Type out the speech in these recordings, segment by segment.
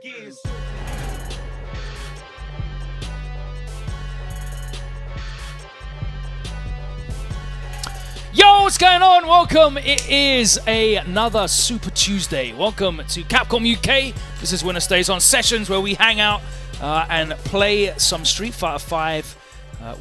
begins. Yo, what's going on? Welcome. It is another Super Tuesday. Welcome to Capcom UK. This is WinnerStaysOn Sessions, where we hang out and play some Street Fighter V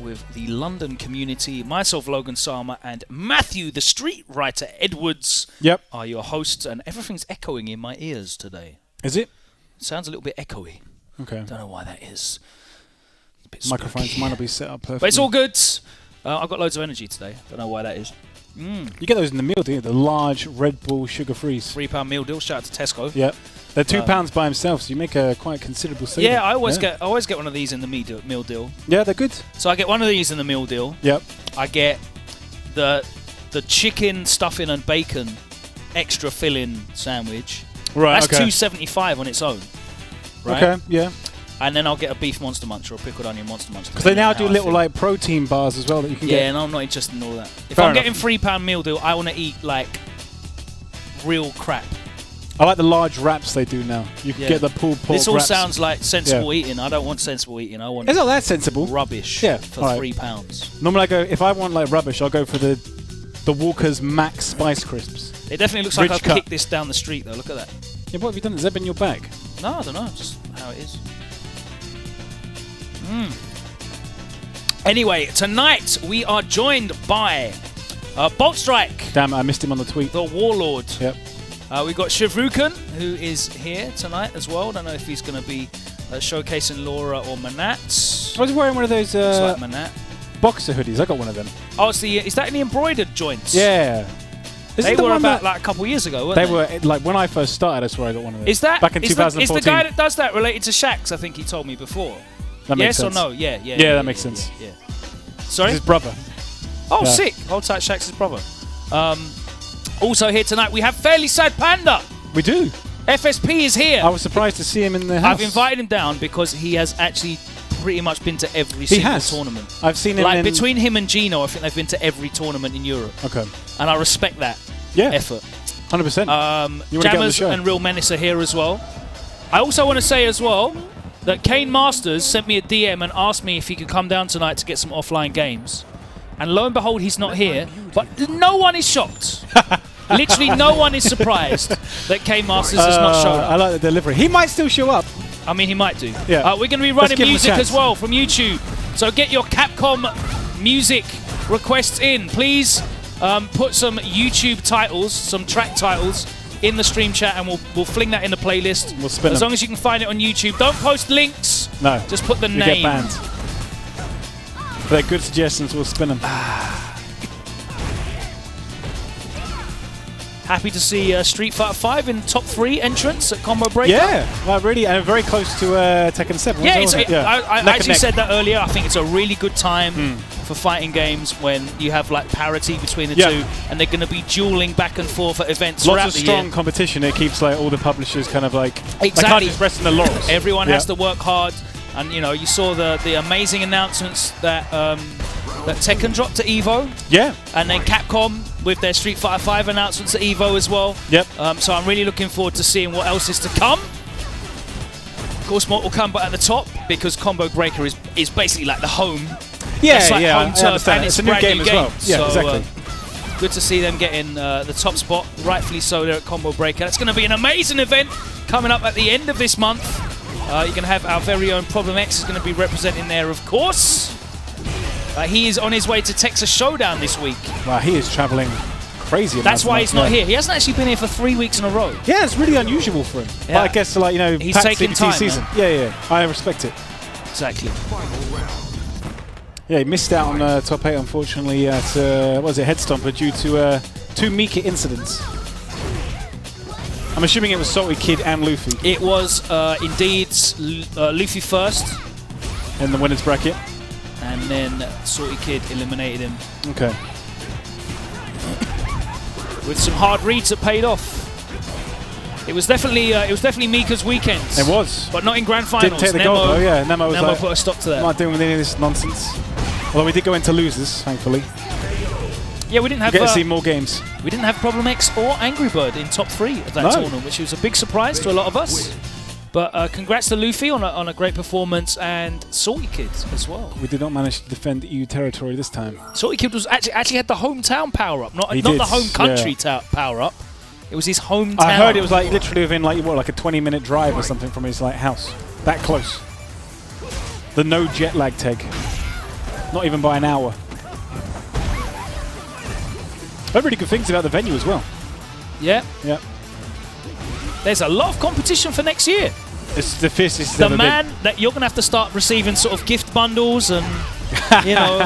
with the London community. Myself, Logan Sama, and Matthew, the Street Writer Edwards, are your hosts, and everything's echoing in my ears today. Is it? Sounds a little bit echoey. Okay. Don't know why that is. Microphones might not be set up perfectly. But it's all good. I've got loads of energy today. Don't know why that is. You get those in the meal, do you? The large Red Bull sugar frees. £3 meal deal. Shout out to Tesco. Yep. They're £2 by themselves, so you make a quite considerable saving. Yeah, I always get one of these in the meal deal. Yeah, they're good. So I get one of these in the meal deal. Yep. I get the chicken stuffing and bacon extra filling sandwich. Right. That's $2.75 on its own. Right? Okay. Yeah. And then I'll get a beef Monster Munch or a pickled onion Monster Munch. Because they now do little like protein bars as well that you can get. Yeah, and I'm not interested in all that. If Fair I'm enough. getting £3 meal deal, I want to eat like real crap. I like the large wraps they do now. You can get the pulled pork This all wraps. sounds like sensible eating. I don't want sensible eating. I want It's not that sensible. rubbish for £3. Normally I go, if I want like rubbish, I'll go for the Walker's Max Spice Crisps. It definitely looks Ridge like I've cut. kicked this down the street though. Look at that. Yeah, what have you done? Has that been your bag? No, I don't know. Just how it is. Anyway, tonight we are joined by Boltstrike, Damn it, I missed him on the tweet. the Warlord. Yep. We've got Shivrukan, who is here tonight as well. Don't know if he's going to be showcasing Laura or Manat. I was wearing one of those Looks like Manat. boxer hoodies. I got one of them. Oh, is that in the embroidered joints? Yeah. They were about like a couple years ago, weren't they? They were like when I first started. I swear I got one of those. Is that back in is 2014? the guy that does that related to Shax? I think he told me before. That makes Yes sense. or no? Yeah. Yeah, that makes sense. Yeah. Sorry. His brother. Oh, Yeah. sick. Hold tight, Shax's brother. Also here tonight, we have FairySadPanda. We do. FSP is here. I was surprised to see him in the house. I've invited him down because he has actually pretty much been to every single tournament. I've seen him Like, between him and Gino, I think they've been to every tournament in Europe. Okay. And I respect that effort. 100%. Jammerz and Real Menace are here as well. I also want to say as well that Kane Masters sent me a DM and asked me if he could come down tonight to get some offline games. And lo and behold, he's not here. But no one is shocked. Literally no one is surprised that Kane Masters has not shown up. I like the delivery. He might still show up. I mean, he might do. Yeah. We're going to be Let's running give him a music chance. as well from YouTube. So get your Capcom music requests in. Please put some YouTube titles, some track titles in the stream chat, and we'll fling that in the playlist. We'll spin as them. long as you can find it on YouTube. Don't post links. No. Just put the You name. get banned. But they're good suggestions. We'll spin them. Happy to see Street Fighter V in top 3 entrance at Combo Breaker. Yeah, really, and very close to Tekken 7. Yeah, wasn't it? I Neck and actually neck. said that earlier. I think it's a really good time for fighting games when you have like parity between the two, and they're going to be dueling back and forth at events Lots throughout of the strong year. competition. It keeps like all the publishers kind of like they can't Exactly. just rest in the laurels. Everyone has to work hard, and you know you saw the amazing announcements that that Tekken dropped to Evo. Yeah. And then Capcom with their Street Fighter V announcements at Evo as well. Yep. So I'm really looking forward to seeing what else is to come. Of course, Mortal Kombat at the top because Combo Breaker is basically like the home. Yeah, it's like home I turf, understand. and It's it's a new brand game new as well. Yeah, So, exactly. good to see them getting the top spot, rightfully so, there at Combo Breaker. That's going to be an amazing event coming up at the end of this month. You're going to have our very own Problem X is going to be representing there, of course. He is on his way to Texas Showdown this week. Wow, he is traveling crazy. That's why he's not here. He hasn't actually been here for 3 weeks in a row. Yeah, it's really unusual for him. Yeah. But I guess, like, you know, He's Pat's taking CBT time, season. man. Yeah, I respect it. Exactly. Yeah, he missed out on top 8, unfortunately, at what was it, Head Stomper, due to 2 Mika incidents. I'm assuming it was Salty Kid and Luffy It was indeed Luffy first, in the winners bracket. and then Salty Kid eliminated him Okay. with some hard reads that paid off. It was definitely Mika's weekend. It was. But not in grand finals. Didn't take the gold, though, yeah. Nemo was like, put a stop to that. I'm not dealing with any of this nonsense. Although we did go into losers, thankfully. Yeah, we didn't have. We get to see more games. We didn't have Problem X or Angry Bird in top 3 of that tournament, which was a big surprise to a lot of us. But congrats to Luffy on a great performance, and Salty Kid as well. We did not manage to defend EU territory this time. Salty Kid was actually had the hometown power-up, not the home country power-up. It was his hometown. I heard it was like literally within like what, like a 20-minute drive or something from his like house. That close. The no jet lag tag. Not even by an hour. Heard really good things about the venue as well. Yeah. Yeah. There's a lot of competition for next year. It's the fiercest. The man that you're going to have to start receiving sort of gift bundles, and you know,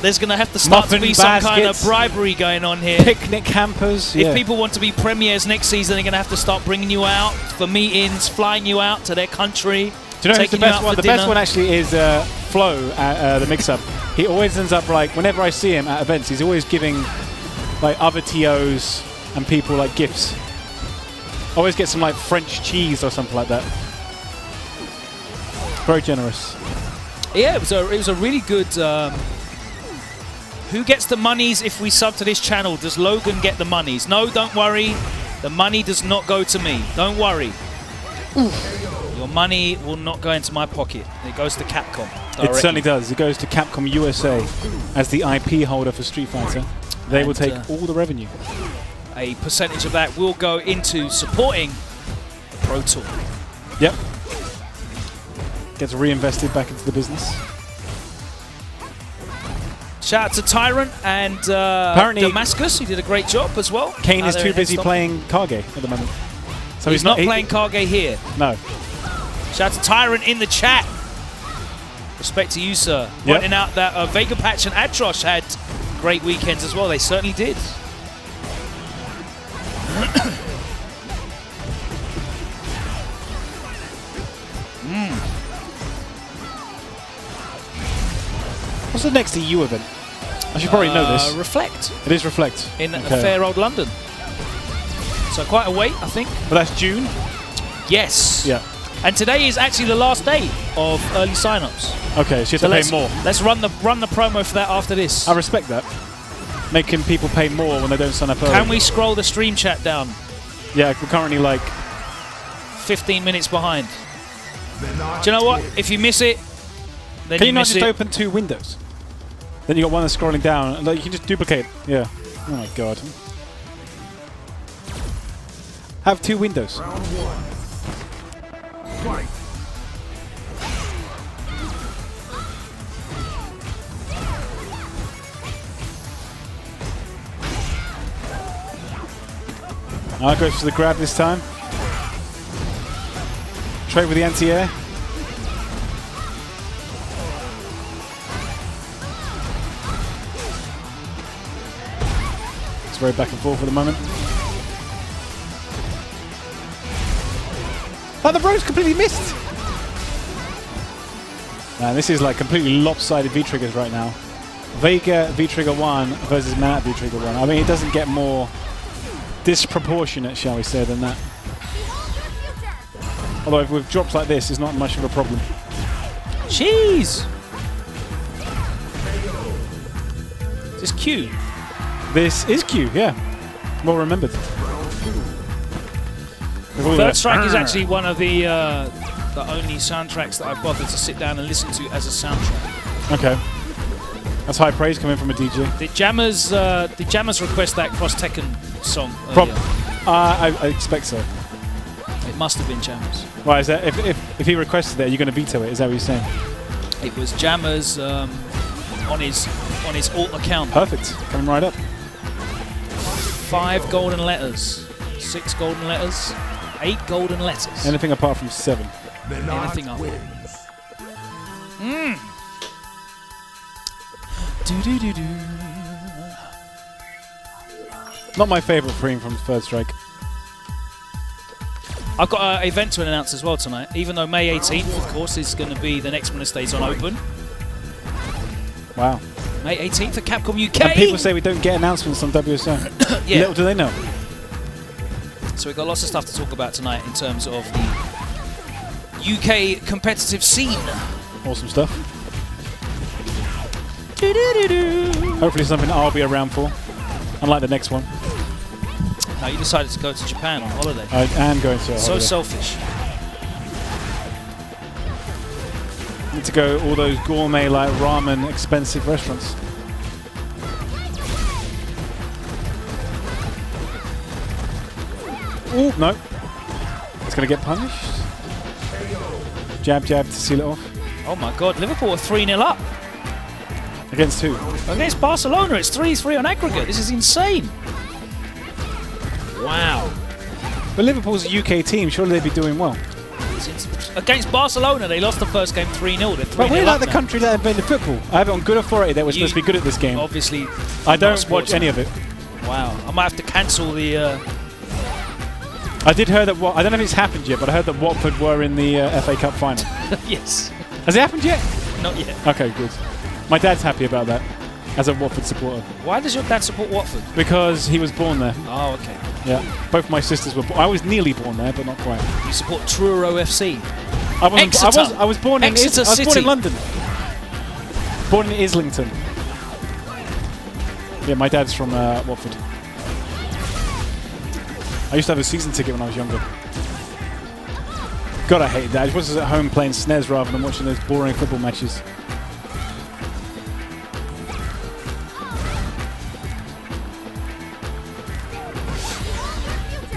there's going to have to start to be some kind of bribery going on here. Picnic hampers. If people want to be premiers next season, they're going to have to start bringing you out for meetings, flying you out to their country. Do you know who's the best one? The best one actually is Flo at the mix-up. He always ends up like, whenever I see him at events, he's always giving like other TOs and people like gifts. Always get some like French cheese or something like that. Very generous. Yeah, it was a really good. Who gets the monies if we sub to this channel? Does Logan get the monies? No, don't worry. The money does not go to me. Don't worry. Your money will not go into my pocket. It goes to Capcom directly. It certainly does. It goes to Capcom USA as the IP holder for Street Fighter. They will take all the revenue. A percentage of that will go into supporting the Pro Tour. Yep. Gets reinvested back into the business. Shout out to Tyrant and apparently Damascus, who did a great job as well. Kane is too busy playing Kage at the moment. So he's not playing Kage here. No. Shout out to Tyrant in the chat. Respect to you, sir. Yep. Pointing out that Vega Patch and Atrosh had great weekends as well. They certainly did. What's the next EU event? I should probably know this. Reflect. It is Reflect. In Fair Old London. So quite a wait, I think. But that's June? Yes. Yeah. And today is actually the last day of early signups. Okay, so you have to pay more. Let's run the promo for that after this. I respect that. Making people pay more when they don't sign up early. Can we scroll the stream chat down? Yeah, we're currently like 15 minutes behind. Do you know what? If you miss it, then can you not miss just it. open two windows? Then you got one that's scrolling down. Like, you can just duplicate. Yeah. Oh my god. Have two windows. Round one. Fight. Goes for the grab this time. Trade with the anti-air. It's very back and forth at the moment. Oh, the bro's completely missed! Man, this is like completely lopsided V-triggers right now. Vega V-trigger 1 versus Manat V-trigger 1. I mean, it doesn't get more disproportionate, shall we say, than that. Although with drops like this, it's not much of a problem. Jeez! Is this Q? This is Q, yeah. Well remembered. Third Strike is actually one of the only soundtracks that I've bothered to sit down and listen to as a soundtrack. Okay. That's high praise coming from a DJ. Did Jammerz request that Cross Tekken song? I expect so. It must have been Jammerz. Why is that? If he requested that, you're going to veto it? Is that what you're saying? It was Jammerz on his alt account. Perfect. Coming right up. 5 golden letters, 6 golden letters, 8 golden letters. Anything apart from 7. Anything up. Not my favourite theme from Third Strike. I've got an event to announce as well tonight, even though May 18th, of course, is going to be the next WinnerStaysOn Open. Wow. May 18th at Capcom UK. And people say we don't get announcements on WSO. Yeah. Little do they know. So we've got lots of stuff to talk about tonight in terms of the UK competitive scene. Awesome stuff. Hopefully something I'll be around for, unlike the next one. No, you decided to go to Japan on holiday. I am going to a So holiday. selfish. Need to go all those gourmet, like ramen, expensive restaurants. Oh, no. It's going to get punished. Jab, jab to seal it off. Oh my God, Liverpool are 3-0 up. Against who? Against Barcelona, it's 3-3 on aggregate. This is insane. Wow. But Liverpool's a UK team. Surely they'd be doing well. Against Barcelona, they lost the first game 3-0. They're 3-0 But we're like up the now. country that invented football. I have it on good authority that we're supposed to be good at this game. Obviously, I don't not a watch any of it. Wow. I might have to cancel the... I did hear that. I don't know if it's happened yet, but I heard that Watford were in the FA Cup final. yes. Has it happened yet? Not yet. Okay, good. My dad's happy about that, as a Watford supporter. Why does your dad support Watford? Because he was born there. Oh, okay. Yeah. Both my sisters were. I was nearly born there, but not quite. You support Truro FC. I wasn't. Exeter. I was born in. Exeter I was born City. in London. Born in Islington. Yeah, my dad's from Watford. I used to have a season ticket when I was younger. God, I hated that. I was just at home playing SNES rather than watching those boring football matches.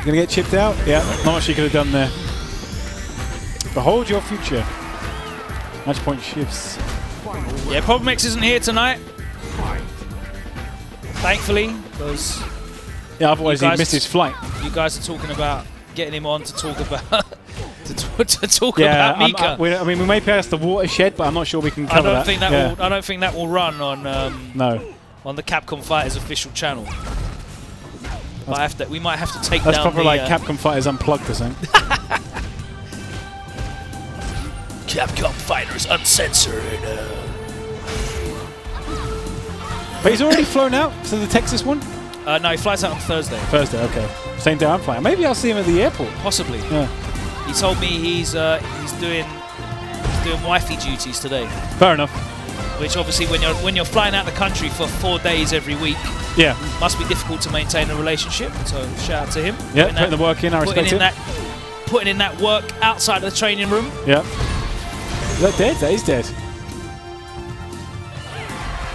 Gonna get chipped out? Yeah, not much you could have done there. Behold your future. Match point Shivs. Yeah, Problem X isn't here tonight. Thankfully, because Yeah, otherwise he'd missed his flight. you guys are talking about getting him on to talk about to talk Yeah, about Mika. I mean, we may pass the watershed, but I'm not sure we can cover that. I don't think that will run on No. on the Capcom Fighters official channel. We might have to take That's down probably the, like Capcom Fighters Unplugged or something. Capcom Fighters Uncensored. But he's already flown out to the Texas one? No, he flies out on Thursday. Thursday, okay. Same day I'm flying. Maybe I'll see him at the airport. Possibly. Yeah. He told me he's doing wifey duties today. Fair enough. Which obviously, when you're flying out the country for 4 days every week, Yeah. must be difficult to maintain a relationship. So shout out to him. Yeah, putting the work in, I respect it. Putting in that work outside of the training room. Yeah. Is that dead? That is dead.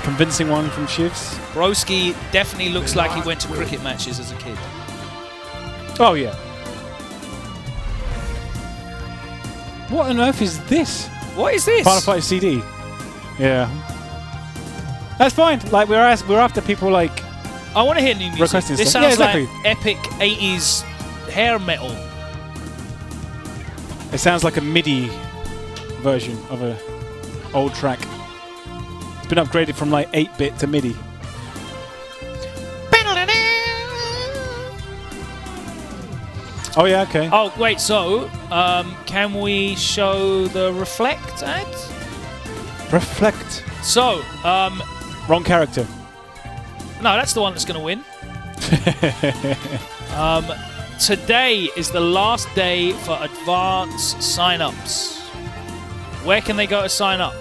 Convincing one from Shivs. Broski definitely looks like he went to cricket matches as a kid. Oh, yeah. What on earth is this? What is this? Final Fight CD. Yeah. That's fine. Like, we're after people like... I want to hear new music. Requesting This stuff. sounds Yeah, like epic 80s hair metal. It sounds like a MIDI version of a old track. It's been upgraded from like 8-bit to MIDI. Oh yeah, okay. Oh wait, so can we show the Reflect ad? Reflect. So, Wrong character. no, that's the one that's going to win. Today is the last day for advance sign-ups. Where can they go to sign up?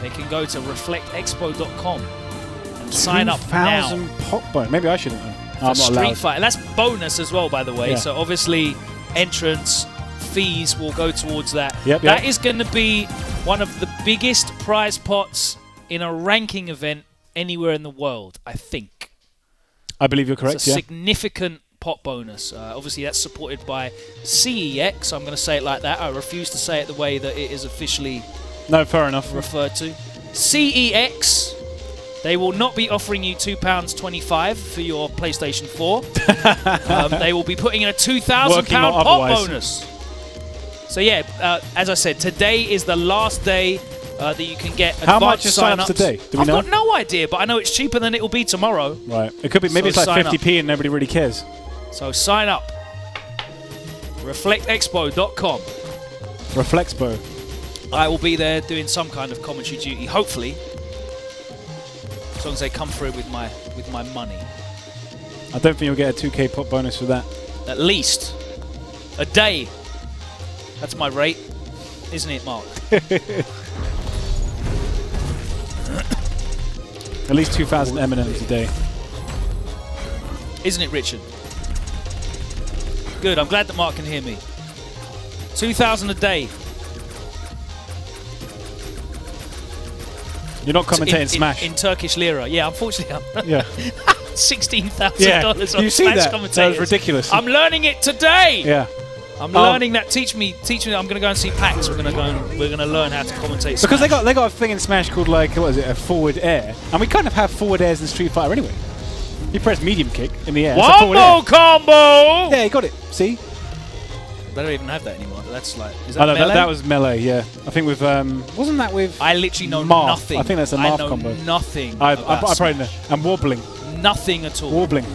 They can go to reflectexpo.com and sign up now. 2,000 pop bone. Maybe I shouldn't know. For I'm not Street allowed. Fighter. That's bonus as well, by the way. Yeah. So obviously, entrance fees will go towards that. Yep, That yep. is going to be one of the biggest prize pots in a ranking event anywhere in the world, I think. I believe you're correct, It's a yeah. significant pot bonus. Obviously, that's supported by CEX. I'm going to say it like that. I refuse to say it the way that it is officially No, fair enough. referred to. CEX. They will not be offering you £2.25 for your PlayStation 4. They will be putting in a £2,000 pot bonus. So yeah, as I said, today is the last day that you can get How much advanced is sign-ups today? Do we I've know? got no idea, but I know it's cheaper than it will be tomorrow. Right. It could be. Maybe So it's like sign 50p and nobody really cares. So sign up. Reflectexpo.com. Reflexbo. I will be there doing some kind of commentary duty, hopefully. As long as they come through with my money. I don't think you'll get a 2k pop bonus for that. At least a day. That's my rate, isn't it, Mark? At least 2,000 M&Ms a day. Isn't it, Richard? Good, I'm glad that Mark can hear me. 2,000 a day. You're not commentating Smash. In Turkish lira. Yeah, unfortunately I'm Yeah. $16,000 on you see Smash that? commentators. That was ridiculous. I'm learning it today. Yeah. I'm learning that. Teach me. I'm going to go and see PAX. We're going to learn how to commentate Smash. Because they got a thing in Smash called like, what is it, a forward air. And we kind of have forward airs in Street Fighter anyway. You press medium kick in the air. Wombo combo! Yeah, you got it. See? They don't even have that anymore. That's like, is that melee? That was melee, yeah. I think with, wasn't that with I literally know Marth? nothing. I think that's a Marth combo. Nothing. I probably know. And wobbling. Nothing at all. Warbling.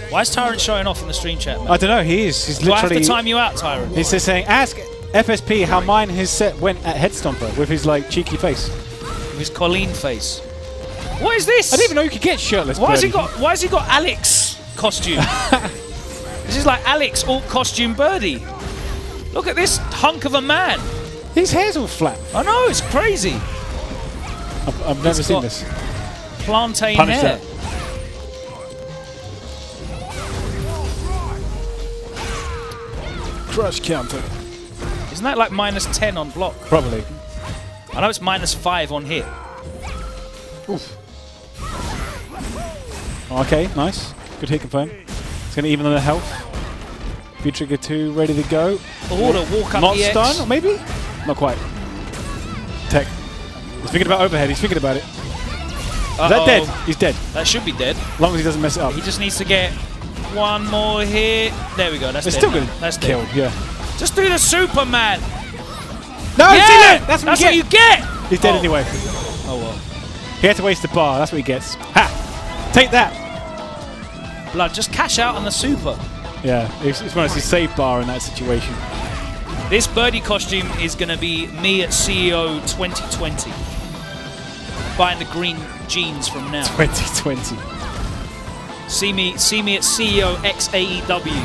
Why is Tyrant showing off in the stream chat, man? I don't know, he is. He's Do I have literally... to time you out, Tyrant? He's just saying, ask FSP how mine his set went at Head Stomper with his like cheeky face. With his Colleen face. What is this? I didn't even know you could get shirtless. Why has he got Alex costume? This is like Alex alt costume birdie. Look at this hunk of a man. His hair's all flat. I know, it's crazy. I've never seen this. Plantain Punish hair. that. Crush counter. Isn't that like -10 on block? Probably. I know it's -5 on hit. Oof. Okay, nice. Good hit confirm. It's going to even on the health. V-Trigger 2 ready to go. Oh, the walk up Not EX. stun, or maybe? Not quite. Tech. He's thinking about overhead. He's thinking about it. Is that dead? He's dead. That should be dead. As long as he doesn't mess it up. He just needs to get one more hit. There we go. That's It's dead. still good. That's Killed, dead. yeah. Just do the Superman. No, Yeah! see that? That's what you get. He's dead anyway. Oh well. He had to waste the bar. That's what he gets. Ha! Take that. Blood, just cash out on the super. Yeah, it's one of his save bar in that situation. This birdie costume is going to be me at CEO 2020. Buying the green jeans from now. 2020. See me at CEO XAEW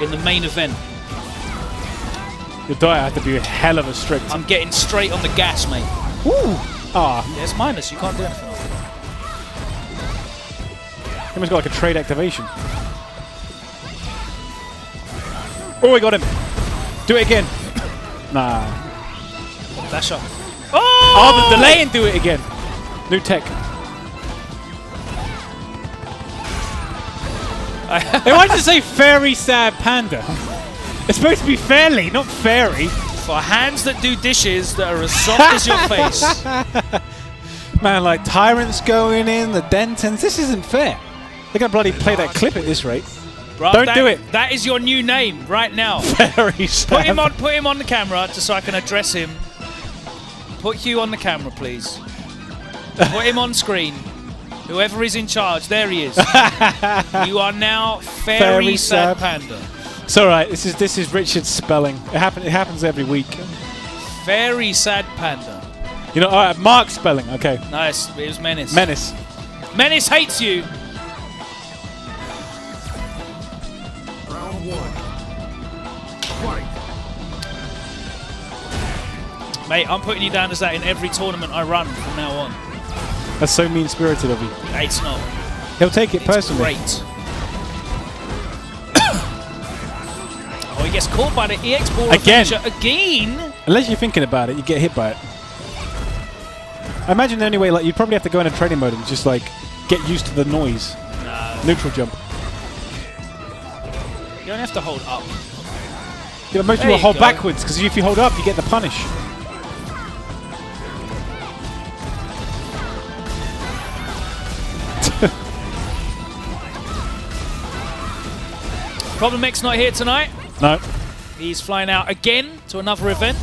in the main event. Your diet had to be a hell of a strict. I'm getting straight on the gas, mate. Woo! Ah, Yeah, it's minus. You can't do anything else. he's got like a trade activation. Oh, we got him. Do it again. Nah. Dash up. Oh, the delay and do it again. New tech. They wanted to say FairySadPanda. It's supposed to be fairly, not fairy. For hands that do dishes that are as soft as your face. Man, like Tyrant's going in, the Dentons. This isn't fair. They're going to bloody play that clip at this rate. Bruh, Don't do it. That is your new name right now. FairySad. Put him on the camera just so I can address him. Put Hugh on the camera, please. Put him on screen. Whoever is in charge, there he is. You are now FairySadPanda. It's all right. This is Richard's spelling. It happens every week. FairySadPanda. You know, all right. Mark's spelling. Okay. Nice. It was Menace. Menace. Menace hates you. Round 1. Fight. Mate, I'm putting you down as that in every tournament I run from now on. That's so mean-spirited of you. It's not. He'll take it It's personally. great. Oh, he gets caught by the EX ball Again. finisher again. Unless you're thinking about it, you get hit by it. I imagine the only way, like, you'd probably have to go into training mode and just, like, get used to the noise. No. Neutral jump. You don't have to hold up. Yeah, but most There people you hold go. backwards, because if you hold up, you get the punish. Problem X not here tonight. No. He's flying out again to another event.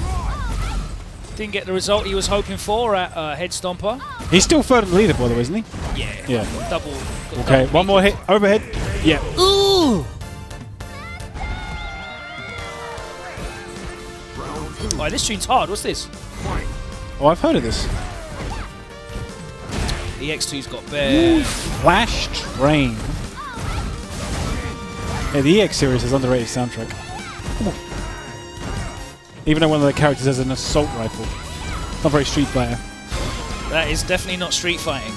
Didn't get the result he was hoping for at Head Stomper. He's still third on the leaderboard, though, isn't he? Yeah. Yeah. Double. Okay, one more hit. Overhead. Yeah. Ooh! Round 2. Oh, this tune's hard. What's this? Fight. Oh, I've heard of this. EX2's got bear. Flash Train. Yeah, the EX series is underrated soundtrack. Even though one of the characters has an assault rifle. Not very Street Fighter. That is definitely not street fighting.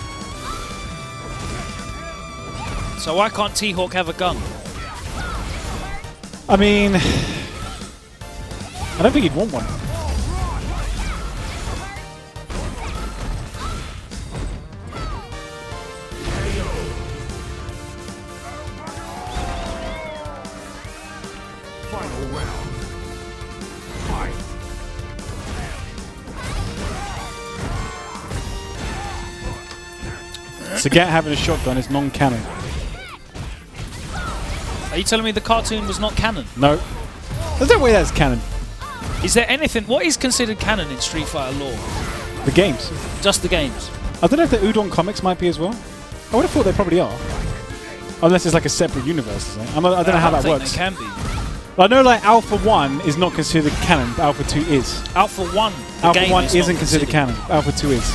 So why can't T-Hawk have a gun? I mean, I don't think he'd want one. Final round. Fight. Sagat having a shotgun is non-canon. Are you telling me the cartoon was not canon? No. There's no way that's canon. Is there anything... What is considered canon in Street Fighter lore? The games. Just the games. I don't know if the Udon comics might be as well. I would have thought they probably are. Unless it's like a separate universe. I don't know how that works. They can be. I know like Alpha 1 is not considered canon, but Alpha 2 is. Alpha 1. Alpha 1 isn't considered canon. Alpha 2 is.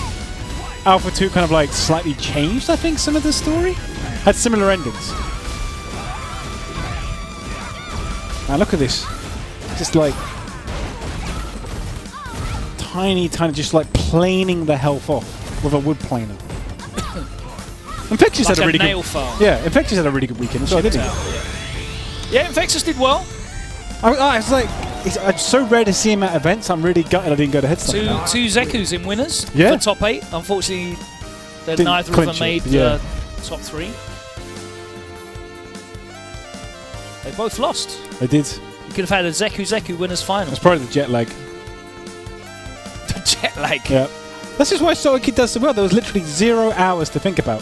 Alpha 2 kind of like slightly changed, I think, some of the story. Had similar endings. Now look at this. Just like tiny, just like planing the health off with a wood planer. Infectious like had a really nail good. farm. Yeah, Infectious had a really good weekend. So did he? Yeah, Infectious did well. I was like, it's so rare to see him at events. I'm really gutted I didn't go to Headstock. Two Zekus in winners Yeah. for top 8. Unfortunately, Didn't neither of clinch them it, made yeah. top 3. They both lost. They did. You could have had a Zeku winners final. That's probably the jet lag. The jet lag. Yeah. That's just why Sonic Kid does so well. There was literally 0 hours to think about.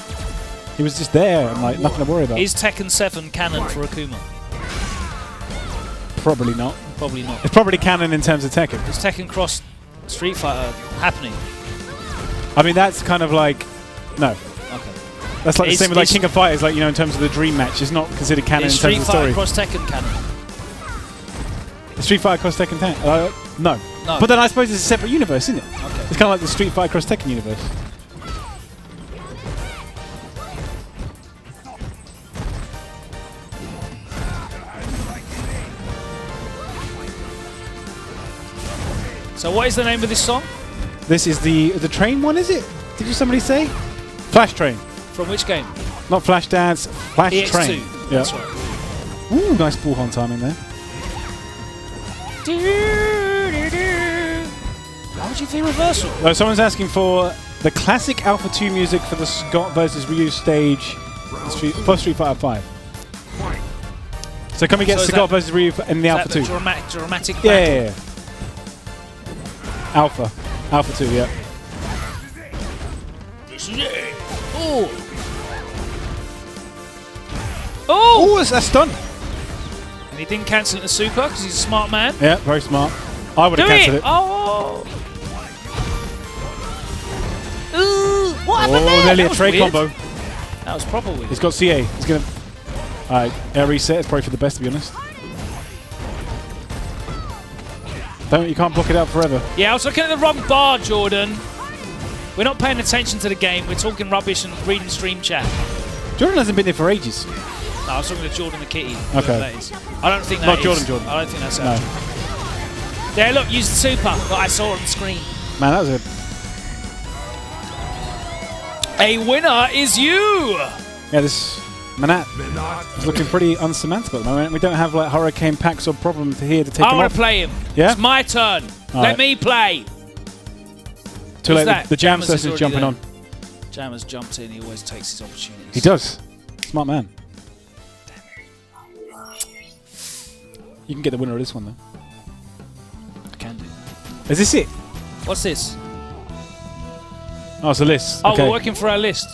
He was just there and like nothing to worry about. Is Tekken 7 canon for Akuma? Probably not. Probably not. It's probably canon in terms of Tekken. Is Tekken Cross Street Fighter happening? I mean, that's kind of like... No. Okay. That's like the same with like King of Fighters, like, you know, in terms of the dream match. It's not considered canon in Is terms of Street the story. Fighter Cross Tekken canon? Street Fighter Cross Tekken no. No. But then I suppose it's a separate universe, isn't it? Okay. It's kind of like the Street Fighter Cross Tekken universe. So what is the name of this song? This is the train one, is it? Did somebody say? Flash Train. From which game? Not Flash Dance, Flash EX2. Train. Yeah. That's right. Ooh, nice bullhorn timing there. Why would you do reversal? Someone's asking for the classic Alpha 2 music for the Scott versus Ryu stage for Street Fighter 5. So can we get Scott versus Ryu in the Alpha 2? Dramatic Yeah. Alpha 2, yeah. Oh! Oh! Oh, that's done. And he didn't cancel it to super because he's a smart man. Yeah, very smart. I would have cancelled it. Oh! Ooh! What happened there? Nearly a That trade was weird. combo. That was proper weird. He's got CA. He's going to... Alright, air reset. It's probably for the best, to be honest. You can't block it out forever. Yeah, I was looking at the wrong bar, Jordan. We're not paying attention to the game. We're talking rubbish and reading stream chat. Jordan hasn't been here for ages. No, I was talking to Jordan the Kitty. Okay. That is. I don't think that Not is. Jordan. I don't think that's No. actual. There, look, use the super that I saw on the screen. Man, that was A winner is you! Yeah, this Menace is looking pretty unsurmountable at the moment. We don't have like Hurricane Packs or Problem to here to take I him want off. to play him. Yeah? It's my turn. All Let right. me play. Too Who's late. that? The Jam Jammerz is Sessions already jumping there. on. Jammerz jumped in. He always takes his opportunities. He does. Smart man. You can get the winner of this one, though. I can do. Is this it? What's this? Oh, it's a list. Oh, okay. we're working for our list.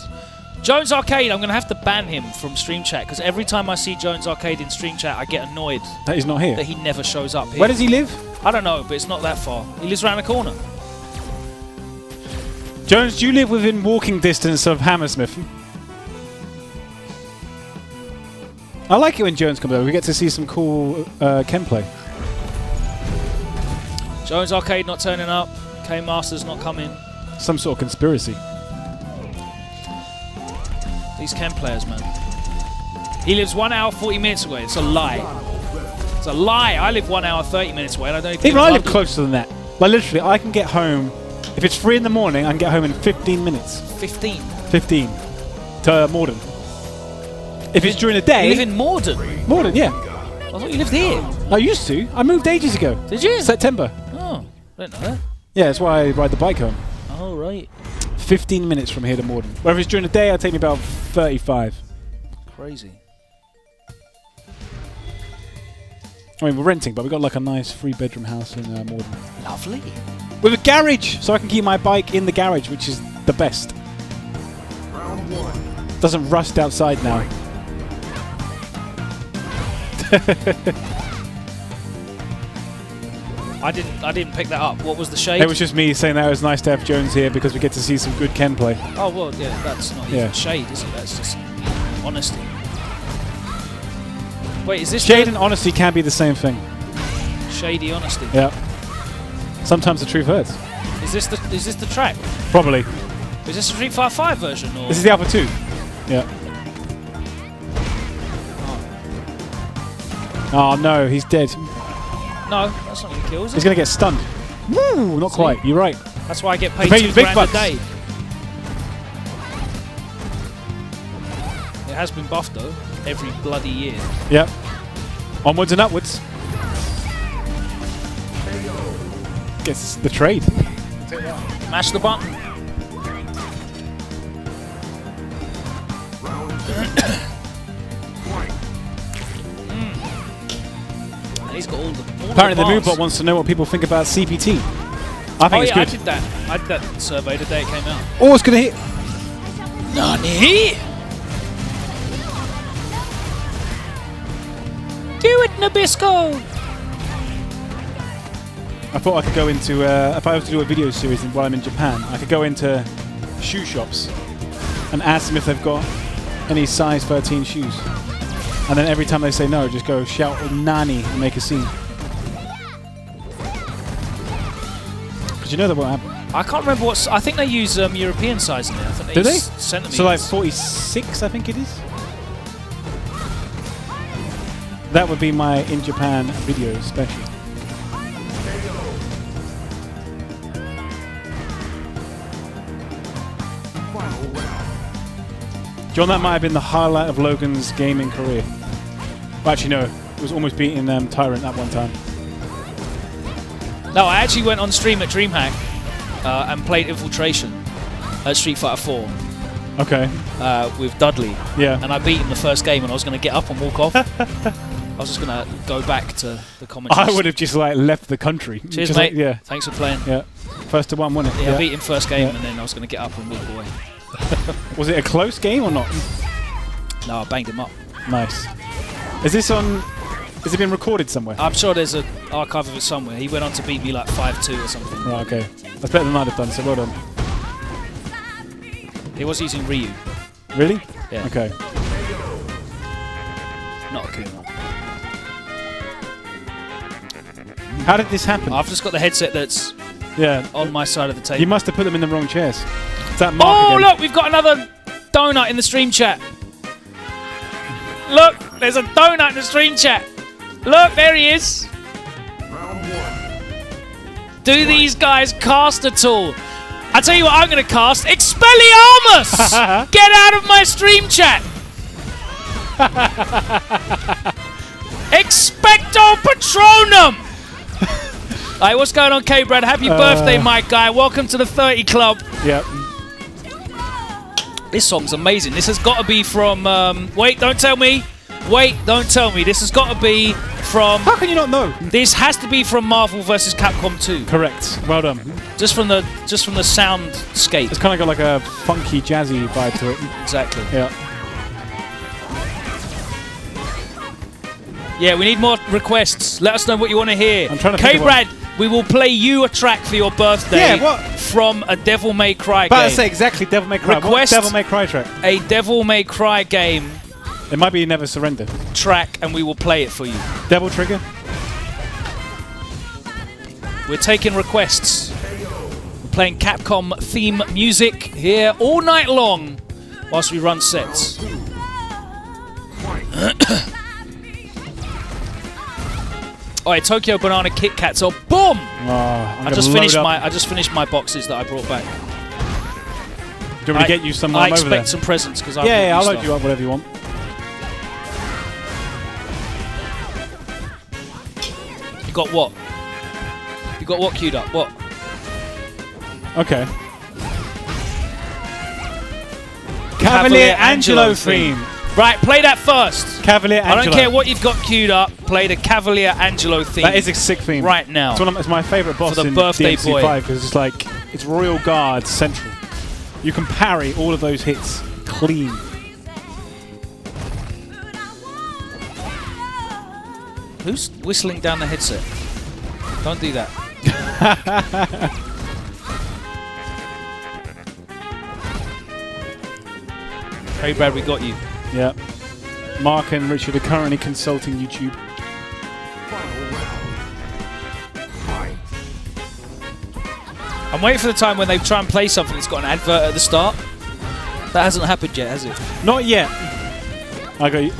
Jones Arcade, I'm going to have to ban him from Stream Chat because every time I see Jones Arcade in Stream Chat, I get annoyed That is not here. that he never shows up here. Where does he live? I don't know, but it's not that far. He lives around the corner. Jones, do you live within walking distance of Hammersmith? I like it when Jones comes over. We get to see some cool Ken play. Jones Arcade not turning up. K Masters not coming. Some sort of conspiracy. These Ken players, man. He lives 1 hour 40 minutes away. It's a lie. It's a lie. I live 1 hour 30 minutes away and I don't even Even I live London. closer than that. Like literally, I can get home If it's 3 in the morning, I can get home in 15 minutes. 15? 15. To Morden. If it's during the day... You live in Morden? Morden, yeah. I thought you lived here. I used to. I moved ages ago. Did you? September. Oh, I didn't know that. Yeah, that's why I ride the bike home. Oh, right. 15 minutes from here to Morden. Whereas if it's during the day, it'll take me about 35. Crazy. I mean, we're renting, but we've got like a nice 3-bedroom house in Morden. Lovely. With a garage! So I can keep my bike in the garage, which is the best. Round 1. Doesn't rust outside now. I didn't pick that up. What was the shade? It was just me saying that it was nice to have Jones here because we get to see some good Ken play. Oh, well, yeah, that's not even shade, is it? That's just honesty. Wait, is this Shade and honesty can be the same thing. Shady honesty? Yeah. Sometimes the truth hurts. Is this the track? Probably. Is this a Street Fighter 5 version? Or? This is the Alpha 2. Yeah. Oh no, he's dead. No, that's not going to kill, is it? He's going to get stunned. Woo! Not quite. You're right. That's why I get paid $2 grand a day. It has been buffed though, every bloody year. Yep. Onwards and upwards. Gets the trade. Mash the button. He's got all the Apparently the bars. Moobot wants to know what people think about CPT. I think it's good. I did that. I did that survey the day it came out. Oh, it's going to hit. Nani? Do it, Nabisco! I thought I could go into, if I was to do a video series while I'm in Japan, I could go into shoe shops and ask them if they've got any size 13 shoes. And then every time they say no, just go shout Nani and make a scene. Because you know that won't happen. I can't remember what... I think they use European size in there. I think they Do they? use centimeters. So like 46, I think it is? That would be my in Japan video special. John, that might have been the highlight of Logan's gaming career. Well, actually, no. It was almost beating Tyrant that one time. No, I actually went on stream at DreamHack and played Infiltration at Street Fighter 4 Okay. with Dudley. Yeah. And I beat him the first game and I was going to get up and walk off. I was just going to go back to the commentary. I would have just like left the country. Cheers, just mate. Like, yeah. Thanks for playing. Yeah. First to one, wasn't it? Yeah, I beat him first game and then I was going to get up and walk away. Was it a close game or not? No, I banged him up. Nice. Is this on... Has it been recorded somewhere? I'm sure there's an archive of it somewhere. He went on to beat me like 5-2 or something. Right, okay. That's better than I'd have done, so well done. He was using Ryu. Really? Yeah. Okay. Not Akuma. How did this happen? I've just got the headset that's on my side of the table. You must have put them in the wrong chairs. Is that Mark Oh, again? look, we've got another donut in the stream chat. Look, there's a donut in the stream chat. Look, there he is. Round 1. Do these guys cast at all? I tell you what, I'm going to cast Expelliarmus. Get out of my stream chat. Expecto Patronum. Hey, what's going on, K-Brad? Happy birthday, my guy. Welcome to the 30 Club. Yep. This song's amazing. This has got to be from... wait, don't tell me. Wait, don't tell me. This has got to be from... How can you not know? This has to be from Marvel vs. Capcom 2. Correct. Well done. Just from the soundscape. It's kind of got like a funky, jazzy vibe to it. Exactly. Yeah. Yeah, we need more requests. Let us know what you want to hear. I'm trying to think of K-Brad, we will play you a track for your birthday. Yeah, what? From a Devil May Cry But I game. say exactly Devil May Cry. Request What's Devil May Cry track? a Devil May Cry game It might be Never Surrender. track, and we will play it for you. Devil Trigger? We're taking requests. We're playing Capcom theme music here all night long whilst we run sets. Alright, Tokyo Banana Kit Kats. Oh, boom! I just finished my boxes that I brought back. Do you want me to get you some over there? I expect some presents because I yeah, I'll load you up whatever you want. You got what? You got what queued up? What? Okay. Cavalier Angelo theme. Right, play that first. Cavalier Angelo. I don't care what you've got queued up. Play the Cavalier Angelo theme. That is a sick theme. Right now. It's my favourite boss for the in birthday DMC5 boy. because it's like it's Royal Guard Central. You can parry all of those hits clean. Who's whistling down the headset? Don't do that. Hey Brad, we got you. Yeah. Mark and Richard are currently consulting YouTube. Final round. Fight. I'm waiting for the time when they try and play something that's got an advert at the start. That hasn't happened yet, has it? Not yet. I got you.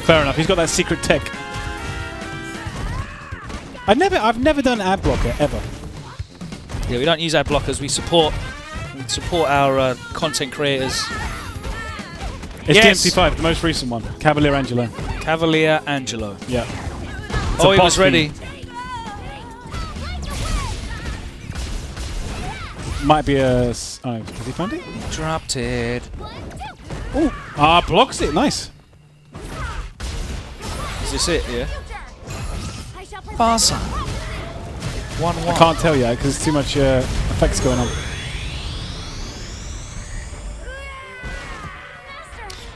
Fair enough. He's got that secret tech. I've never done ad blocker ever. Yeah, we don't use ad blockers. We support our content creators. It's yes. DMC5, the most recent one. Cavalier Angelo. Cavalier Angelo. Yeah. Oh, he was ready. Might be a... Oh, has he found it? He dropped it. Oh, blocks it. Nice. Is this it, yeah? Barca. 1-1. I can't tell yet because there's too much effects going on.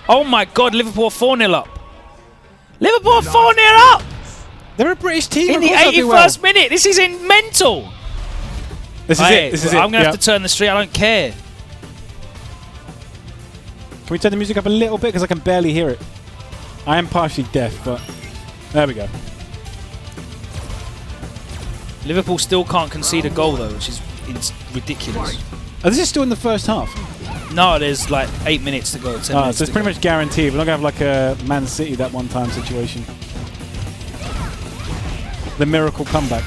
Oh my God, Liverpool 4-0 up. Liverpool 4-0 up! They're a British team. In the 81st minute. This is mental. This is it. This is it. I'm going to have to turn the street. I don't care. Can we turn the music up a little bit? Because I can barely hear it. I am partially deaf, but there we go. Liverpool still can't concede a goal, though, which is ridiculous. Oh, this is still in the first half? No, there's like 8 minutes to go. 10 minutes so it's pretty much guaranteed. We're not going to have like a Man City that one-time situation. The miracle comeback.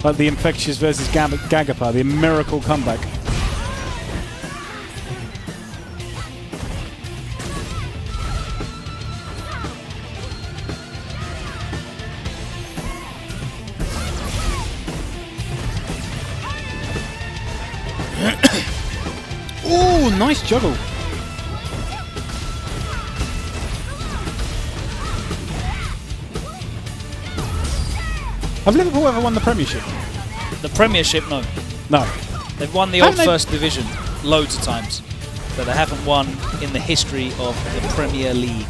Like the Infectious versus Gagapa, the miracle comeback. Ooh, nice juggle. Have Liverpool ever won the Premiership? The Premiership, no. No. They've won the old First Division loads of times, but they haven't won in the history of the Premier League.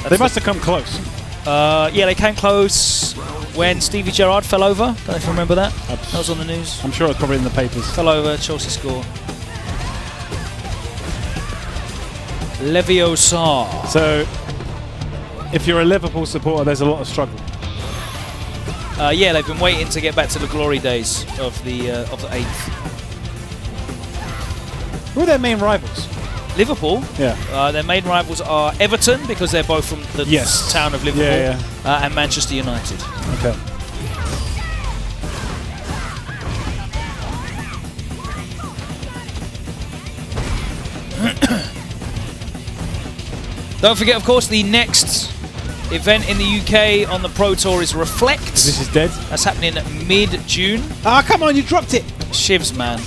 They must have come close. Yeah, they came close when Stevie Gerrard fell over. Don't know if you remember that. That was on the news. I'm sure it's probably in the papers. Fell over, Chelsea score. Leviosa. So, if you're a Liverpool supporter, there's a lot of struggle. Yeah, they've been waiting to get back to the glory days of the 8th. Who are their main rivals? Liverpool. Yeah. Their main rivals are Everton, because they're both from the town of Liverpool, and Manchester United. Okay. Don't forget, of course, the next event in the UK on the Pro Tour is Reflect. This is dead. That's happening mid-June. Ah, come on, you dropped it. Shivs, man.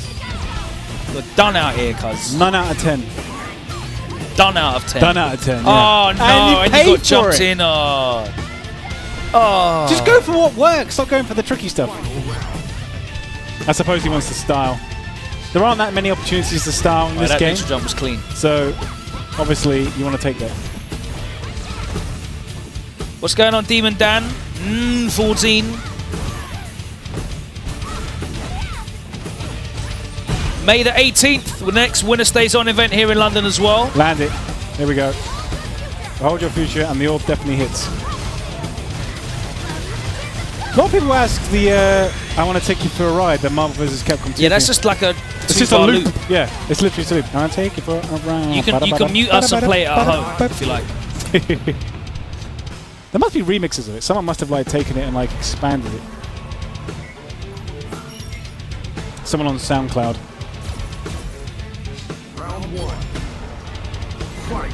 You're done out here, cuz. 9 out of 10. Done out of 10. Done out of 10. Oh, no. And you got jumped in. Oh. Just go for what works. Stop going for the tricky stuff. I suppose he wants to style. There aren't that many opportunities to style in this that game. neutral jump was clean. So, obviously, you want to take that. What's going on, Demon Dan? 14. May the 18th, the next Winner Stays On event here in London as well. Land it. Here we go. Hold your future, and the orb definitely hits. A lot of people ask I want to take you for a ride, the Marvel vs. Capcom 2. Yeah, that's just like a it's just a loop. Yeah, it's literally a loop. I want to take you for a ride. You can mute us and play it at home if you like. There must be remixes of it. Someone must have like taken it and like expanded it. Someone on SoundCloud. Round 1. Fight.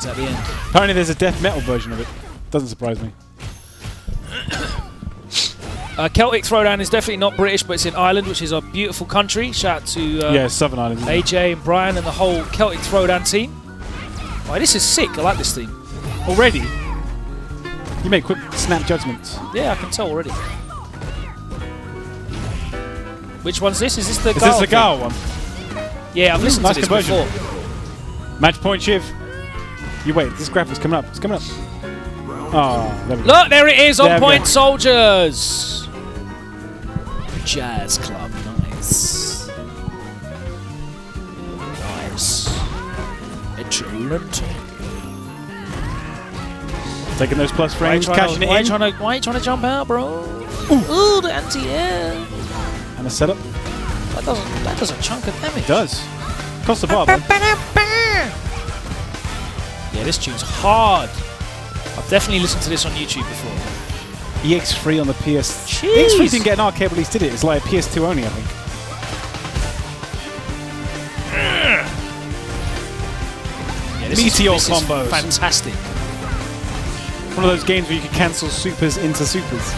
At the end. Apparently there's a death metal version of it. Doesn't surprise me. Celtic Throwdown is definitely not British, but it's in Ireland, which is a beautiful country. Shout out to yeah, Southern Ireland. AJ and Brian and the whole Celtic Throwdown team. Oh, this is sick. I like this theme. Already? You make quick snap judgments. Yeah, I can tell already. Which one's this? Is this the Is this the Gal one? Yeah, I've listened nice to this conversion. before. Match point, Shiv. You wait, this graphic's coming up. It's coming up. Oh, there we go. Look, there it is. On There we point, go. soldiers. Jazz club, nice. Nice. Excellent. Taking those plus frames, cashing it why in. are you trying to jump out, bro? Ooh, the anti-air. And a setup. That does a chunk of damage. It does. Cost the bar, bro. Yeah, this tune's hard. I've definitely listened to this on YouTube before. EX3 on the PS. Jeez. EX3 didn't get an arcade release, did it? It's like PS2 only, I think. Yeah, Meteor this is combos. fantastic. One of those games where you could cancel supers into supers,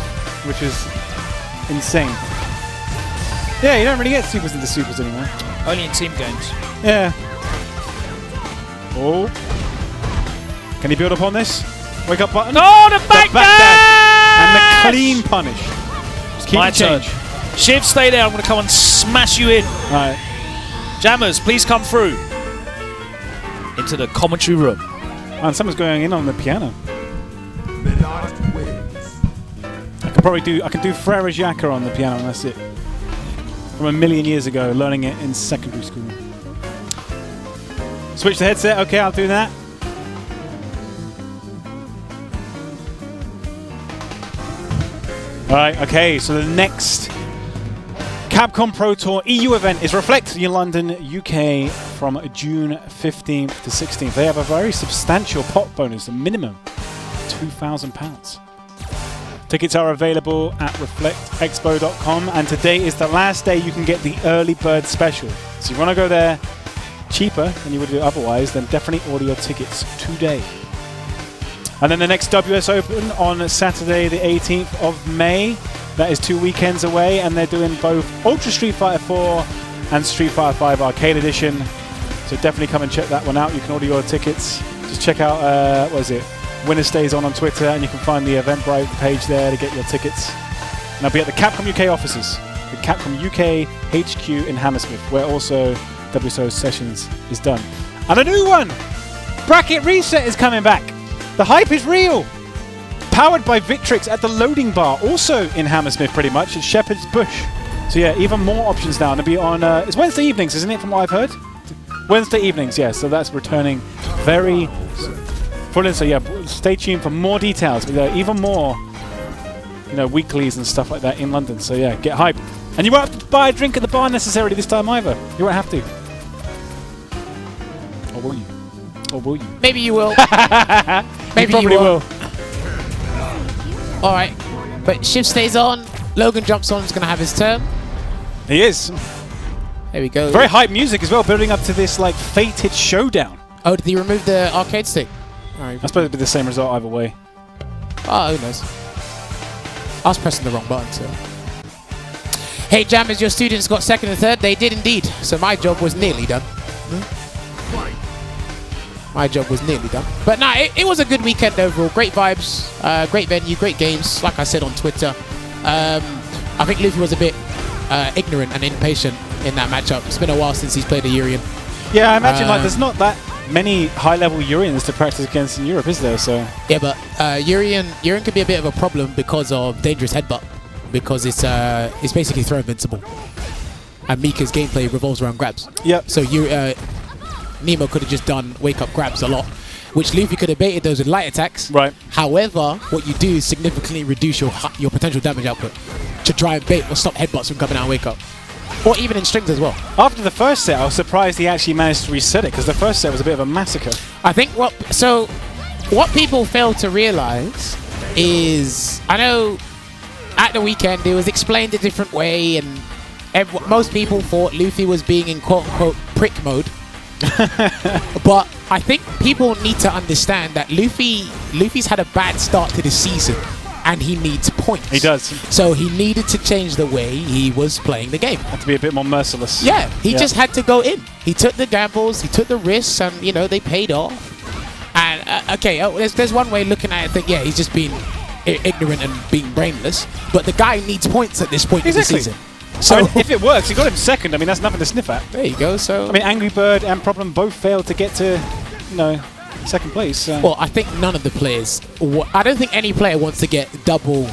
which is insane. Yeah, you don't really get supers into supers anymore. Only in team games. Yeah. Oh. Can he build upon this? Wake up button. No, the back dash! And the clean punish. Just keep My the change. turn. Shiv, stay there. I'm going to come and smash you in. Alright. Jammerz, please come through. Into the commentary room. And someone's going in on the piano. Menace wins. I can do Frere Jacques on the piano, and that's it. From a million years ago, learning it in secondary school. Switch the headset. Okay, I'll do that. Alright, okay, so the next Capcom Pro Tour EU event is Reflect in London, UK from June 15th to 16th. They have a very substantial pot bonus, a minimum £2,000. Tickets are available at reflectexpo.com, and today is the last day you can get the early bird special. So you want to go there cheaper than you would do otherwise, then definitely order your tickets today. And then the next WS Open on Saturday the 18th of May. That is 2 weekends away, and they're doing both Ultra Street Fighter 4 and Street Fighter 5 Arcade Edition. So definitely come and check that one out. You can order your tickets. Just check out, what is it? WinnerStaysOn on Twitter, and you can find the Eventbrite page there to get your tickets. And I'll be at the Capcom UK offices, the Capcom UK HQ in Hammersmith, where also WSO Sessions is done. And a new one! Bracket Reset is coming back. The hype is real. Powered by Victrix at the loading bar, also in Hammersmith pretty much, at Shepherd's Bush. So yeah, even more options now. And it'll be on, it's Wednesday evenings, isn't it, from what I've heard? Wednesday evenings, yeah, so that's returning very full. So yeah, stay tuned for more details. Even more, weeklies and stuff like that in London. So yeah, get hyped. And you won't have to buy a drink at the bar necessarily this time either. You won't have to. Or will you? Or will you? Maybe you will. Maybe you probably will. Alright, but Shiv stays on. Logan jumps on, is going to have his turn. He is. There we go. Very hype music as well, building up to this like fated showdown. Oh, did he remove the arcade stick? I suppose it'd be the same result either way. Oh, who knows? I was pressing the wrong button, so. Hey, Jammerz, your students got second and third. They did indeed. So my job was nearly done. My job was nearly done. But nah, it was a good weekend overall. Great vibes, great venue, great games. Like I said on Twitter, I think Luffy was a bit ignorant and impatient in that matchup. It's been a while since he's played a Urian. Yeah, I imagine like there's not that many high-level Urians to practice against in Europe, is there? So yeah, but Urian could be a bit of a problem because of dangerous headbutt, because it's basically throw invincible, and Mika's gameplay revolves around grabs. Yep. So Nemo could have just done wake up grabs a lot. which Luffy could have baited those with light attacks. Right. However, what you do is significantly reduce your potential damage output to try and bait or stop headbutts from coming out and wake up. Or even in strings as well. After the first set, I was surprised he actually managed to reset it, because the first set was a bit of a massacre. I think what people fail to realize is, I know at the weekend it was explained a different way, and most people thought Luffy was being in quote-unquote prick mode. But I think people need to understand that Luffy's had a bad start to the season, and he needs points. He does. So he needed to change the way he was playing the game. Had to be a bit more merciless. Yeah, he just had to go in. He took the gambles, he took the risks, and they paid off. And okay, there's one way looking at it. Think, yeah, he's just being ignorant and being brainless. But the guy needs points at this point in the season. So I mean, if it works, he got him second. I mean, that's nothing to sniff at. There you go. So I mean, Angry Bird and Problem both failed to get to, second place. So. Well, I think none of the players. I don't think any player wants to get double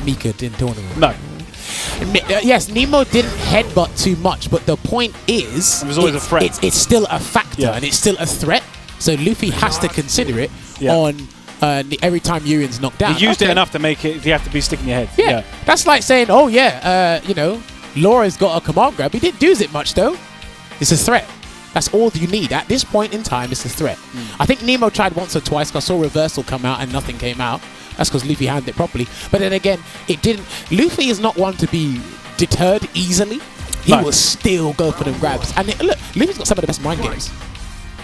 Mika in tournament. No. Yes, Nemo didn't headbutt too much, but the point is, it was always a threat. It's still a factor, and it's still a threat. So Luffy has to consider it on every time Urien's knocked down. He used it enough to make it. You have to be sticking your head. Yeah, that's like saying, oh yeah, Laura's got a command grab. He didn't do it much though. It's a threat. That's all you need at this point in time. It's a threat. I think Nemo tried once or twice. I saw reversal come out and nothing came out. That's because Luffy handled it properly. But then again, it didn't. Luffy is not one to be deterred easily. He will still go for them grabs. And look, Luffy's got some of the best mind games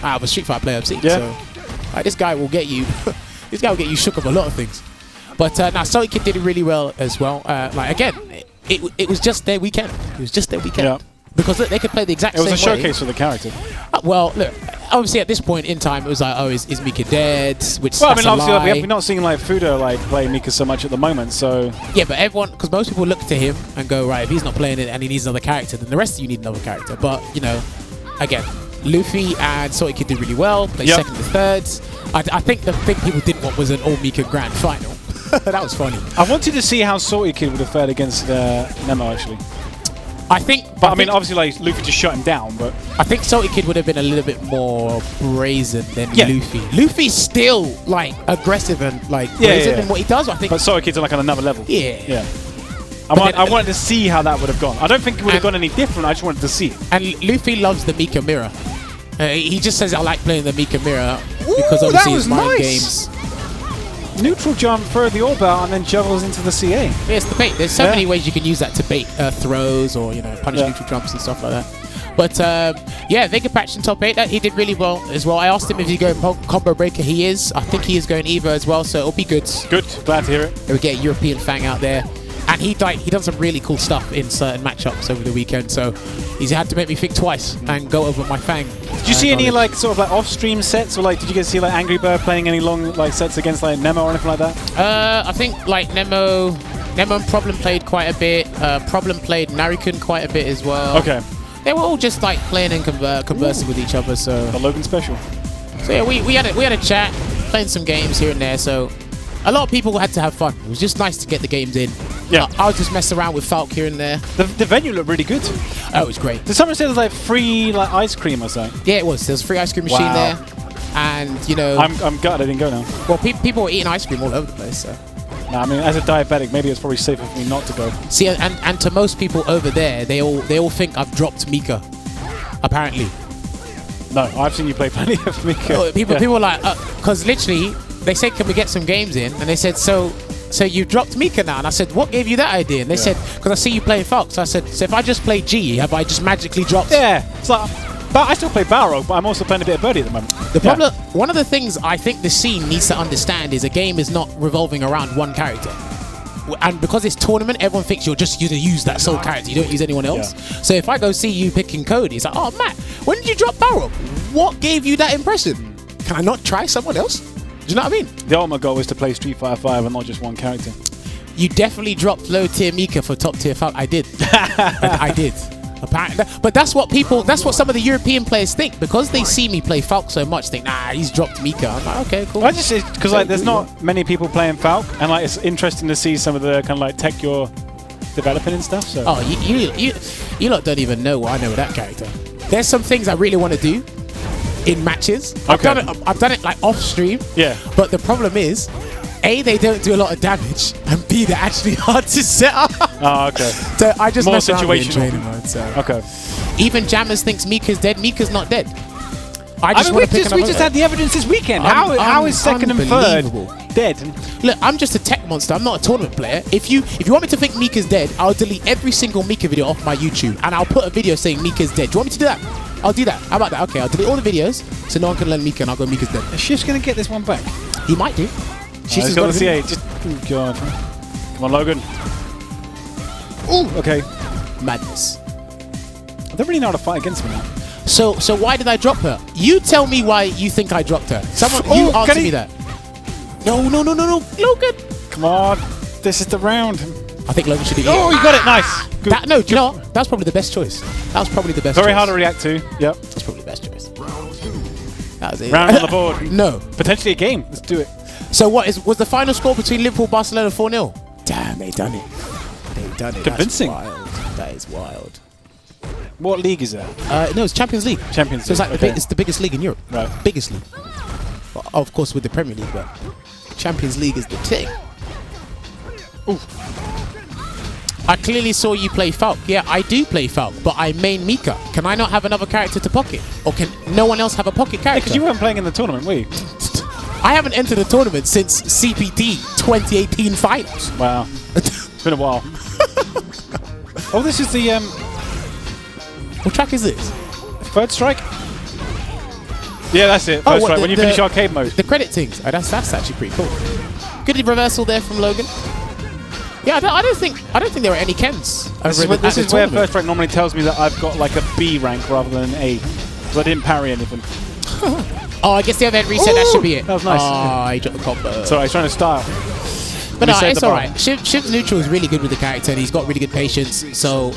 out of a Street Fighter player I've seen. So this guy will get you. This guy will get you shook of a lot of things. But now Soul Kid did it really well as well. Again, it was just their weekend. It was just their weekend. Yeah. Because look, they could play the exact same way. It was a showcase for the character. Well, look, obviously at this point in time, it was like, oh, is Mika dead? Which well, I mean, obviously we're not seeing like Fudo play Mika so much at the moment, so yeah. But everyone, because most people look to him and go, right, if he's not playing it and he needs another character, then the rest of you need another character. But again, Luffy and Soul Kid did really well. Played second to thirds. I think the thing people didn't want was an all Mika grand final. That was funny. I wanted to see how Soul Kid would have fared against Nemo actually. I think, but I mean, obviously, like Luffy just shut him down. But I think Soul Kid would have been a little bit more brazen than Luffy. Luffy's still like aggressive and like brazen in what he does. I think, but Soul Kid's on like on another level. Yeah. I wanted to see how that would have gone. I don't think it would have gone any different. I just wanted to see it. And Luffy loves the Mika mirror. He just says, "I like playing the Mika mirror because obviously his mind games." Neutral jump, throw the orb out, and then juggles into the CA. Yeah, it's the bait. There's so many ways you can use that to bait throws or punish neutral jumps and stuff like that. But Vega Patch in top 8, he did really well as well. I asked him if he's going combo breaker. He is. I think he is going Evo as well, so it'll be good. Good. Glad to hear it. We get a European Fang out there. And he done some really cool stuff in certain matchups over the weekend, so he's had to make me think twice and go over my Fang. Did you see any off-stream sets, or did you get to see Angry Bird playing any long sets against Nemo or anything like that? I think Nemo and Problem played quite a bit. Problem played Narikun quite a bit as well. Okay. They were all just playing and conversing with each other. So the Logan special. So yeah, we had a chat, playing some games here and there. So a lot of people had to have fun. It was just nice to get the games in. Yeah. I'll just mess around with Falk here and there. The venue looked really good. Oh, it was great. Did someone say there was free ice cream or something? Yeah, it was. There was a free ice cream machine there. And, I'm gutted I didn't go now. Well, people were eating ice cream all over the place, so. No, I mean, as a diabetic, maybe it's probably safer for me not to go. See, and to most people over there, they all think I've dropped Mika, apparently. No, I've seen you play plenty of Mika. People were like, because literally, they said, can we get some games in? And they said, so you dropped Mika now? And I said, what gave you that idea? And they said, because I see you playing Falk. So I said, so if I just play G, have I just magically dropped? Yeah, it's like, but I still play Balrog, but I'm also playing a bit of Birdie at the moment. The problem, one of the things I think the scene needs to understand is a game is not revolving around one character. And because it's tournament, everyone thinks you're just going to use that sole character. You don't use anyone else. Yeah. So if I go see you picking Cody, it's like, oh, Matt, when did you drop Balrog? What gave you that impression? Can I not try someone else? Do you know what I mean? The ultimate goal is to play Street Fighter 5 and not just one character. You definitely dropped low tier Mika for top tier Falk. I did. I did. Apparently, but that's what some of the European players think, because they see me play Falk so much. Think, nah, he's dropped Mika. I'm like, okay, cool. I just because there's not many people playing Falk, and it's interesting to see some of the kind of tech you're developing and stuff. So you lot don't even know what I know with that character. There's some things I really want to do in matches. Okay. I've done it like off stream. Yeah. But the problem is, A, they don't do a lot of damage, and B, they're actually hard to set up. Oh, okay. So I just More mess around with it in situational. training mode. So. Okay. Even Jammerz thinks Mika's dead. Mika's not dead. I just mean, want to pick we just had the evidence this weekend. How is second and third dead? Look, I'm just a tech monster. I'm not a tournament player. If you want me to think Mika's dead, I'll delete every single Mika video off my YouTube, and I'll put a video saying Mika's dead. Do you want me to do that? I'll do that. How about that? Okay, I'll delete all the videos so no one can learn Mika, and I'll go Mika's dead. Is Shivs going to get this one back? He might do. She's got the CA. Just, oh God. Come on, Logan. Ooh, okay. Madness. I don't really know how to fight against me now. So why did I drop her? You tell me why you think I dropped her. Someone, you answer me that. No, Logan. Come on. This is the round. I think Logan should be. Oh, you got it. Nice. Good. No, do you know what? That's probably the best choice. That was probably the best Very choice. hard to react to. Yep. That's probably the best choice. That was it. Round on the board. No. Potentially a game. Let's do it. So was the final score between Liverpool and Barcelona 4-0? Damn, they done it. They done it. Convincing. That's wild. That is wild. What league is that? No, it's Champions League. Champions So it's like League. Okay. it's the biggest league in Europe. Right. Biggest league. Well, of course, with the Premier League, but Champions League is the thing. Ooh. I clearly saw you play Falk. Yeah, I do play Falk, but I main Mika. Can I not have another character to pocket? Or can no one else have a pocket character? Because you weren't playing in the tournament, were you? I haven't entered a tournament since CPT 2018 finals. Wow. It's been a while. Oh, this is the What track is this? third strike? Yeah, that's it. First strike. When you finish arcade mode. The credit things. Oh, that's actually pretty cool. Good reversal there from Logan. Yeah, I don't think there were any Kens. This is where first strike normally tells me that I've got like a B rank rather than an A. Because I didn't parry anything. Oh, I guess the other end reset. That should be it. That was nice. Oh, he dropped the combo. Sorry, he's trying to style. But no, it's alright. Shiv's neutral is really good with the character, and he's got really good patience. So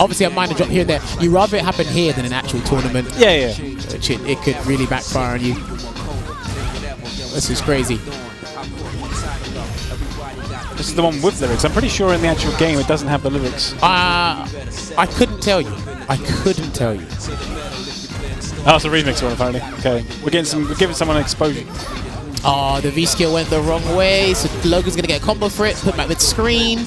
obviously a minor drop here and there. You rather it happen here than an actual tournament. Yeah. Which it could really backfire on you. This is crazy. This is the one with lyrics. I'm pretty sure in the actual game it doesn't have the lyrics. I couldn't tell you. I couldn't tell you. Oh, it's a remix one apparently. Okay, we're giving someone an exposure. Oh, the V skill went the wrong way, so Logan's gonna get a combo for it. Put back with screen.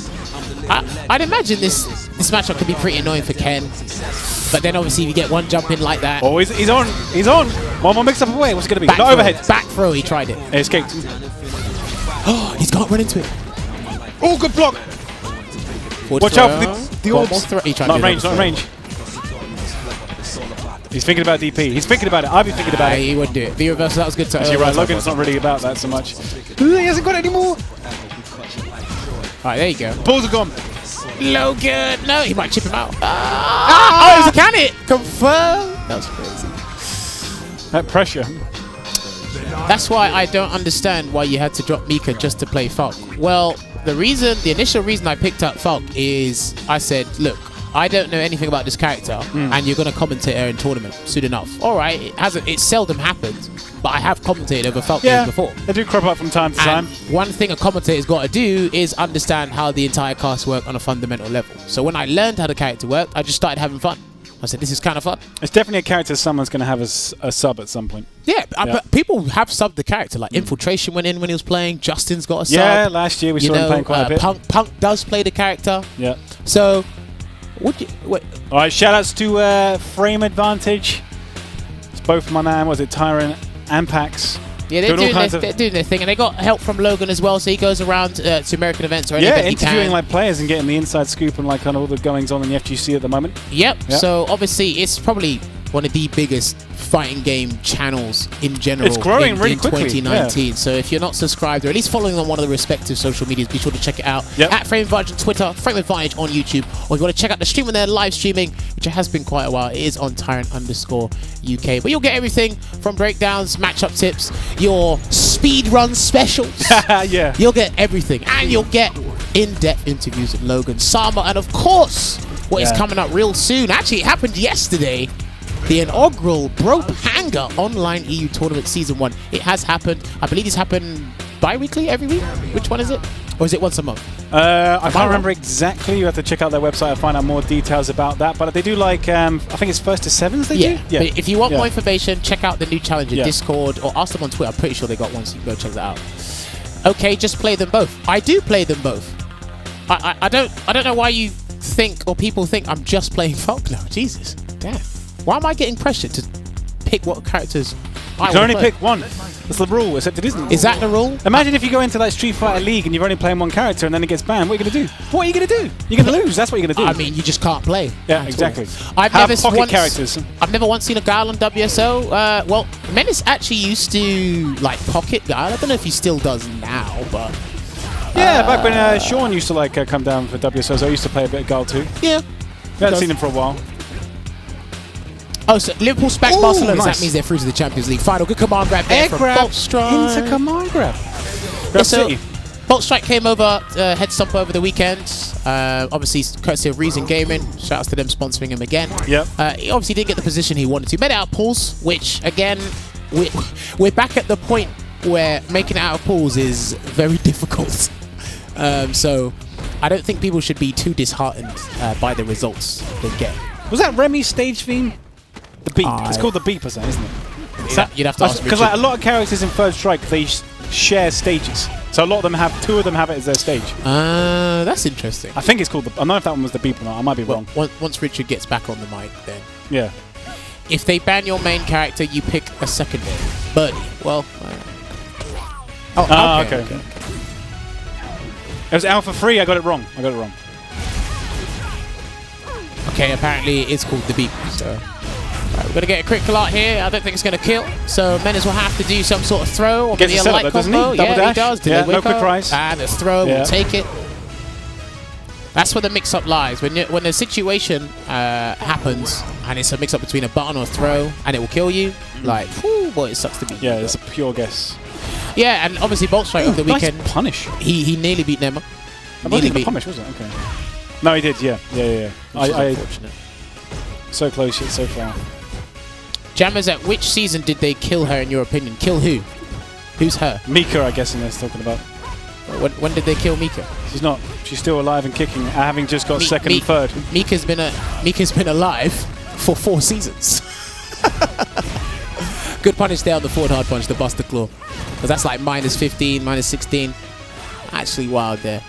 I'd imagine this matchup could be pretty annoying for Ken, but then obviously if you get one jump in like that. Oh, he's on. One more mix up away. What's it gonna be? Back Not throw. overhead. Back throw. He tried it. He escaped. Oh, he's got to run into it. Oh, good block. Forward Watch throw. out for the One more orbs. throw. He tried Not to do range. another Not range. He's thinking about DP. He's thinking about it. I've been thinking about it. He wouldn't do it. The reversal, that was good. Actually, right. Logan's not really about that so much. He hasn't got it anymore. Alright, there you go. Balls are gone. Logan! No, he might chip him out. Oh, it was a can it! Confirm! That was crazy. That pressure. That's why I don't understand why you had to drop Mika just to play Falk. Well, the initial reason I picked up Falk is I said, look, I don't know anything about this character, and you're going to commentate her in tournament soon enough. All right, it seldom happens, but I have commentated over Falk games before. They do crop up from time to time. One thing a commentator's got to do is understand how the entire cast work on a fundamental level. So when I learned how the character worked, I just started having fun. I said, this is kind of fun. It's definitely a character someone's going to have as a sub at some point. Yeah, but people have subbed the character. Like Infiltration went in when he was playing. Justin's got a sub. Yeah, last year we saw him playing quite a bit. Punk does play the character. Yeah. So, wait. All right, shout-outs to Frame Advantage. It's both my man, was it Tyron and Pax. Yeah, they're doing their thing, and they got help from Logan as well. So he goes around to American events or any event he can. interviewing like players and getting the inside scoop and like kind of all the goings on in the FGC at the moment. Yep. So obviously it's probably one of the biggest fighting game channels in general. It's growing really in quickly. 2019. Yeah. So if you're not subscribed or at least following on one of the respective social medias, be sure to check it out. At Frame Advantage on Twitter, Frame Advantage on YouTube, or if you want to check out the stream when they're live streaming, which has been quite a while. It is on Tyrant_UK. But you'll get everything from breakdowns, matchup tips, your speed run specials. Yeah. You'll get everything, and you'll get in-depth interviews with Logan, Sama, and of course, what is coming up real soon. Actually, it happened yesterday. The inaugural Bro Panga Online EU Tournament Season 1. It has happened. I believe it's happened bi-weekly, every week. Which one is it? Or is it once a month? I can't remember exactly. You have to check out their website and find out more details about that. But they do like, I think it's 1st to 7th they do? Yeah. But if you want more information, check out the new challenge in Yeah. Discord or ask them on Twitter. I'm pretty sure they got one, so you can go check that out. Okay, just play them both. I do play them both. I don't know why you think or people think I'm just playing Faulkner. Jesus, damn. Why am I getting pressured to pick what characters I You can only play? pick one. That's the rule, except it isn't. Is that the rule? Imagine if you go into like Street Fighter League and you're only playing one character and then it gets banned. What are you going to do? What are you going to do? You're going to lose. That's what you're going to do. I mean, you just can't play. Yeah, at exactly. all. I've Have never pocket once, characters. I've never once seen a Guile on WSO. Well, Menace actually used to like pocket Guile. I don't know if he still does now, but Yeah, back when Sean used to like come down for WSOs, I used to play a bit of Guile too. yeah. I hadn't seen him for a while. Oh, so Liverpool smack Ooh, Barcelona. nice. That means they're through to the Champions League final. Good command grab there from Boltstrike. into command grab. Yeah, Grab so City. Boltstrike came over, head stomp over the weekend. Obviously, courtesy of Reason Gaming. Shout outs to them sponsoring him again. Yep. He obviously didn't get the position he wanted to. Made it out of pools, which again, we're back at the point where making it out of pools is very difficult. So I don't think people should be too disheartened by the results they get. Was that Remy's stage theme? The beep. It's called the beep or something, isn't it? You'd have to ask Because like a lot of characters in Third Strike, they share stages. So a lot of them have, 2 of them have it as their stage. That's interesting. I think it's called the, I don't know if that one was the beep or not. I might be wrong. Once Richard gets back on the mic, then Yeah. if they ban your main character, you pick a secondary. Birdie. Well. Okay. It was Alpha 3. I got it wrong. Okay, apparently it's called the beep. So, right, we're gonna get a critical art here. I don't think it's gonna kill. So Menace will have to do some sort of throw or Gets maybe the a setup light though, doesn't he? combo. Double Yeah, dash. he does. Yeah, Delay no quick wake up. rise. And the throw Yeah. will take it. That's where the mix-up lies. When the situation happens and it's a mix-up between a button or a throw and it will kill you, like, whew, boy, it sucks to be. Yeah, it's a pure guess. Yeah, and obviously Boltstrike over the Nice weekend, punish. he nearly beat Nema. I don't think the punish, was it? Okay. No, he did, yeah. Which is unfortunate. So close yet so far. Jammerz, at which season did they kill her in your opinion? Kill who? Who's her? Mika, I guess, in this talking about. When did they kill Mika? She's not. She's still alive and kicking, having just got second and third. Mika's been alive for 4 seasons. Good punish there on the forward hard punch, the Buster Claw. Because that's like -15, -16. Actually wild there.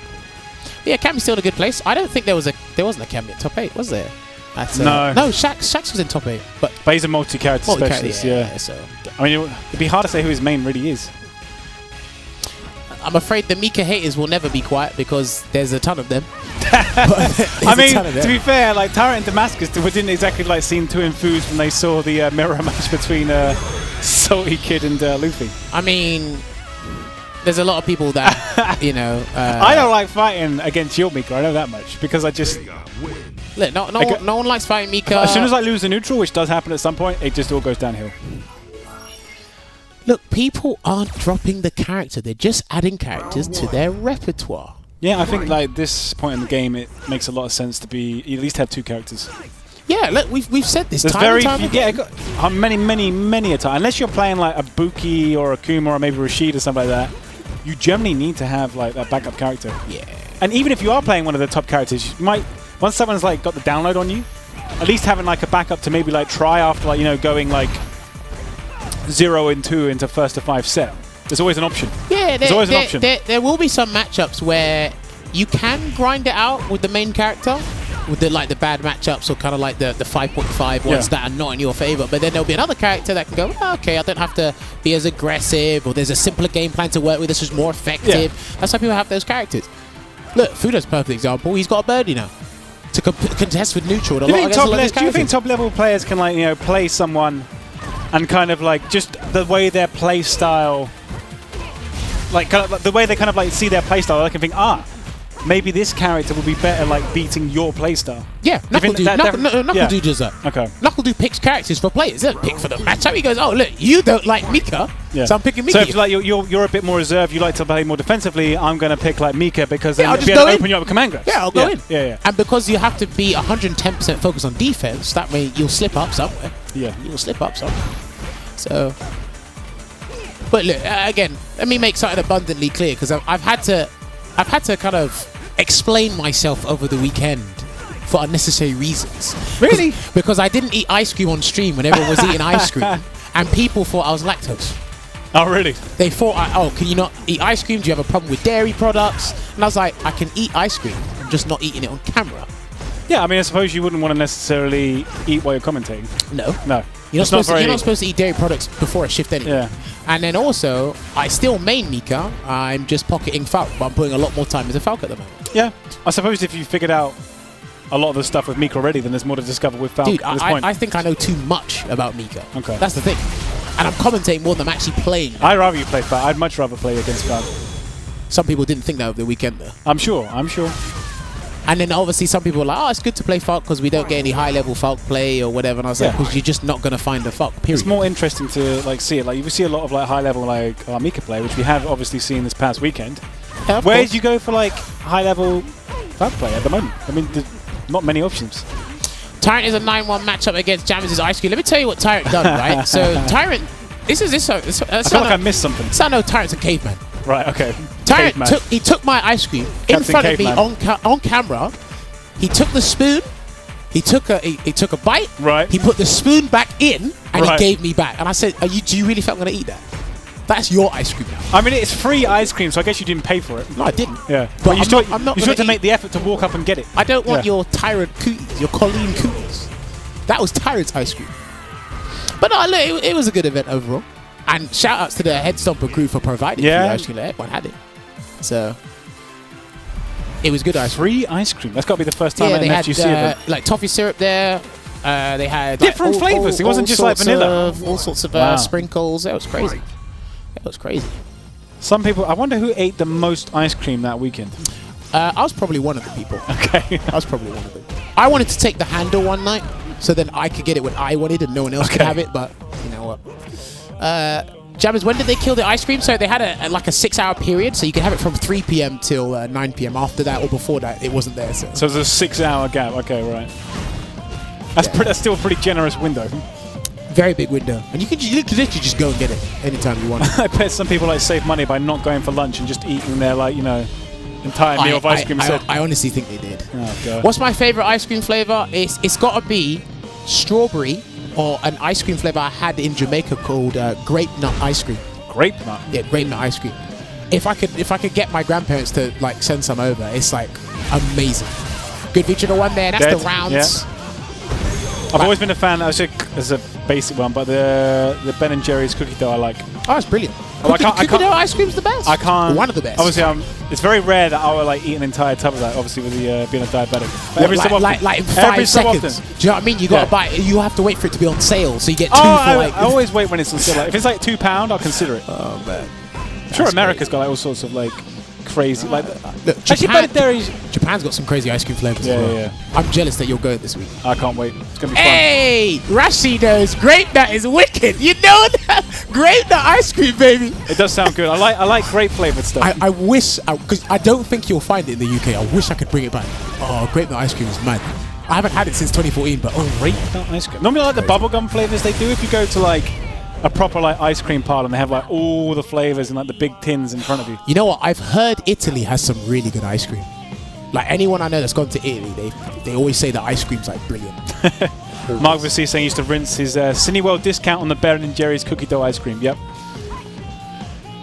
Yeah, Cammy's still in a good place. I don't think there wasn't a Cammy at top 8, was there? No, Shax was in top 8. But he's a multi-character specialist, yeah. So I mean, it'd be hard to say who his main really is. I'm afraid the Mika haters will never be quiet because there's a ton of them. I mean, to be fair, like Tyrant and Damascus didn't exactly like seem too enthused when they saw the mirror match between Salty Kid and Luffy. I mean, there's a lot of people that, you know... I don't like fighting against your Mika, I know that much, because I just... Look, no one likes fighting Mika. As soon as I lose a neutral, which does happen at some point, it just all goes downhill. Look, people aren't dropping the character. They're just adding characters to their repertoire. Yeah, I think like this point in the game, it makes a lot of sense to be you at least have 2 characters. Yeah, look, we've said this There's time and time again. many a time. Unless you're playing like a Buki or a Kuma or maybe Rashid or something like that, you generally need to have like that backup character. Yeah. And even if you are playing one of the top characters, you might once someone's like got the download on you, at least having like a backup to maybe like try after like going like 0 and 2 into 1st to 5 set. There's always an option. Yeah, there's always an option. There will be some matchups where you can grind it out with the main character, with the bad matchups or kind of like the 5.5 ones that are not in your favor. But then there'll be another character that can go, oh, okay, I don't have to be as aggressive, or there's a simpler game plan to work with. This is more effective. Yeah. That's why people have those characters. Look, Fudo's a perfect example. He's got a birdie now to contest with neutral. Do you think top level players can like play someone and kind of like just the way their play style, like kind of like the way they kind of like see their play style, they can think, maybe this character will be better like beating your playstyle. Yeah, Knuckle Dude does that. Okay. Knuckle Dude picks characters for players. He doesn't pick for the matchup. He goes, oh look, you don't like Mika, so I'm picking Mika. So if like you're a bit more reserved, you like to play more defensively, I'm going to pick like Mika because then I'll it'll be able to open you up with command grabs. Yeah, I'll go in. Yeah. And because you have to be 110% focused on defense, that way you'll slip up somewhere. Yeah. You'll slip up somewhere. So, but look, again, let me make something abundantly clear because I've had to I've had to kind of explain myself over the weekend for unnecessary reasons. Really? Because I didn't eat ice cream on stream when everyone was eating ice cream, and people thought I was lactose. Oh, really? They thought, oh, can you not eat ice cream? Do you have a problem with dairy products? And I was like, I can eat ice cream. I'm just not eating it on camera. Yeah, I mean, I suppose you wouldn't want to necessarily eat while you're commentating. No. No. You're not supposed to eat dairy products before a shift anyway. Yeah. And then also, I still main Mika. I'm just pocketing Falk, but I'm putting a lot more time into Falk at the moment. Yeah. I suppose if you figured out a lot of the stuff with Mika already, then there's more to discover with Falk. Dude, at this point. I think I know too much about Mika. Okay. That's the thing. And I'm commentating more than I'm actually playing. I'd rather you play Falk. I'd much rather play against Falk. Some people didn't think that over the weekend, though. I'm sure. And then obviously some people were like, oh, it's good to play Falk because we don't get any high-level Falk play or whatever. And I was like, because you're just not going to find a Falk, period. It's more interesting to like see it. Like you see a lot of like high-level like Mika play, which we have obviously seen this past weekend. Yeah, Where did you go for like high-level Falk play at the moment? I mean, there's not many options. Tyrant is a 9-1 matchup against Jammerz' Ice Cream. Let me tell you what Tyrant done, right? So Tyrant, I feel like I missed something. So I know Tyrant's a caveman. Right, okay. Tyrant took my ice cream in front of me on camera. He took the spoon. He took a bite. Right. He put the spoon back in and Right. he gave me back. And I said, do you really think I'm going to eat that? That's your ice cream now. I mean, it's free ice cream, so I guess you didn't pay for it. No, I didn't. Yeah. But you I'm not you gonna still have to eat- make the effort to walk up and get it. I don't want your Tyrant cookies, your Colleen cookies. That was Tyrant's ice cream. But no, look, it was a good event overall. And shout outs to the Head Stomper crew for providing free ice cream. Everyone had it. So it was good ice cream. Free ice cream. That's got to be the first time Yeah, at they an had FGC event. like toffee syrup there. They had Different like, flavours. It wasn't just like vanilla. All sorts of Wow. sprinkles. That was crazy. That was crazy. Some people. I wonder who ate the most ice cream that weekend. I was probably one of the people. Okay. I was probably one of them. I wanted to take the handle one night, so then I could get it when I wanted and no one else could have it. But you know what? Jammerz, when did they kill the ice cream? So they had like a 6-hour period, so you could have it from 3 p.m. till 9 p.m. After that or before that, it wasn't there. So So there's a 6-hour gap. Okay, right. That's still a pretty generous window. very big window, and you could literally just go and get it anytime you want. I bet some people like save money by not going for lunch and just eating their like entire meal of ice cream. I honestly think they did. Oh, God. What's my favorite ice cream flavor? It's got to be strawberry or an ice cream flavor I had in Jamaica called grape nut ice cream. Grape nut. Yeah, grape nut ice cream. If I could get my grandparents to like send some over, it's like amazing. Good feature the one there. That's Dead. the rounds. Yeah. I've always been a fan. As a basic one, but the Ben and Jerry's cookie dough I like. Oh, it's brilliant. Oh, I can't- Cookie dough ice cream's the best. I can't. One of the best. Obviously, it's very rare that I will like eat an entire tub of that. Obviously, with the being a diabetic. But What, every so often. like in every 5 so seconds. often. Do you know what I mean? You got to Yeah. buy. You have to wait for it to be on sale, so you get 2 Oh, for like. I always wait when it's on sale. Like, if it's like £2, I'll consider it. Oh man. I'm sure America's got like all sorts of like crazy like. Look, Actually, Ben and Jerry's. Japan's got some crazy ice cream flavors Yeah, as well. yeah. I'm jealous that you'll go this week. I can't wait. It's gonna be fun. Hey, Rashi knows grape nut is wicked. You know that? Grape nut ice cream, baby. It does sound good. I like grape flavored stuff. I wish, because I don't think you'll find it in the UK. I wish I could bring it back. Oh, grape nut ice cream is mad. I haven't had it since 2014, but Grape nut ice cream. Normally, I like the bubblegum flavors they do. If you go to like a proper like ice cream parlor and they have like all the flavors in like the big tins in front of you. you know what? I've heard Italy has some really good ice cream. Like anyone I know that's gone to Italy, they always say that ice cream's like brilliant. Mark Vassie saying he used to rinse his Cineworld discount on the Ben and Jerry's cookie dough ice cream. Yep,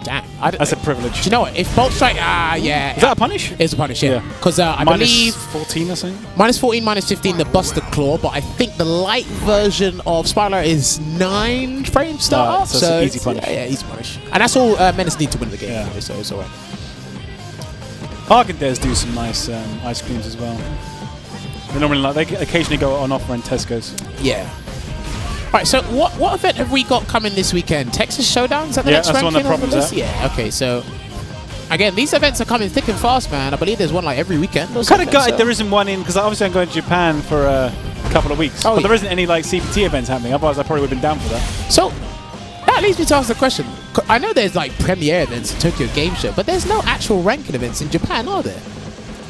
Damn, that's a privilege. Do you know what? If Boltstrike, yeah, Is that a punish? it's a punish, yeah. Yeah. Because I Minus believe 14 or something. minus 14, minus 15, the Buster Claw, but I think the light version of Spyro is 9 frames start. so it's an easy punish. Yeah, easy punish. And that's all Menace need to win the game, Yeah. anyway, so it's alright. Haagen-Dazs do some nice ice creams as well. They normally they occasionally go on offer in Tesco's. Yeah. Alright, so what event have we got coming this weekend? Texas Showdown? Is that the Yeah, next that's the one ranking that on the Problem's list? at. Yeah, okay, so again, these events are coming thick and fast, man. I believe there's one like every weekend. Or Kind something, of gutted so- there isn't one in because obviously I'm going to Japan for a couple of weeks, Oh, but yeah. there isn't any like CPT events happening. Otherwise, I probably would have been down for that. So that leads me to ask the question. I know there's like premiere events in Tokyo Game Show, but there's no actual ranking events in Japan, are there?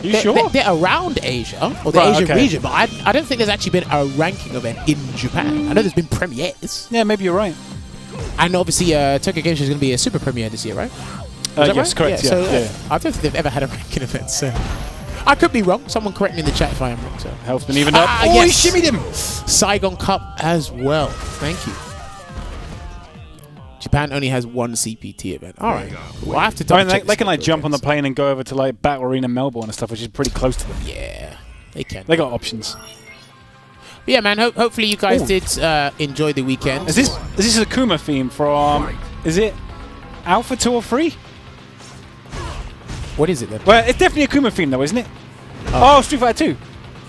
You sure? They're around Asia, or the Right, Asian okay. region, but I don't think there's actually been a ranking event in Japan. I know there's been premieres. Yeah, maybe you're right. And obviously, Tokyo Game Show is going to be a super premiere this year, right? that yes, right? correct. Yeah, So, yeah. I don't think they've ever had a ranking event. So I could be wrong. Someone correct me in the chat if I am wrong. So. Health's been evened up. Oh, Yes. he shimmied him. Saigon Cup as well. Thank you. Japan only has one CPT event. All right. Well, I have to. I mean, they can like jump on the plane and go over to like Battle Arena Melbourne and stuff, which is pretty close to them. Yeah, they can. They got options. But yeah, man. Hopefully you guys did enjoy the weekend. Is this a Akuma theme from? Is it Alpha 2 or 3? What is it then? Well, it's definitely a Akuma theme though, isn't it? Oh, Street Fighter 2.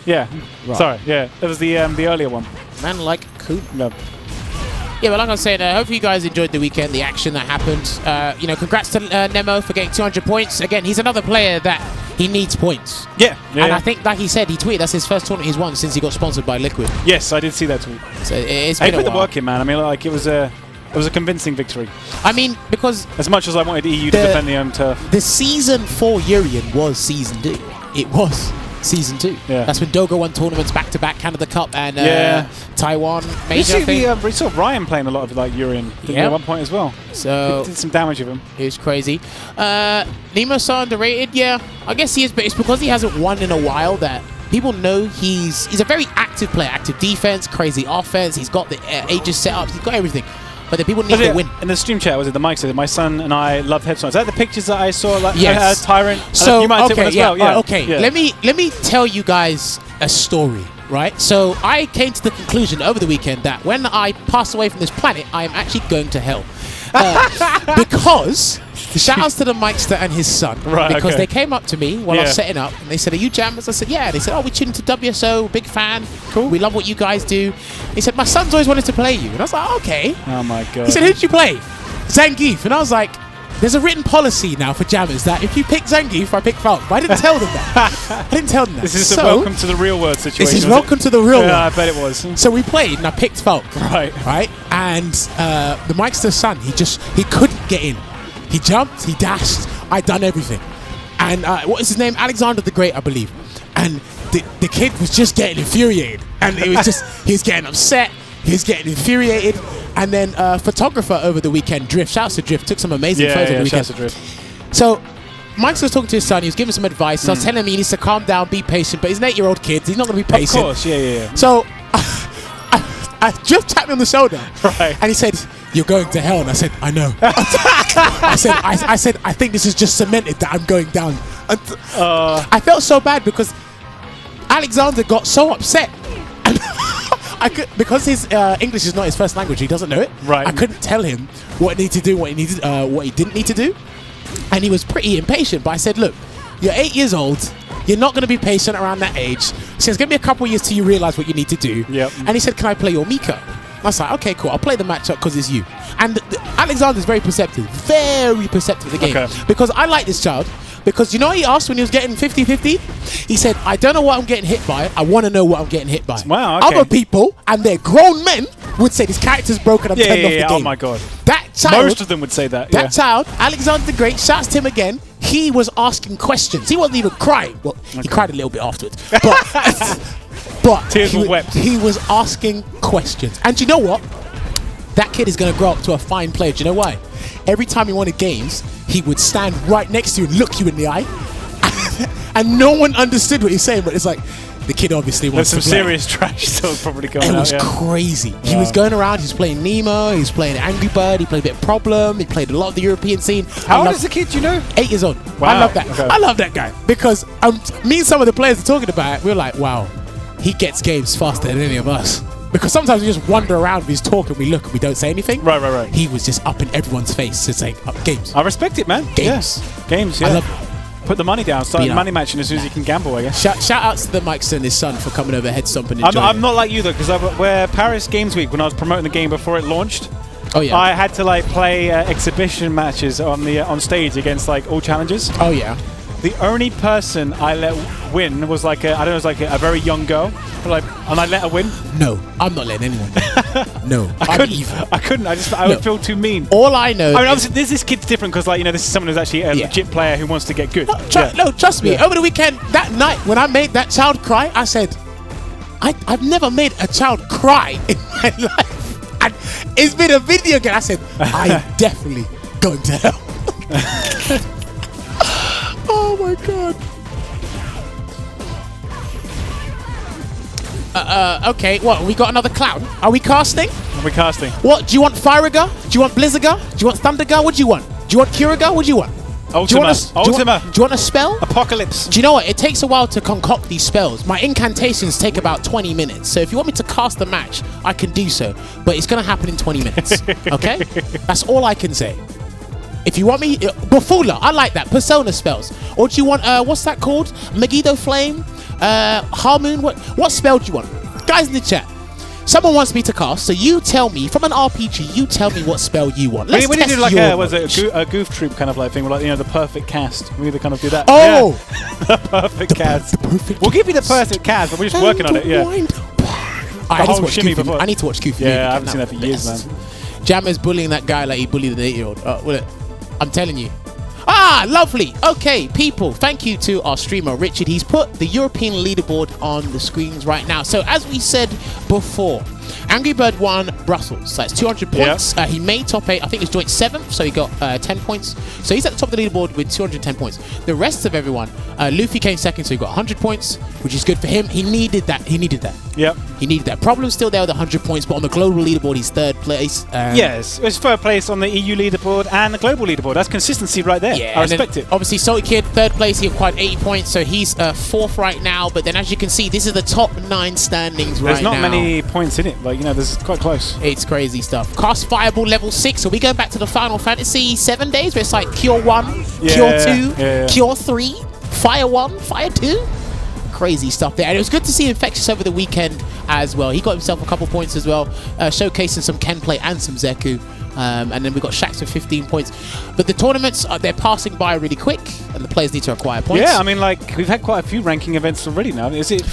Yeah. Right. Sorry. Yeah, that was the earlier one. Man, like cool. No. Yeah, well, like I was saying, hopefully you guys enjoyed the weekend, the action that happened. You know, congrats to Nemo for getting 200 points. Again, he's another player that he needs points. Yeah. And I think, like he said, he tweeted that's his first tournament he's won since he got sponsored by Liquid. Yes, I did see that tweet. So it's He been a put the while. work in, man. I mean, like it was a convincing victory. I mean, because As much as I wanted EU to defend the home turf. the season for Urian was season 2. It was season 2. Yeah. That's when Dogo won tournaments back-to-back, Canada Cup and Taiwan We Major, I think. we saw Ryan playing a lot of like Urian at one point as well. So Did some damage with him. it was crazy. Nemo-san underrated, yeah. I guess he is, but it's because he hasn't won in a while that people know he's a very active player. Active defense, crazy offense. He's got the Aegis setups. He's got everything. But the people need to win. In the stream chat, was it the mic said, my son and I love headstones. Is that the pictures that I saw? Like, Yes. Tyrant? So you might take one as well. Yeah. Okay. Yeah. Let me tell you guys a story. Right. So I came to the conclusion over the weekend that when I pass away from this planet, I am actually going to hell. Because shout outs to the Mikester and his son. Right, because okay. they came up to me while I was setting up and they said, "Are you Jammerz?" I said, "Yeah." They said, "Oh, we tuned to WSO, big fan. Cool. We love what you guys do." He said, "My son's always wanted to play you." And I was like, "Okay." Oh my god. He said, "Who did you play?" Zangief. And I was like, there's a written policy now for Jammerz that if you pick Zangief, I pick Falk. But I didn't tell them that. I didn't tell them that. This is so, a welcome to the real world situation. This is was welcome it? to the real world. Yeah, I bet it was. So we played and I picked Falk. Right. Right? And the Mikester's son, he couldn't get in. He jumped, he dashed, I done everything. And what is his name? Alexander the Great, I believe. And the kid was just getting infuriated. And it was just, he was getting upset, he was getting infuriated. And then photographer over the weekend, Drift, shouts to Drift, took some amazing photos over the weekend. Shouts to Drift. So Mike was talking to his son, he was giving some advice. So I was telling him he needs to calm down, be patient, but he's an 8-year-old kid, he's not going to be patient. Of course, yeah. So I Drift tapped me on the shoulder, Right. and he said, "You're going to hell." And I said, "I know." I said, "I think this is just cemented that I'm going down." And I felt so bad because Alexander got so upset. And because his English is not his first language, he doesn't know it. Right. I couldn't tell him what he needed to do, what he didn't need to do, and he was pretty impatient. But I said, "Look, you're 8 years old. You're not going to be patient around that age. So it's going to be a couple of years till you realize what you need to do." Yep. And he said, "Can I play your Mika?" I was like, "Okay, cool. I'll play the matchup because it's you." And Alexander's very perceptive of the game. Okay. Because I like this child. Because you know what he asked when he was getting 50-50? He said, "I don't know what I'm getting hit by. I want to know what I'm getting hit by." Wow, okay. Other people, and they're grown men, would say this character's broken. I'm turned off the game. Oh my god. That child, Most of them would say that. that child, Alexander the Great, shouts to him again. He was asking questions. He wasn't even crying. Well, he cried a little bit afterwards. But Tears were wept. he was asking questions. And you know what? That kid is going to grow up to a fine player. Do you know why? Every time he wanted games, he would stand right next to you and look you in the eye. And no one understood what he's saying, but it's like, the kid obviously wants There's to some play. serious trash still probably going It on. was crazy. He was going around, he was playing Nemo, he was playing Angry Bird, he played a bit of Problem, he played a lot of the European scene. How old is the kid, do you know? 8 years old. Wow, I love that. okay. I love that guy because me and some of the players are talking about it. We're like, wow, he gets games faster than any of us. Because sometimes we just wander around, we just talk and we look and we don't say anything. Right. He was just up in everyone's face to say, games. I respect it, man. Games. Yeah. Games, yeah. I love it. Put the money down. Start You know. money matching as soon as you can gamble, I guess. Shout outs to the Mikester and his son for coming over head stomping and I'm not like you though, because where Paris Games Week, when I was promoting the game before it launched, Oh yeah. I had to like play exhibition matches on stage against like all challengers. Oh yeah. The only person I let win was like I don't know, it was like a very young girl, and I let her win. No, I'm not letting anyone win. No, I'm evil. I couldn't. I would feel too mean. All I know. I mean, obviously, this kid's different because, like, you know, this is someone who's actually a legit player who wants to get good. No, trust me. Over the weekend, that night when I made that child cry, I said, I've never made a child cry in my life. And it's been a video game. I said, I'm definitely going to hell. Oh my god. Okay, what? We got another clown? Are we casting? Are we casting? What? Do you want Firaga? Do you want Blizzardga? Do you want Thunderga? What do you want? Do you want Kiraga? What do you want? Ultima. Do you want a spell? Apocalypse. Do you know what? It takes a while to concoct these spells. My incantations take about 20 minutes. So if you want me to cast a match, I can do so. But it's going to happen in 20 minutes. Okay? That's all I can say. If you want me... Bafula. I like that. Persona spells. Or do you want... what's that called? Megiddo Flame? Harmoon? What spell do you want? Guys in the chat. Someone wants me to cast, so you tell me, from an RPG, you tell me what spell you want. Let's we test do like your a goof troop kind of like thing, like, you know, the perfect cast. We either kind of do that. Oh! Yeah. The perfect cast. We'll give you the perfect cast, but we're just working on it, yeah. I need to watch Goofy. Yeah, I haven't seen that for years, man. Jammerz bullying that guy like he bullied an 8-year-old. I'm telling you. Ah, lovely. Okay, people, thank you to our streamer, Richard. He's put the European leaderboard on the screens right now. So as we said before, Angry Bird won Brussels. That's 200 points. Yep. He made top 8. I think it was joint 7th, so he got 10 points. So he's at the top of the leaderboard with 210 points. The rest of everyone, Luffy came second, so he got 100 points, which is good for him. He needed that. Yep. He needed that. Problem's still there with 100 points, but on the global leaderboard, he's 3rd place. Yes, it's 3rd place on the EU leaderboard and the global leaderboard. That's consistency right there. Yeah, I respect it. Obviously, Salty Kid, 3rd place. He acquired 80 points, so he's 4th right now. But then, as you can see, this is the top 9 standings right now. There's not many points in it. Like, you know, this is quite close. It's crazy stuff. Cast Fireball level 6. So we go back to the Final Fantasy 7 days, where it's like Cure 1, Cure 2, Cure 3, Fire 1, Fire 2. Crazy stuff there. And it was good to see Infectious over the weekend as well. He got himself a couple points as well, showcasing some Ken play and some Zeku. And then we got Shax with 15 points. But the tournaments, they're passing by really quick, and the players need to acquire points. Yeah, I mean, like, we've had quite a few ranking events already now. Is it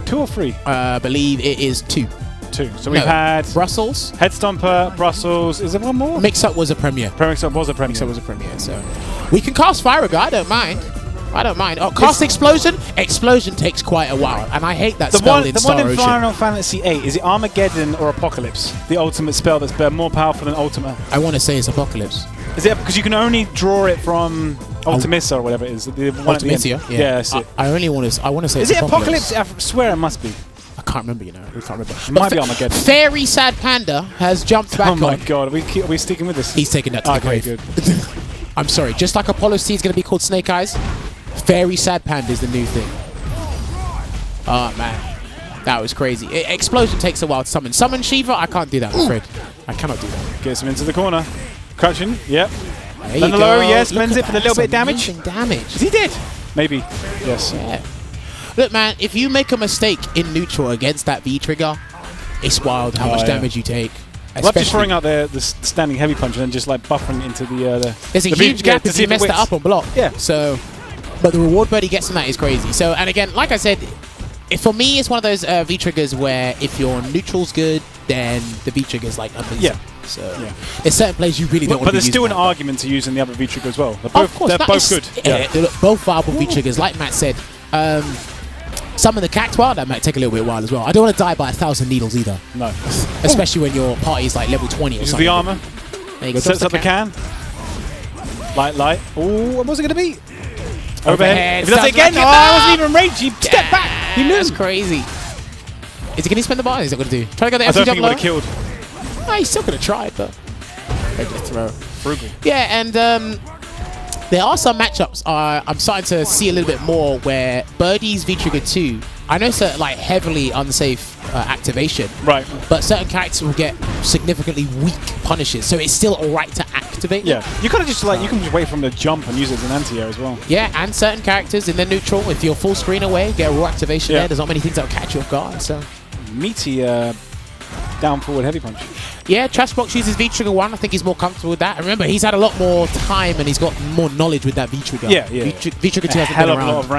2 or 3? I believe it is 2. 2. So we've had Brussels, Headstomper, Brussels. Is there one more? Mix-Up was a premiere. Mix-Up was a premiere. Mix-Up was a premiere, so we can cast Firaga. I don't mind. Oh, cast Explosion. Explosion takes quite a while, and I hate that spell in Star Ocean. The one in Final Fantasy 8, is it Armageddon or Apocalypse? The ultimate spell that's more powerful than Ultima. I want to say it's Apocalypse. Is it because you can only draw it from Ultimissa or whatever it is? Ultimissa, yeah. Yeah, that's it. I want to say is it's it Apocalypse? I swear it must be. I can't remember, I can't remember. It might be Armageddon. FairySadPanda has jumped back on. Oh my god, are we sticking with this? He's taking that to the grave. Good. I'm sorry, just like Apollo C is going to be called Snake Eyes, FairySadPanda is the new thing. Oh man, that was crazy. Explosion takes a while to summon. Summon Shiva? I can't do that, I'm afraid. I cannot do that. Gets him into the corner. Crouching, yep. There you go. Low, yes, spends it for the little bit of damage. Damage. Is he dead? Maybe. Yes. Yeah. Look, man, if you make a mistake in neutral against that V-trigger, it's wild how much damage you take. Love just throwing out the standing heavy punch and then just like buffering into the There's a huge gap if you mess that up on block. Yeah. So, but the reward bird he gets from that is crazy. So, and again, like I said, for me, it's one of those V-triggers where if your neutral's good, then the V-trigger is like amazing. Yeah. So, there's certain plays you really don't want to be. But there's still an argument to using the other V-trigger as well. They're both good. They're both viable V-triggers. Like Matt said, some of the cactuar, that might take a little bit while as well. I don't want to die by 1,000 needles either. No. Especially when your party is like level 20 or something. The armor. There you go. Sets up the can. Light. Oh, what was it going to be? Overhead. If he does it again, I wasn't even in range. He stepped back. He knew. That's crazy. Is he going to spend the bar? Is he going to do? Try to go the I don't think he would have killed. Oh, he's still going to try, but regular throw. Frugal. Yeah, and there are some matchups I'm starting to see a little bit more where Birdie's V-Trigger 2, I know it's a like heavily unsafe activation, right? But certain characters will get significantly weak punishes, so it's still alright to activate. Yeah, you kind of just like you can just wait for him to jump and use it as an anti-air as well. Yeah, and certain characters in their neutral, if you're full screen away, get a raw activation there. There's not many things that will catch you off guard. So meaty down forward heavy punch. Yeah, Trashbox uses V-Trigger 1. I think he's more comfortable with that. And remember, he's had a lot more time and he's got more knowledge with that V-Trigger. Yeah. V-Trigger 2 hasn't been around. A lot of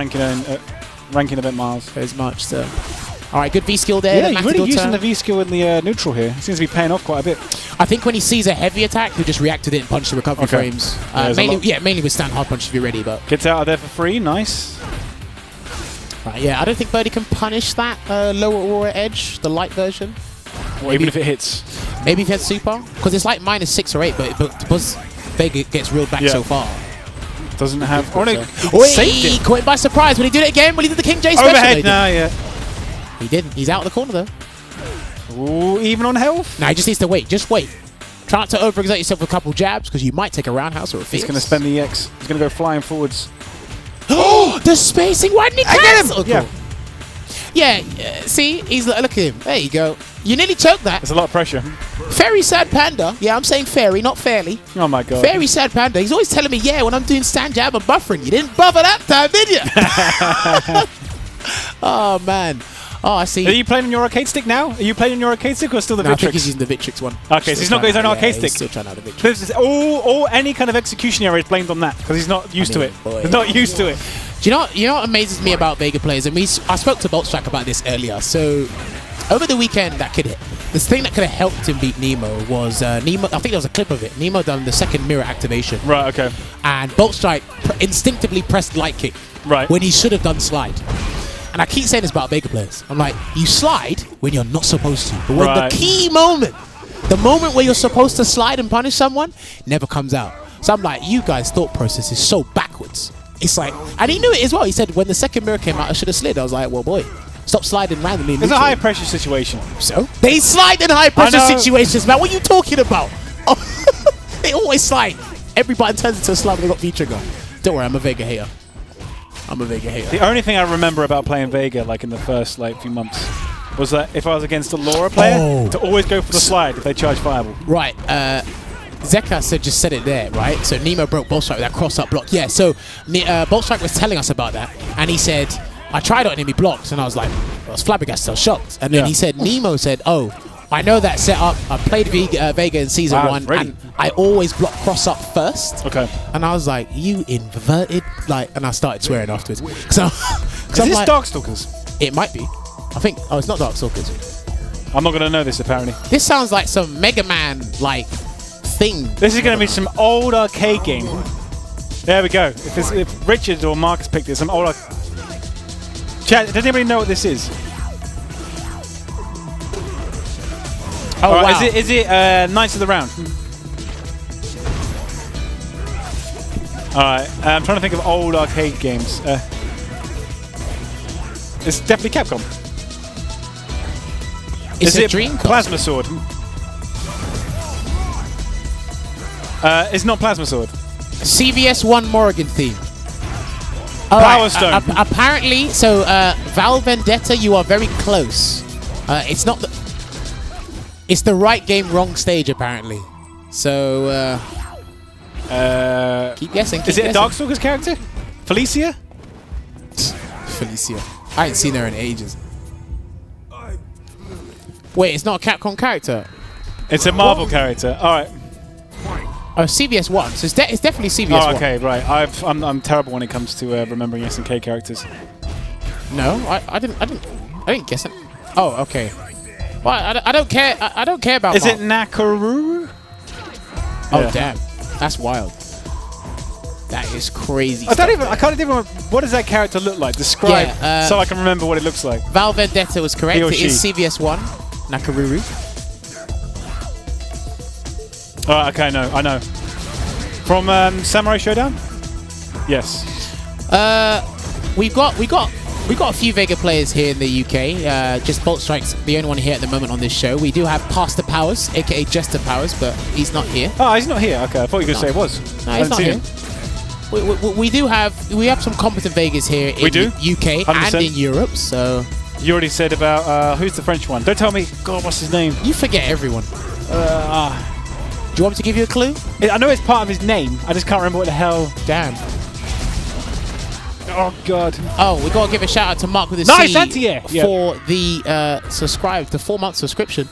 ranking event miles. As much, so. All right, good V-skill there. Yeah, you're really using the V-skill in the neutral here. It seems to be paying off quite a bit. I think when he sees a heavy attack, he'll just react to it and punch the recovery frames. Mainly with stand hard punch if you're ready. But gets out of there for free. Nice. Right, yeah, I don't think Birdie can punish that lower Aurora edge, the light version. Even if it hits. Maybe if he had super. Because it's like -6 or 8, but because Vega gets reeled back so far. Doesn't have. Oh, Saved he it. caught him by surprise. Will he do it again? Will he do the King J special? Overhead. No, yeah. He didn't. He's out of the corner though. Ooh, even on health. No, he just needs to wait. Just wait. Try not to overexert yourself with a couple jabs because you might take a roundhouse or a fierce. He's going to spend the EX. He's going to go flying forwards. Oh, the spacing. Why didn't he cancel? Yeah. Cool. Yeah, see, he's look at him. There you go. You nearly choked that. There's a lot of pressure. FairySadPanda. Yeah, I'm saying fairy, not fairly. Oh my god. FairySadPanda. He's always telling me, yeah, when I'm doing stand jab, I'm buffering. You didn't buffer that time, did you? Oh man. Oh, I see. Are you playing on your arcade stick now? Are you playing on your arcade stick or still the No, I think Victrix? he's using the Victrix one. Okay, so he's not got his own arcade stick. He's still trying out the Victrix. This is all any kind of execution area is blamed on that because he's not used to it. boy. He's not used to it. Do you know what amazes me about Vega players? And I spoke to Boltstrike about this earlier. So over the weekend, this thing that could have helped him beat Nemo was Nemo. I think there was a clip of it. Nemo done the second mirror activation. Right. Okay. And Boltstrike instinctively pressed light kick. Right. When he should have done slide. And I keep saying this about Vega players. I'm like, you slide when you're not supposed to. But when Right. the key moment, the moment where you're supposed to slide and punish someone, never comes out. So I'm like, you guys' thought process is so backwards. It's like, and he knew it as well. He said, when the second mirror came out, I should have slid. I was like, well, boy, stop sliding randomly. It's a high pressure situation. So? They slide in high pressure situations, man. What are you talking about? Oh, they always slide. Every button turns into a slide when they got V-trigger. Don't worry, I'm a Vega hater. The only thing I remember about playing Vega, like in the first few months, was that if I was against a Laura player, to always go for the slide if they charge Fireball. Right. Zeka just said it there, right? So Nemo broke Boltstrike with that cross-up block. Yeah, so Boltstrike was telling us about that, and he said, I tried it and he blocked, and I was like, I was flabbergasted, I was shocked. And then he said, Nemo said, oh, I know that setup. I played Vega in Season 1, and I always block cross-up first. Okay. And I was like, you inverted, and I started swearing afterwards. So, is this like, Darkstalkers? It might be. I think, it's not Darkstalkers. I'm not going to know this, apparently. This sounds like some Mega Man, thing. This is going to be some old arcade game. There we go. If Richard or Marcus picked it, some old Chat, does anybody know what this is? Oh, wow. Is it Knights of the Round? Alright, I'm trying to think of old arcade games. It's definitely Capcom. Is it Dreamcast? Plasma Sword. It's not Plasma Sword. CVS1 Morrigan theme. Power Stone. Apparently, so Val Vendetta, you are very close. It's not the... It's the right game, wrong stage, apparently. So, keep guessing. Is it a Darkstalkers character? Felicia? Felicia. I ain't seen her in ages. Wait, it's not a Capcom character? It's a Marvel character. Alright. Oh, CVS1. So it's definitely CVS1. Oh, okay, right. I'm terrible when it comes to remembering SNK characters. No, I didn't guess it. Oh, okay. Well, I don't care. I don't care about. Is it Nakaruru? Oh, yeah. Damn, that's wild. That is crazy. I can't even. What does that character look like? Describe so I can remember what it looks like. Val Vendetta was correct. It is CVS1. Nakaruru. Oh, okay, I know. From Samurai Showdown? Yes. We got a few Vega players here in the UK. Just Boltstrike's the only one here at the moment on this show. We do have Pastor Powers, aka Jester Powers, but he's not here. Oh, he's not here. Okay, I thought you were going to say it was. No, he's not here. We have some competent Vegas here in the UK 100%. And in Europe. So you already said about who's the French one? Don't tell me. God, what's his name? You forget everyone. Do you want me to give you a clue? I know it's part of his name. I just can't remember what the hell. Damn. Oh God. Oh, we gotta give a shout out to Mark with a nice, C for the the 4-month subscription.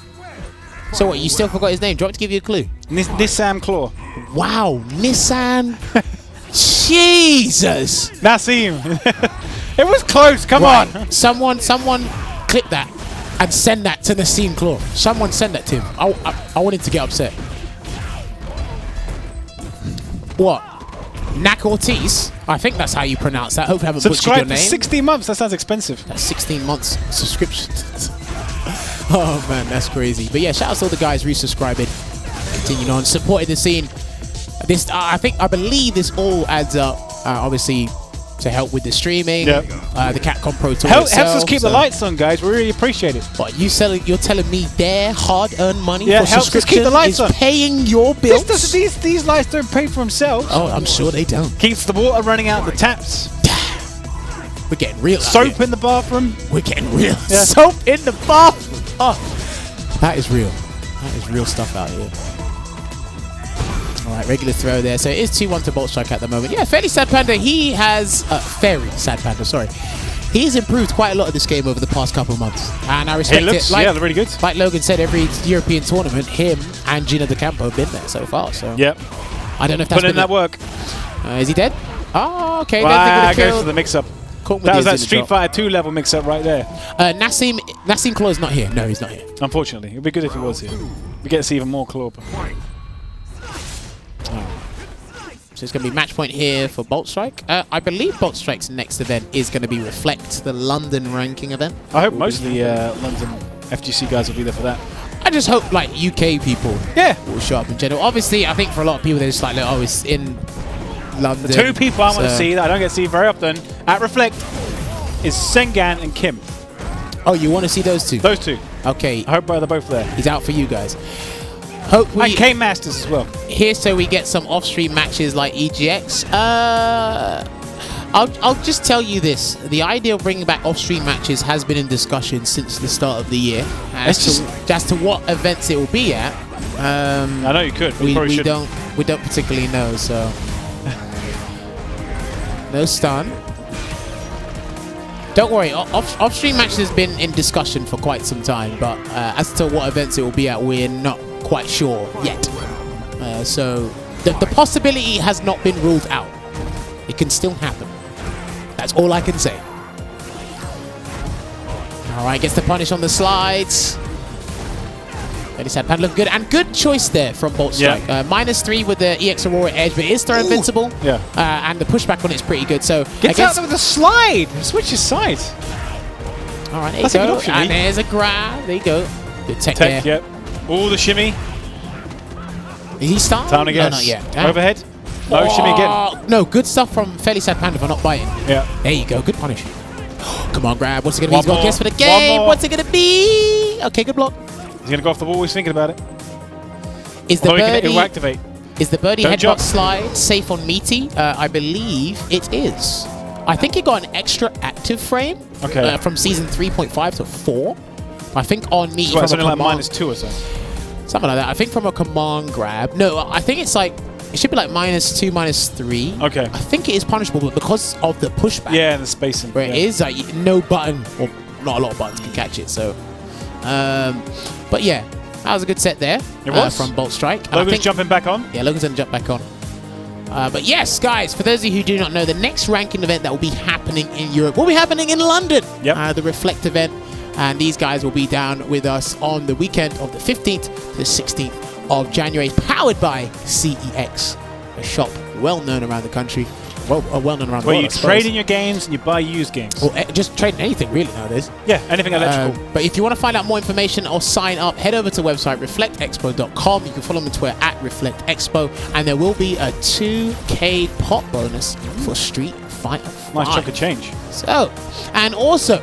So what? You still forgot his name? Do you want me to give you a clue? Nissan Claw. Wow, Nissan. Jesus. Nassim. It was close. Come on. Someone clip that and send that to Nassim Claw. Someone send that to him. I want him to get upset. What? Nak Ortiz? I think that's how you pronounce that. Hope I haven't butchered your name. Subscribe for 16 months. That sounds expensive. That's 16 months subscription. Oh man, that's crazy. But yeah, shout out to all the guys resubscribing, continuing on, supporting the scene. This, I believe this all adds up, obviously, to help with the streaming, Yep. the Capcom Pro Tour Helps itself, us keep the lights on, guys. We really appreciate it. But you're telling me their hard-earned money Yeah, for helps us keep subscription the lights is on. paying your bills? These lights don't pay for themselves. Oh, I'm sure they don't. Keeps the water running out the taps. We're getting real. out Soap here. in the bathroom. We're getting real. Yeah. Soap in the bathroom. Oh, that is real. That is real stuff out here. All right, regular throw there. So it is 2-1 to Boltstrike at the moment. Yeah, FairySadPanda, he has... FairySadPanda, sorry. He's improved quite a lot of this game over the past couple of months. And I respect it. Like, yeah, they're really good. Like Logan said, every European tournament, him and Gina De Campo have been there so far. So Yep. I don't know if that's Put in that work. Is he dead? Oh, okay. Wow, goes to the mix-up. That was that Street Fighter 2 level mix-up right there. Nassim Claw is not here. No, he's not here. Unfortunately. It would be good if he was here. We get to see even more Claw. So it's going to be match point here for Boltstrike. I believe Boltstrike's next event is going to be Reflect, the London ranking event. I hope most of the London FGC guys will be there for that. I just hope like UK people will show up in general. Obviously, I think for a lot of people, they're just like, oh, it's in London. The two people I want to see that I don't get to see very often at Reflect is Sengan and Kim. Oh, you want to see those two? Those two. Okay. I hope they're both there. He's out for you guys. Hope we and K-Masters as well. Here, so we get some off-stream matches like EGX. I'll just tell you this: the idea of bringing back off-stream matches has been in discussion since the start of the year. As to what events it will be at, I know you could. But we don't particularly know. So no stun. Don't worry, off-stream matches has been in discussion for quite some time, but as to what events it will be at, we're not quite sure yet. So the possibility has not been ruled out. It can still happen. That's all I can say. All right, gets the punish on the slides. FairySadPanda looking good, and good choice there from Boltstrike. Yeah. -3 with the EX Aurora Edge, but it is throw invincible. Yeah. And the pushback on it is pretty good. So gets out there with a slide. Switches sides. All right, there That's you a go. good option, And there's a grab. There you go. Good tech there. Yep. All the shimmy. Is he starting? Time to guess. No, not yet. Overhead. No shimmy again. No, good stuff from FairySadPanda for not biting. Yeah. There you go. Good punish. Come on, grab. What's it going to be? He's got a guess for the One game. more. What's it going to be? Okay, good block. He's going to go off the wall. He's thinking about it. Is the It will birdie, activate. is the birdie Don't headbutt jump. slide safe on Meaty? I believe it is. I think it got an extra active frame from season 3.5 to 4. I think on Meaty So it's from a only like command, -2 or so. something like that. I think from a command grab. No, I think it's like, it should be like -2, -3. Okay. I think it is punishable, but because of the pushback. Yeah, and the spacing. Where it is, like, no button, or not a lot of buttons can catch it, so. But yeah, that was a good set there. It was. From Boltstrike. And I Logan's think- jumping back on. Yeah, Logan's going to jump back on. But yes, guys, for those of you who do not know, the next ranking event that will be happening in Europe will be happening in London. Yep. The Reflect event. And these guys will be down with us on the weekend of the 15th to the 16th of January, powered by CEX, a shop well known around the country. Well known around the Where world. you trade in your games and you buy used games. Or just trading anything really nowadays. Yeah, anything electrical. But if you want to find out more information or sign up, head over to the website reflectexpo.com. You can follow them on Twitter at reflectexpo, and there will be a 2K pot bonus for Street Fighter 5. Nice chunk of change. So, and also,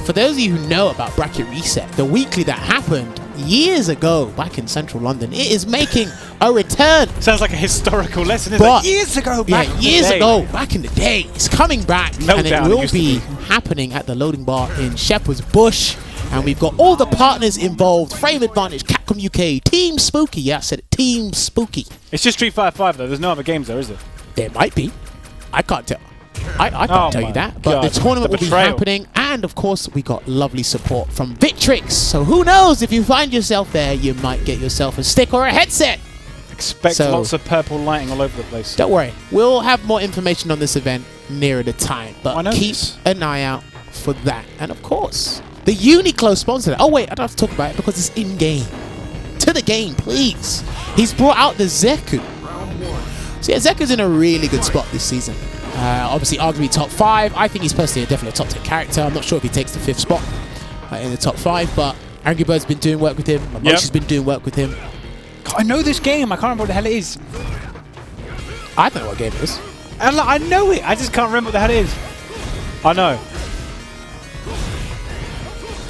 for those of you who know about Bracket Reset, the weekly that happened years ago back in central London, it is making a return. Sounds like a historical lesson, isn't But- it? Years ago, back in the years day. ago, back in the day. It's coming back, No and it doubt, it will used to be happening at the loading bar in Shepherd's Bush. And we've got all the partners involved: Frame Advantage, Capcom UK, Team Spooky. Yeah, I said it, Team Spooky. It's just Street Fighter 5 though. There's no other games there, is there? There might be. I can't tell. I can't Oh tell my you that. But God, the tournament the will be betrayal. happening, and of course, we got lovely support from Victrix. So who knows? If you find yourself there, you might get yourself a stick or a headset. Expect So- lots of purple lighting all over the place. Don't worry, we'll have more information on this event nearer the time, I but know keep this. an eye out for that. And of course, the Uniqlo sponsor. Oh wait, I don't have to talk about it because it's in game. To the game, please. He's brought out the Zeku. So yeah, Zeku's in a really good spot this season. Obviously, arguably top 5. I think he's personally definitely a top 10 character. I'm not sure if he takes the 5th spot in the top 5, but Angry Bird's been doing work with him. Moshi's been doing work with him. God, I know this game. I can't remember what the hell it is. I don't know what game it is. I know it. I just can't remember what the hell it is. I know.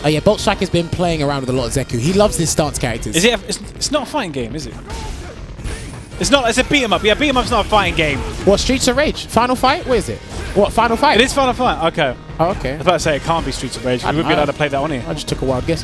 Oh yeah, Boltstrike has been playing around with a lot of Zeku. He loves his stance characters. Is it? It's not a fighting game, is it? It's not. It's a beat 'em up. Yeah, beat 'em up's not a fighting game. What, Streets of Rage? Final Fight? What is it? What, Final Fight? It is Final Fight. Okay. Oh, okay. I was about to say it can't be Streets of Rage. We wouldn't be allowed to play that on here. I just took a wild guess.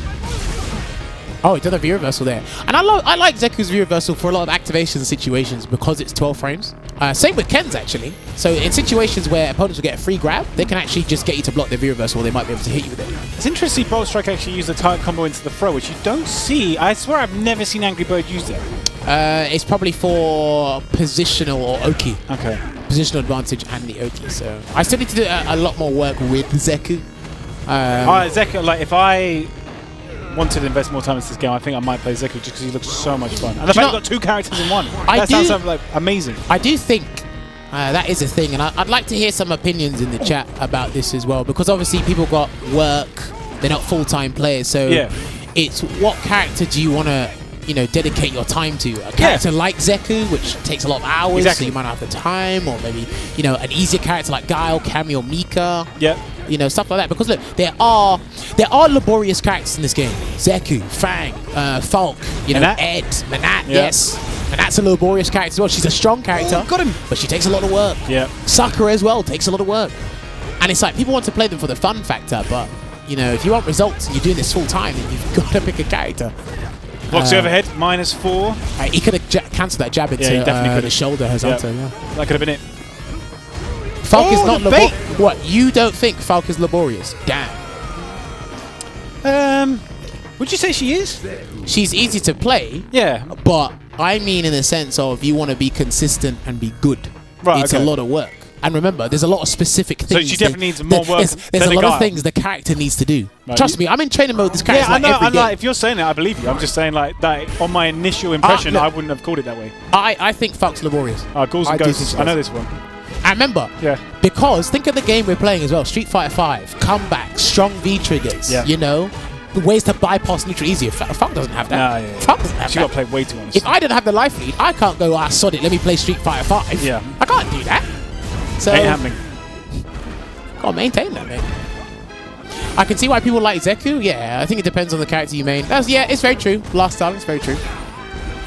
Oh, he did a view reversal there. And I like Zeku's view reversal for a lot of activation situations because it's 12 frames. Same with Ken's, actually. So in situations where opponents will get a free grab, they can actually just get you to block their view reversal, or they might be able to hit you with it. It's interesting Boltstrike actually used the tight combo into the throw, which you don't see. I swear I've never seen Angry Bird use it. It's probably for positional or Oki. Okay. Positional advantage and the Oki. So I still need to do a lot more work with Zeku. Zeku, like, if I wanted to invest more time into this game, I think I might play Zeku just because he looks so much fun. And the fact you've got 2 characters in one. That sounds like amazing. I do think that is a thing, and I'd like to hear some opinions in the chat about this as well, because obviously people got work, they're not full-time players, so it's what character do you want to dedicate your time to? A character like Zeku, which takes a lot of hours, so you might not have the time, or maybe an easier character like Guile, Cammy, or Mika. Stuff like that. Because look, there are laborious characters in this game. Zeku, Fang, Falk, Ed, Menat, yes. Menat's a laborious character as well. She's a strong character. Oh, got him. But she takes a lot of work. Sakura as well takes a lot of work. And it's like, people want to play them for the fun factor, but if you want results and you're doing this full time, then you've got to pick a character. Blocks the overhead, -4. He could have cancelled that jab into the shoulder, Hazanto. That could have been it. Falk is not laborious. What, you don't think Falk is laborious? Damn. Would you say she is? She's easy to play. Yeah. But I mean in the sense of you want to be consistent and be good. Right, it's a lot of work. And remember, there's a lot of specific things. So she definitely needs more work. There's a lot of things the character needs to do. Right. Trust me, I'm in training mode. This character's like every game. If you're saying it, I believe you. I'm just saying like that. On my initial impression, I wouldn't have called it that way. I think Falk's laborious. Ghouls and Ghosts. I know this one. I remember. Yeah. Because think of the game we're playing as well. Street Fighter 5, comeback, strong V triggers. Yeah. Ways to bypass neutral easier. Falk doesn't have that. Falk doesn't have that. She got played way too honest. If I didn't have the life lead, I can't go, sod it, let me play Street Fighter 5. Yeah. I can't do that. So ain't happening. Gotta maintain that, mate. I can see why people like Zeku. Yeah, I think it depends on the character you main. It's very true. Last time, it's very true.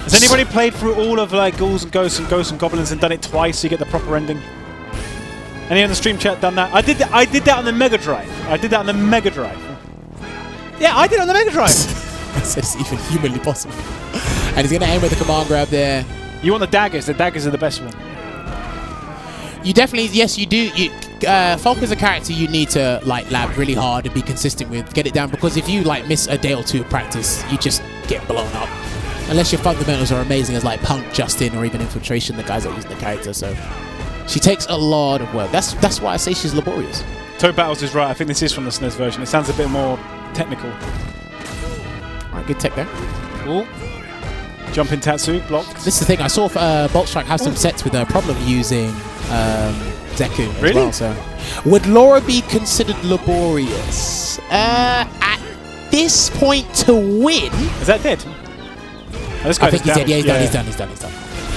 Has anybody played through all of like Ghouls and Ghosts and Goblins and done it twice so you get the proper ending? Any in the stream chat done that? I did that on the Mega Drive. Yeah, I did it on the Mega Drive. It's even humanly possible. And he's gonna aim with the command grab there. You want the daggers? The daggers are the best one. You definitely, yes, you do. Falk is a character you need to like lab really hard and be consistent with, get it down, because if you like miss a day or two of practice, you just get blown up. Unless your fundamentals are amazing as like Punk, Justin, or even Infiltration, the guys that use the character. So she takes a lot of work. That's why I say she's laborious. Toad Battles is right. I think this is from the SNES version. It sounds a bit more technical. Alright, good tech there. Cool. Jumping Tatsu, blocked. This is the thing. I saw Boltstrike have some sets with a problem using Zeku as well. So, would Laura be considered laborious? At this point to win... Is that dead? I think he's dead. Yeah, he's done.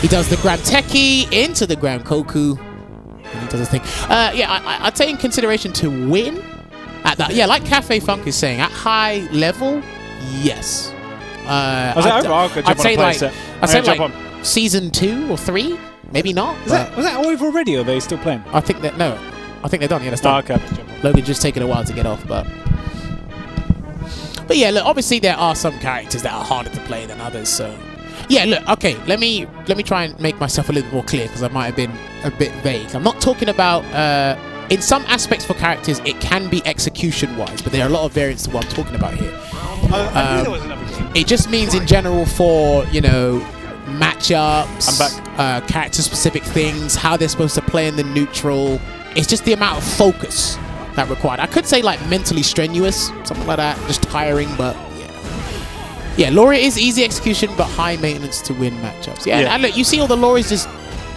He does the Gram Teki into the Gram Koku. And he does his thing. I'd say in consideration to win. At that, like Cafe Funk is saying, at high level, yes. I'd say like season 2 or 3, maybe not. Was that over already, or are they still playing? I think that I think they're done. Yeah, that's done. Okay. Logan just taking a while to get off, but yeah, look, obviously there are some characters that are harder to play than others. So yeah, look, okay, let me try and make myself a little bit more clear, because I might have been a bit vague. I'm not talking about in some aspects for characters it can be execution wise, but there are a lot of variants to what I'm talking about here. I knew there was another game. It just means in general for matchups, character specific things, how they're supposed to play in the neutral. It's just the amount of focus that required. I could say like mentally strenuous, something like that, just tiring, but yeah, Laura is easy execution but high maintenance to win matchups. And look, you see all the Laura's just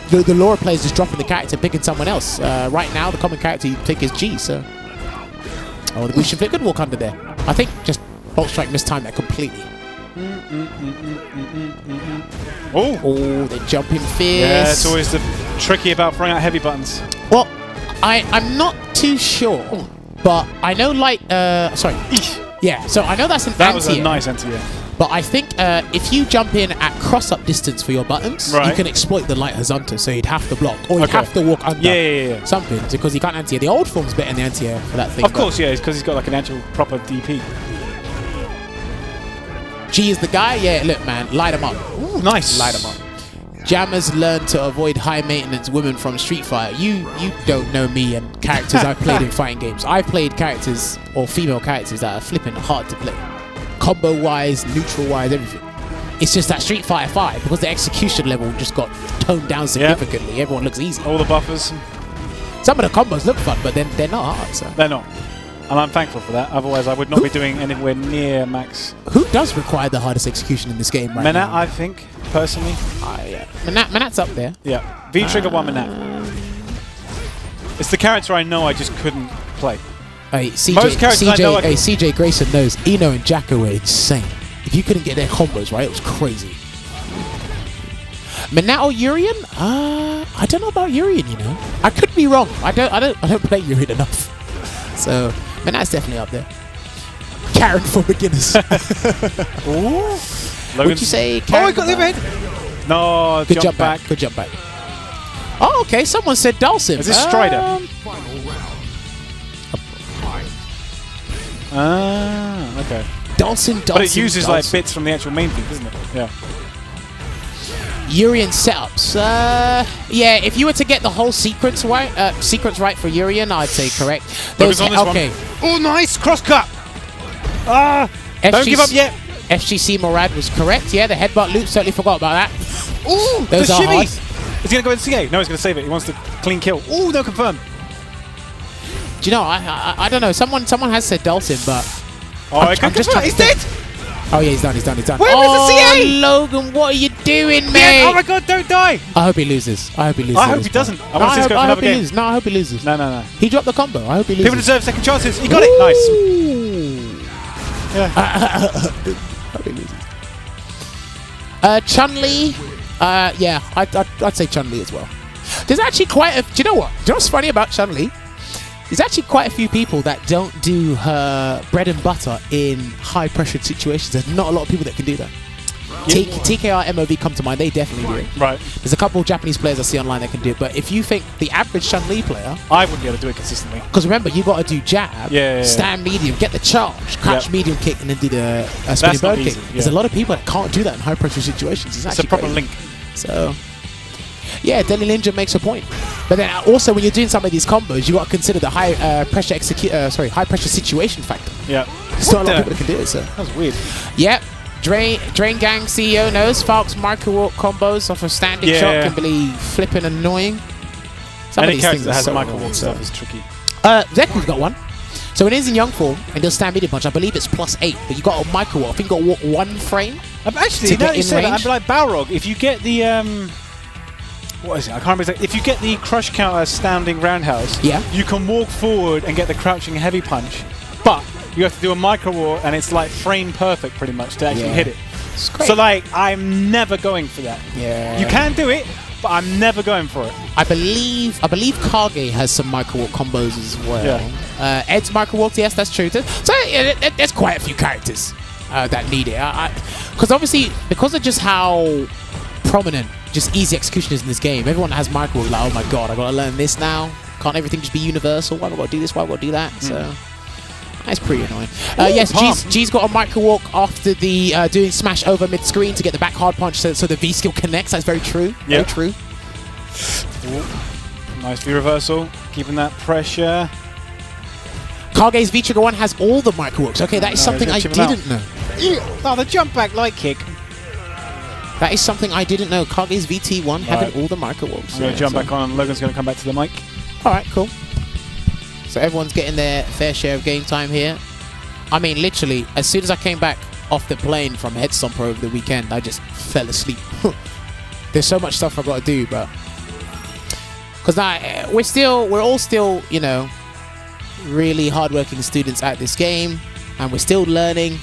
the Laura players just dropping the character, picking someone else. Right now the common character you pick is G, so the Grecian Flip could walk under there. I think just Boltstrike mistimed that completely. Oh, the jumping fist. Yeah, it's always the tricky about throwing out heavy buttons? Well, I'm not too sure, but I know sorry. Yeah, so I know that's an That was a anti-air. nice anti-air. But I think if you jump in at cross-up distance for your buttons, Right. you can exploit the light horizontal, so you'd have to block, or you'd Okay. have to walk under Yeah. something, because you can't anti-air. The old form's better in the anti-air for that thing. Of course, yeah, it's because he's got like an actual proper DP. G is the guy? Yeah, look, man, light him up. Ooh, nice. Light him up. Jammers learned to avoid high-maintenance women from Street Fighter. You don't know me and characters I've played in fighting games. I've played characters, or female characters, that are flipping hard to play. Combo-wise, neutral-wise, everything. It's just that Street Fighter 5, because the execution level just got toned down significantly. Everyone looks easy. All the buffers. Some of the combos look fun, but then they're not hard. So. They're not. And I'm thankful for that. Otherwise, I would not be doing anywhere near max. Who does require the hardest execution in this game right Menat, now? I think, personally. Yeah. Menat's up there. Yeah. V-Trigger 1 Menat. It's the character I know I just couldn't play. Hey, Most characters I know CJ Grayson knows Eno and Jacko were insane. If you couldn't get their combos right, it was crazy. Menat or Urien? I don't know about Urien, you know. I could be wrong. I don't play Urien enough. So Menat's definitely up there. Karen for beginners. Would you say Karen? Oh, I got the overhead. No, Good jump back. Good jump back. Oh, okay. Someone said Dawson. Is this Strider? Final round. Fight. Okay. Dawson. But it uses like bits from the actual main thing, doesn't it? Yeah. Urien setups. Yeah, if you were to get the whole sequence right for Urien, I'd say correct. Focus on this okay. one. Oh, nice cross cut. Don't give up yet. FGC Morad was correct. Yeah, the headbutt loop. Certainly forgot about that. Ooh, Those the are hard. shivvies. Is he going to go into CA? No, he's going to save it. He wants to clean kill. Ooh, no confirm. Do you know? I don't know. Someone has said Dalton, but I'm just trying. He's dead. Oh yeah, he's done. He's done. Where was the CA? Logan, what are you doing, mate? Oh my God, don't die. I hope he loses. I hope he loses. I hope he doesn't. I want to see this go for another game. No, I hope he loses. No. He dropped the combo. I hope he loses. People deserve second chances. He got it. Nice. Yeah. I hope he loses. Chun-Li. Yeah, I'd say Chun-Li as well. There's actually quite a... Do you know what? Do you know what's funny about Chun-Li? There's actually quite a few people that don't do her bread and butter in high-pressured situations. There's not a lot of people that can do that. Yeah. TKR, MOV come to mind. They definitely do it. Right. There's a couple of Japanese players I see online that can do it. But if you think the average Chun-Li player... I wouldn't be able to do it consistently. Because remember, you got to do jab, stand medium, get the charge, catch medium kick, and then do the spinning bird kick. Easy, There's a lot of people that can't do that in high-pressure situations. It's a proper link. So... Yeah, Deadly Ninja makes a point. But then also when you're doing some of these combos, you got to consider the high pressure situation factor. Yeah. There's not a lot of people that can do it. So that was weird. Yep. Drain Gang CEO knows Falk's micro walk combos off a standing shot can be flipping annoying. Some Any of these character things that has so micro annoying, walk stuff is tricky. Zeku's got one. So when he's in young form and he'll stand medium punch, I believe it's +8, but you got a micro walk. I think you got to walk 1 frame. Actually, now you say that, I'd be like Balrog. If you get the what is it? I can't remember exactly. If you get the crush counter standing roundhouse, you can walk forward and get the crouching heavy punch, but you have to do a micro walk and it's like frame perfect pretty much to actually hit it. So like, I'm never going for that. Yeah. You can do it, but I'm never going for it. I believe Kage has some micro walk combos as well. Yeah. Ed's micro walks, yes, that's true. So there's quite a few characters that need it. Because obviously, because of just how prominent just easy execution is in this game, everyone has micro walk, like, oh my god, I gotta learn this now. Can't everything just be universal? Why have I got to do this? Why have I got to do that? So that's pretty annoying. Yes, G's got a micro walk after the doing smash over mid screen to get the back hard punch, so the V skill connects. That's very true. Very true. Ooh. Nice V reversal, keeping that pressure. Kage's V Trigger 1 has all the micro walks. Okay, that is something I didn't know. Oh, the jump back light kick. That is something I didn't know. Kage's VT1 having all the micro walks. I'm going to jump back on and Logan's going to come back to the mic. Alright, cool. So everyone's getting their fair share of game time here. I mean, literally, as soon as I came back off the plane from Head Stomper over the weekend, I just fell asleep. There's so much stuff I've got to do, but... Because we're all still, you know, really hardworking students at this game, and we're still learning.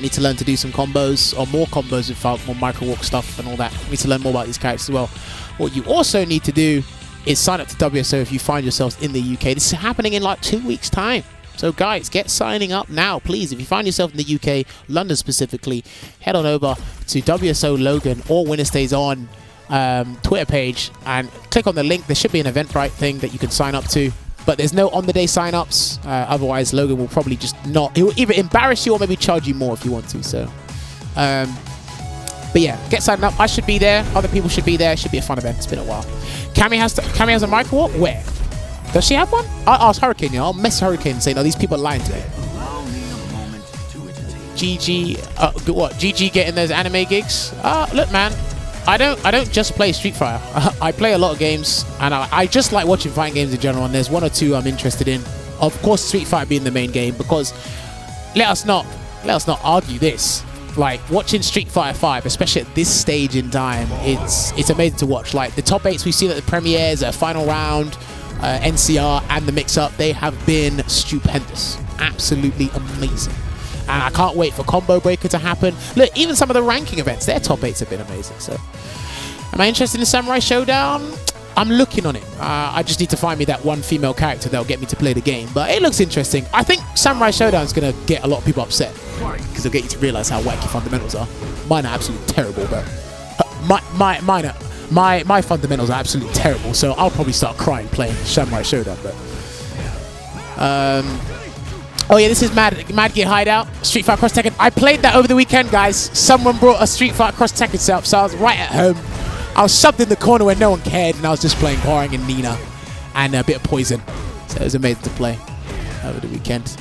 Need to learn to do some combos, or more combos without more micro walk stuff and all that. Need to learn more about these characters as well. What you also need to do is sign up to WSO if you find yourselves in the UK. This is happening in like 2 weeks' time. So guys, get signing up now, please. If you find yourself in the UK, London specifically, head on over to WSO Logan or WinnerStaysOn Twitter page and click on the link. There should be an Eventbrite thing that you can sign up to. But there's no on-the-day sign-ups. Otherwise, Logan will probably just not... He will either embarrass you or maybe charge you more if you want to. So, but yeah, get signed up. I should be there. Other people should be there. It should be a fun event. It's been a while. Cammy has a micro walk? Where? Does she have one? I'll ask Hurricane. I'll mess Hurricane and say, no, these people are lying to me. GG. What? GG getting those anime gigs? Look, man. I don't just play Street Fighter. I play a lot of games, and I just like watching fighting games in general, and there's one or two I'm interested in. Of course, Street Fighter being the main game, because let us not argue this. Like, watching Street Fighter 5, especially at this stage in time, it's amazing to watch. Like, the top 8s we've seen at the premieres, final round, NCR, and the mix-up, they have been stupendous. Absolutely amazing. And I can't wait for Combo Breaker to happen. Look, even some of the ranking events, their top 8s have been amazing. So, am I interested in Samurai Showdown? I'm looking on it. I just need to find me that one female character that'll get me to play the game. But it looks interesting. I think Samurai Showdown is going to get a lot of people upset because it'll get you to realize how wacky fundamentals are. Mine are absolutely terrible, but my fundamentals are absolutely terrible. So I'll probably start crying playing Samurai Showdown. But oh yeah, this is Mad Gear Hideout, Street Fighter Cross Tekken. I played that over the weekend, guys. Someone brought a Street Fighter Cross Tekken setup, so I was right at home. I was shoved in the corner where no one cared, and I was just playing Hwoarang and Nina and a bit of Poison. So it was amazing to play over the weekend.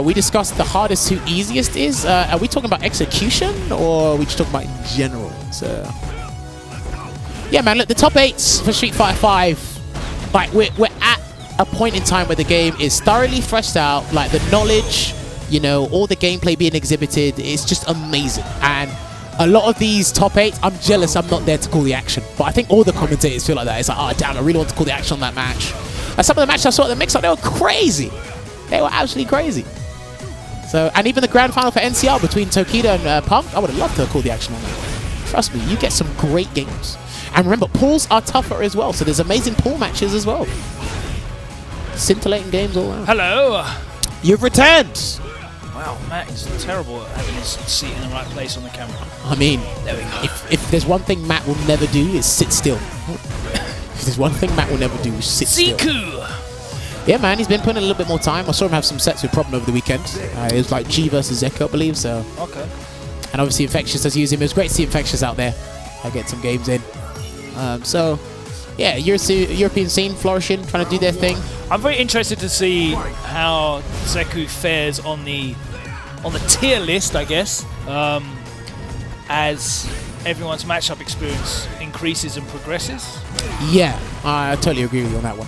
We discussed the hardest to easiest is. Are we talking about execution, or are we just talking about in general? So yeah, man, look, the top 8s for Street Fighter 5, like we're at a point in time where the game is thoroughly fleshed out, like the knowledge, you know, all the gameplay being exhibited, it's just amazing. And a lot of these top 8s, I'm jealous I'm not there to call the action, but I think all the commentators feel like that. It's like, oh damn, I really want to call the action on that match. And some of the matches I saw at the mix-up, they were crazy. They were absolutely crazy. So, and even the grand final for NCR between Tokido and Punk, I would have loved to call the action on that. Trust me, you get some great games. And remember, pools are tougher as well, so there's amazing pool matches as well. Scintillating games all around. Hello. You've returned. Wow, Matt is terrible at having his seat in the right place on the camera. I mean, there we go. If there's one thing Matt will never do is sit still. If there's one thing Matt will never do is sit still. Siku. Yeah, man, he's been putting in a little bit more time. I saw him have some sets with Problem over the weekend. It was like G versus Zeko, I believe. So. Okay. And obviously Infectious does use him. It was great to see Infectious out there. I get some games in. So. Yeah, European scene flourishing, trying to do their thing. I'm very interested to see how Zeku fares on the tier list, I guess, as everyone's matchup experience increases and progresses. Yeah, I totally agree with you on that one.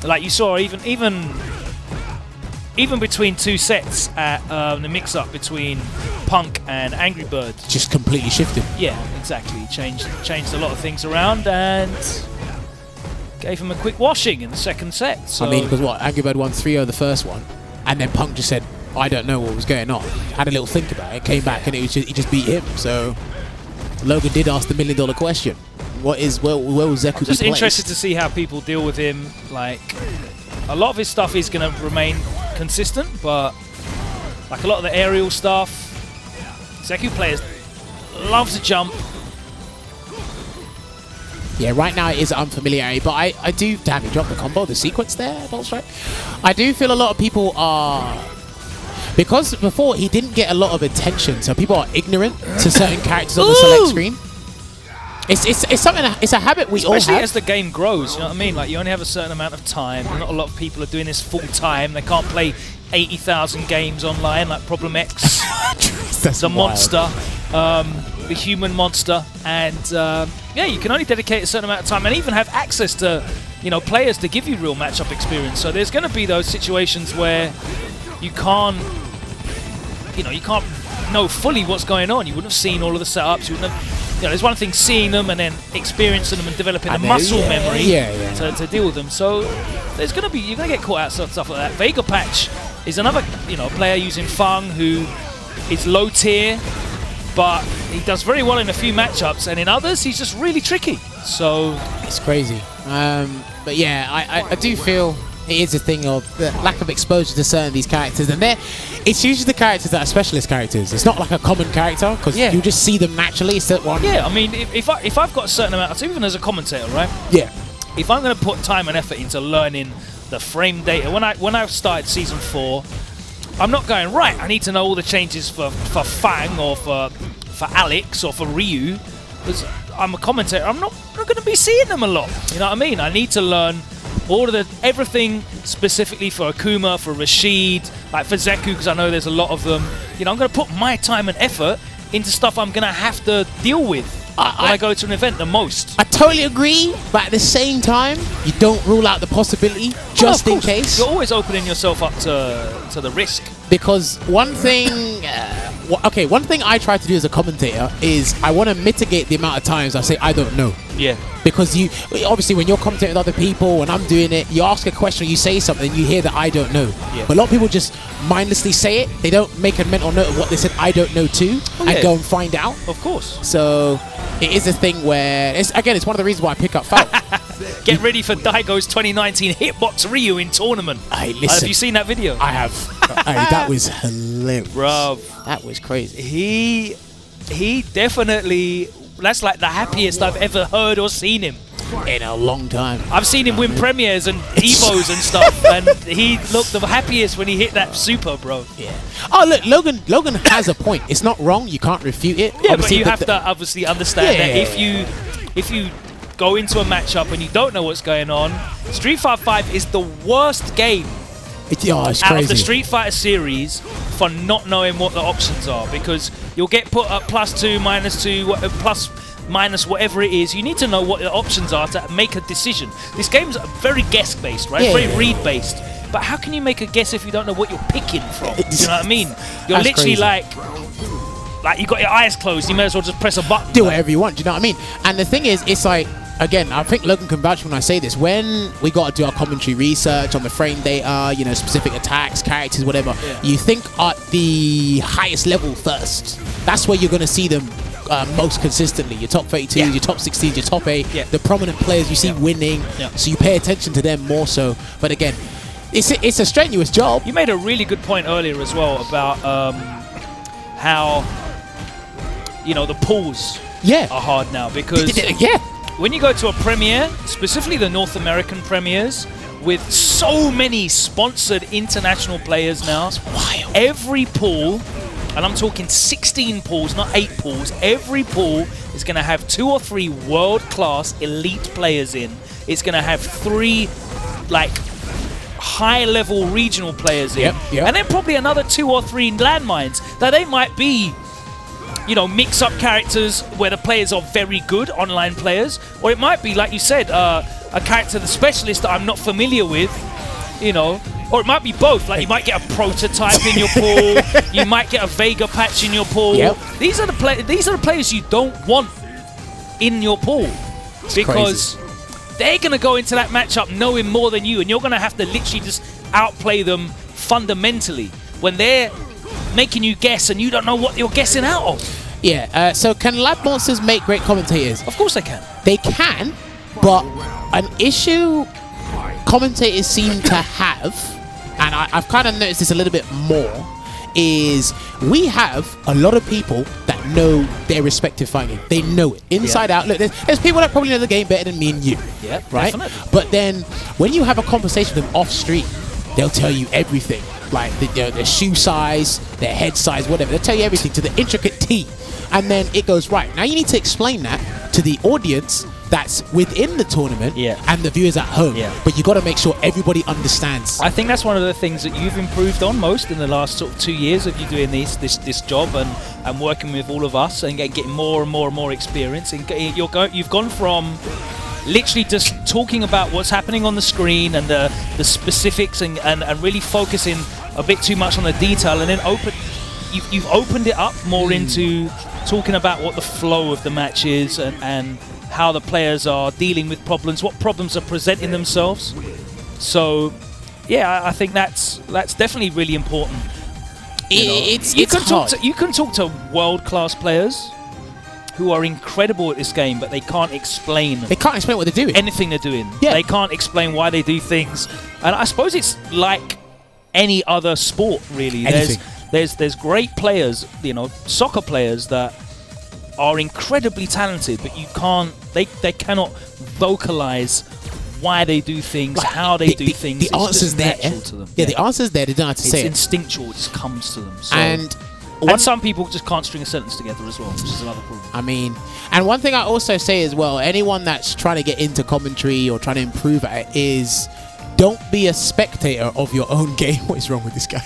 Like you saw, even between two sets at the mix-up between Punk and Angry Bird, just completely shifted. Yeah, exactly. Changed a lot of things around and gave him a quick washing in the second set. So I mean, because what, Angry Bird won 3-0 the first one, and then Punk just said, I don't know what was going on. Had a little think about it, came back, and he just beat him. So Logan did ask the $1 million question: where will Zeku be just placed? Interested to see how people deal with him. Like, a lot of his stuff is going to remain consistent, but like a lot of the aerial stuff, Zeku players love to jump. Yeah, right now it is unfamiliarity, but I do... Damn, he dropped the combo, the sequence there, Boltstrike. I do feel a lot of people are... Because before, he didn't get a lot of attention, so people are ignorant to certain characters on the select screen. It's something. It's a habit we all have. Especially as the game grows, you know what I mean? Like, you only have a certain amount of time. Not a lot of people are doing this full time. They can't play 80,000 games online like Problem X. That's the wild. monster, the human monster, and yeah, you can only dedicate a certain amount of time and even have access to, you know, players to give you real matchup experience. So there's going to be those situations where you can't, you can't know fully what's going on. You wouldn't have seen all of the setups. You wouldn't have, there's one thing seeing them and then experiencing them and developing the muscle memory to deal with them. So there's going to be, you're going to get caught out stuff like that. Vega Patch is another player using Fang who is low tier, but he does very well in a few matchups, and in others he's just really tricky. So it's crazy. But yeah, I do feel it is a thing of the lack of exposure to certain of these characters, and it's usually the characters that are specialist characters. It's not like a common character, because you just see them naturally. It's that one. Yeah, I mean, if I've got a certain amount, even as a commentator, right? Yeah. If I'm going to put time and effort into learning the frame data, when I started Season 4, I'm not going, right, I need to know all the changes for Fang or for Alex or for Ryu, because I'm a commentator. I'm not going to be seeing them a lot. You know what I mean? I need to learn all of everything specifically for Akuma, for Rashid, like for Zeku, because I know there's a lot of them. I'm going to put my time and effort into stuff I'm going to have to deal with when I go to an event the most. I totally agree, but at the same time, you don't rule out the possibility just in case. You're always opening yourself up to the risk. Because one thing I try to do as a commentator is I want to mitigate the amount of times I say I don't know. Yeah. Because you obviously, when you're commentating with other people, when I'm doing it, you ask a question, you say something, you hear that I don't know. Yeah. But a lot of people just mindlessly say it. They don't make a mental note of what they said I don't know to, and go and find out. Of course. So it is a thing where it's one of the reasons why I pick up foul. Get ready for Daigo's 2019 Hitbox Ryu in tournament. Hey, listen, have you seen that video? I have. That was hilarious. Bruv. That was crazy. He definitely, that's like the happiest I've ever heard or seen him. In a long time. I've seen him win premieres and Evos and stuff, and he looked the happiest when he hit that super, bro. Yeah. Oh, look, Logan has a point. It's not wrong. You can't refute it. Yeah, obviously, but you have to obviously understand that if you go into a matchup and you don't know what's going on, Street Fighter 5 is the worst game it's out of the Street Fighter series for not knowing what the options are, because you'll get put up +2, -2, plus minus whatever it is. You need to know what the options are to make a decision. This game's very guess-based, right? Very read-based. But how can you make a guess if you don't know what you're picking from? Do you know what I mean? You're literally like you got your eyes closed. You may as well just press a button. Do whatever you want. Do you know what I mean? And the thing is, it's like, again, I think Logan can vouch when I say this. When we got to do our commentary research on the frame data, specific attacks, characters, whatever, you think at the highest level first. That's where you're going to see them most consistently. Your top 32s, your top 16s, your top 8, the prominent players you see winning. So you pay attention to them more so. But again, it's a strenuous job. You made a really good point earlier as well about how the pools are hard now, because when you go to a premiere, specifically the North American premieres, with so many sponsored international players now, every pool, and I'm talking 16 pools, not 8 pools, every pool is going to have 2 or 3 world-class elite players in. It's going to have 3 high-level regional players in, and then probably another 2 or 3 landmines. Now they might be mix-up characters where the players are very good, online players, or it might be, like you said, a character, the specialist that I'm not familiar with, or it might be both. Like you might get a prototype in your pool, you might get a Vega patch in your pool. These are the players you don't want in your pool, because they're gonna go into that matchup knowing more than you, and you're gonna have to literally just outplay them fundamentally when they're making you guess and you don't know what you're guessing out of. So can lab monsters make great commentators? Of course they can. They can, but an issue commentators seem to have, and I've kind of noticed this a little bit more, is we have a lot of people that know their respective fighting. They know it inside out. Look, there's people that probably know the game better than me and you. Yeah, right? Definitely. But then when you have a conversation with them off street, they'll tell you everything. Like their shoe size, their head size, whatever. They'll tell you everything to the intricate T. And then it goes, right, now you need to explain that to the audience that's within the tournament and the viewers at home. But you got to make sure everybody understands. I think that's one of the things that you've improved on most in the last sort of 2 years of you doing this job and working with all of us and getting more and more and more experience. And you've gone from literally just talking about what's happening on the screen and the specifics and really focusing a bit too much on the detail, and then you've opened it up more into talking about what the flow of the match is and how the players are dealing with problems, what problems are presenting themselves. So yeah, I think that's definitely really important. It's Talk hard. you can talk to world-class players who are incredible at this game, but they can't explain They can't explain what they're doing. anything they're doing. Yeah. They can't explain why they do things. And I suppose it's like any other sport, really. Anything. There's great players, soccer players that are incredibly talented, but they cannot vocalize why they do things, Like, how they do things. The It's just answer's there. natural to them. Yeah, the answer's there. They don't have to It's say it. instinctual. It just comes to them. So. And And some people just can't string a sentence together as well, which is another problem. I mean, and one thing I also say as well, anyone that's trying to get into commentary or trying to improve at it is don't be a spectator of your own game. What is wrong with this guy?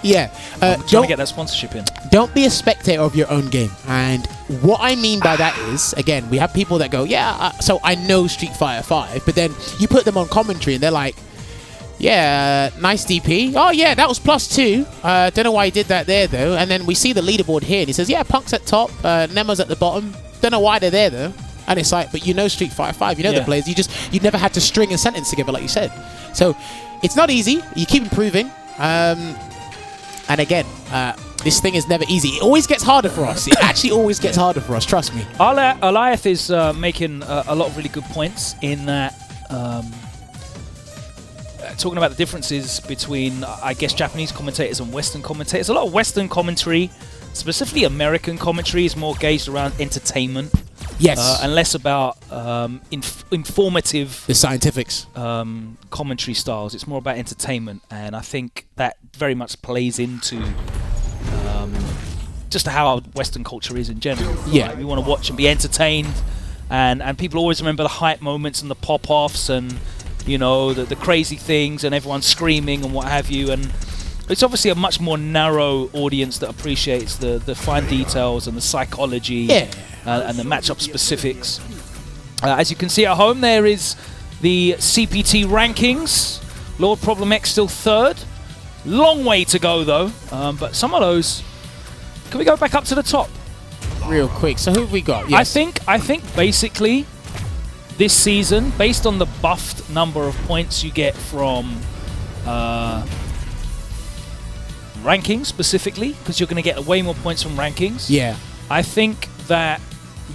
Yeah. I'm trying to get that sponsorship in. Don't be a spectator of your own game. And what I mean by that is, again, we have people that go, yeah, so I know Street Fighter 5, but then you put them on commentary and they're like, yeah, nice DP. Oh, yeah, that was +2. Don't know why he did that there, though. And then we see the leaderboard here, and he says, yeah, Punk's at top, Nemo's at the bottom. Don't know why they're there, though. And it's like, but you know Street Fighter 5, you know the players. You never had to string a sentence together, like you said. So it's not easy. You keep improving. And again, this thing is never easy. It always gets harder for us. It actually always gets harder for us, trust me. Aliath is making a lot of really good points in that, talking about the differences between, I guess, Japanese commentators and Western commentators. A lot of Western commentary, specifically American commentary, is more gauged around entertainment. Yes. And less about informative The scientifics. commentary styles. It's more about entertainment, and I think that very much plays into just how Western culture is in general. Yeah. Like, we want to watch and be entertained, and people always remember the hype moments and the pop-offs and the crazy things and everyone screaming and what have you. And it's obviously a much more narrow audience that appreciates the fine details and the psychology and the matchup specifics. As you can see at home, there is the CPT rankings. Lord Problem X still third. Long way to go, though. But some of those... Can we go back up to the top? Real quick. So who have we got? Yes. I think basically this season, based on the buffed number of points you get from rankings specifically, because you're going to get way more points from rankings. Yeah. I think that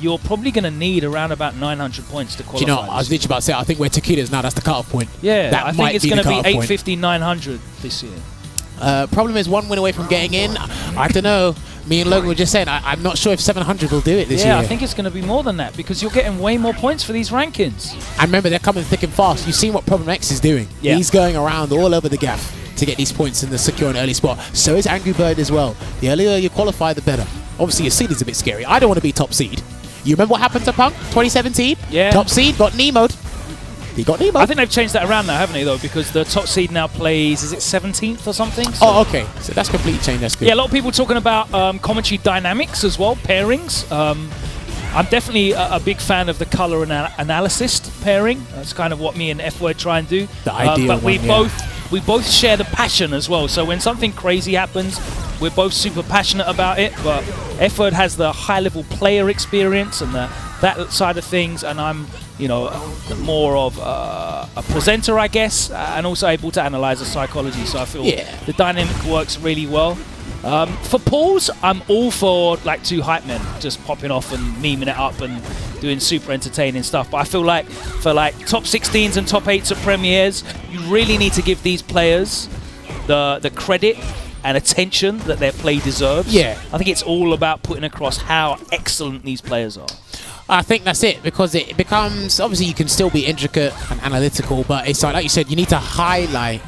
you're probably going to need around about 900 points to qualify. Do you know, I was literally about to say, I think where Takeda's now, that's the cutoff point. Yeah, that I think it's going to be 850, 900 this year. Problem is 1 win away from getting in. I don't know. Me and Logan were just saying, I'm not sure if 700 will do it this year. Yeah, I think it's going to be more than that because you're getting way more points for these rankings. And remember, they're coming thick and fast. You've seen what Problem X is doing. Yeah. He's going around all over the gap to get these points in the secure and early spot. So is Angry Bird as well. The earlier you qualify, the better. Obviously, your seed is a bit scary. I don't want to be top seed. You remember what happened to Punk 2017? Yeah. Top seed, got Nemo'd. He got Nemo. I think they've changed that around now, haven't they, though? Because the top seed now plays, is it 17th or something? So oh, okay. So that's completely changed. That's good. yeah, a lot of people talking about commentary dynamics as well, pairings. I'm definitely a big fan of the color analysis pairing. That's kind of what me and F-Word try and do. The ideal but we one, we both share the passion as well. So when something crazy happens, we're both super passionate about it. But F-Word has the high-level player experience and that side of things, and I'm more of a presenter, I guess, and also able to analyze the psychology. So I feel the dynamic works really well. For pools, I'm all for like two hype men just popping off and memeing it up and doing super entertaining stuff. But I feel like for like top 16s and top 8s at premieres, you really need to give these players the credit and attention that their play deserves. Yeah, I think it's all about putting across how excellent these players are. I think that's it, because it becomes, obviously you can still be intricate and analytical, but it's like you said, you need to highlight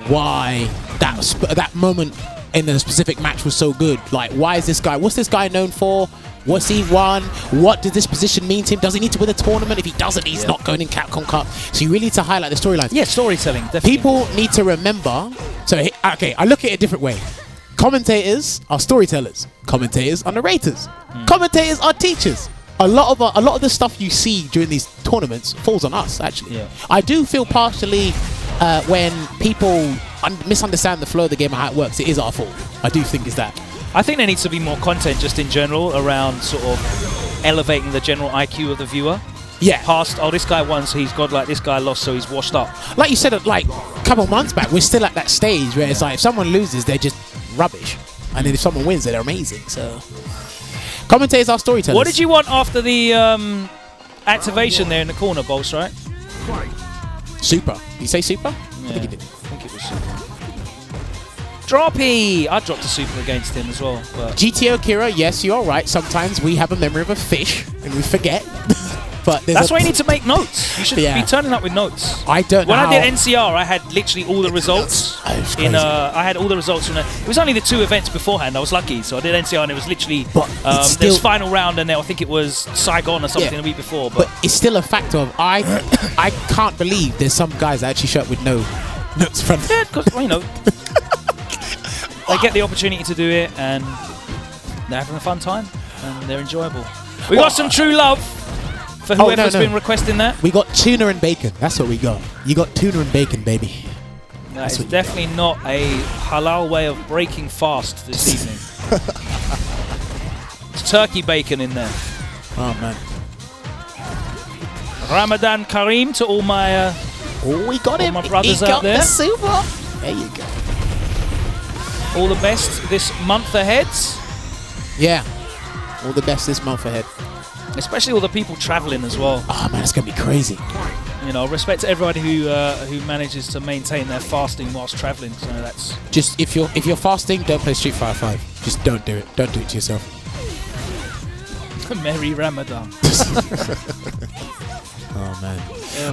why that moment in the specific match was so good. Like, why is this guy, what's this guy known for? What's he won? What did this position mean to him? Does he need to win a tournament? If he doesn't, he's not going in Capcom Cup. So you really need to highlight the storylines. Yeah, storytelling, definitely. People need to remember, so okay, I look at it a different way. Commentators are storytellers. Commentators are narrators. Commentators are teachers. A lot of the stuff you see during these tournaments falls on us, actually. Yeah. I do feel partially when people misunderstand the flow of the game and how it works, it is our fault. I do think it's that. I think there needs to be more content just in general around sort of elevating the general IQ of the viewer. Yeah. past, oh, this guy won, so he's godlike, this guy lost, so he's washed up. Like you said, like a couple months back, we're still at that stage where it's like if someone loses, they're just rubbish, and then if someone wins, they're amazing. So commentators are storytellers. What did you want after the activation there in the corner, Boltstrike? Super. Did you say super? Yeah, I think you did. I think it was super. Droppy! I dropped a super against him as well. But GTO Kira, yes, you're right. Sometimes we have a memory of a fish and we forget. But that's why you need to make notes. You should Yeah. be turning up with notes. I don't know. When how I did NCR, I had literally all the results. It's In crazy. I had all the results from it was only the 2 events beforehand. I was lucky, so I did NCR, and it was literally But it's there was still- final round, and then I think it was Saigon or something Yeah. the week before. But it's still a factor of I can't believe there's some guys that actually show up with no notes from. yeah, because you know they get the opportunity to do it, and they're having a fun time, and they're enjoyable. We got some true love for Oh, whoever's no. been requesting that. We got tuna and bacon. That's what we got. You got tuna and bacon, baby. That is what you definitely not a halal way of breaking fast this evening. It's turkey bacon in there. Oh man. Ramadan Kareem to all my Oh, we got all him. my brothers he out got there. the super. There you go. all the best this month ahead, Yeah. All the best this month ahead. especially all the people traveling as well. Oh man, it's gonna be crazy. You know, respect to everybody who manages to maintain their fasting whilst traveling. So that's Just if you're fasting, don't play Street Fighter 5. Just don't do it. Don't do it to yourself. Merry Ramadan. Oh man.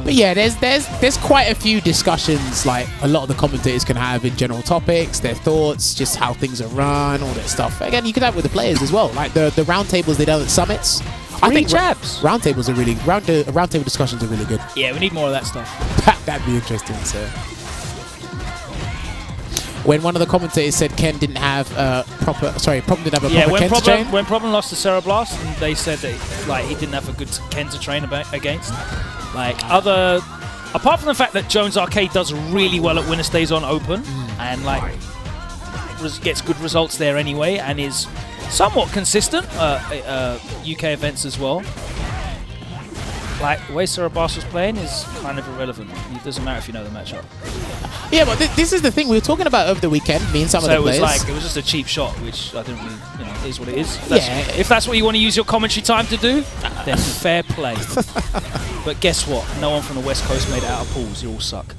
But yeah, there's quite a few discussions like a lot of the commentators can have in general topics, their thoughts, just how things are run, all that stuff. Again, you could have with the players as well. Like the roundtables they done at summits. I think jabs. roundtables are really roundtable discussions are really good. Yeah, we need more of that stuff. That'd be interesting. So when one of the commentators said Ken didn't have Problem didn't have a Yeah, proper Ken to train. when Problem lost to Cereblast, and they said that like he didn't have a good Ken to train against. Like apart from the fact that Jones Arcade does really well at WinnerStaysOn Open, and like gets good results there anyway, and is somewhat consistent UK events as well. Like the way Cereblast was playing is kind of irrelevant. It doesn't matter if you know the matchup. Yeah, but this is the thing we were talking about over the weekend. Me and some of So the it was players. like it was just a cheap shot, which I didn't really, you know, is what it is. Yeah. If that's what you want to use your commentary time to do, then fair play. But guess what? No one from the West Coast made it out of pools. You all suck.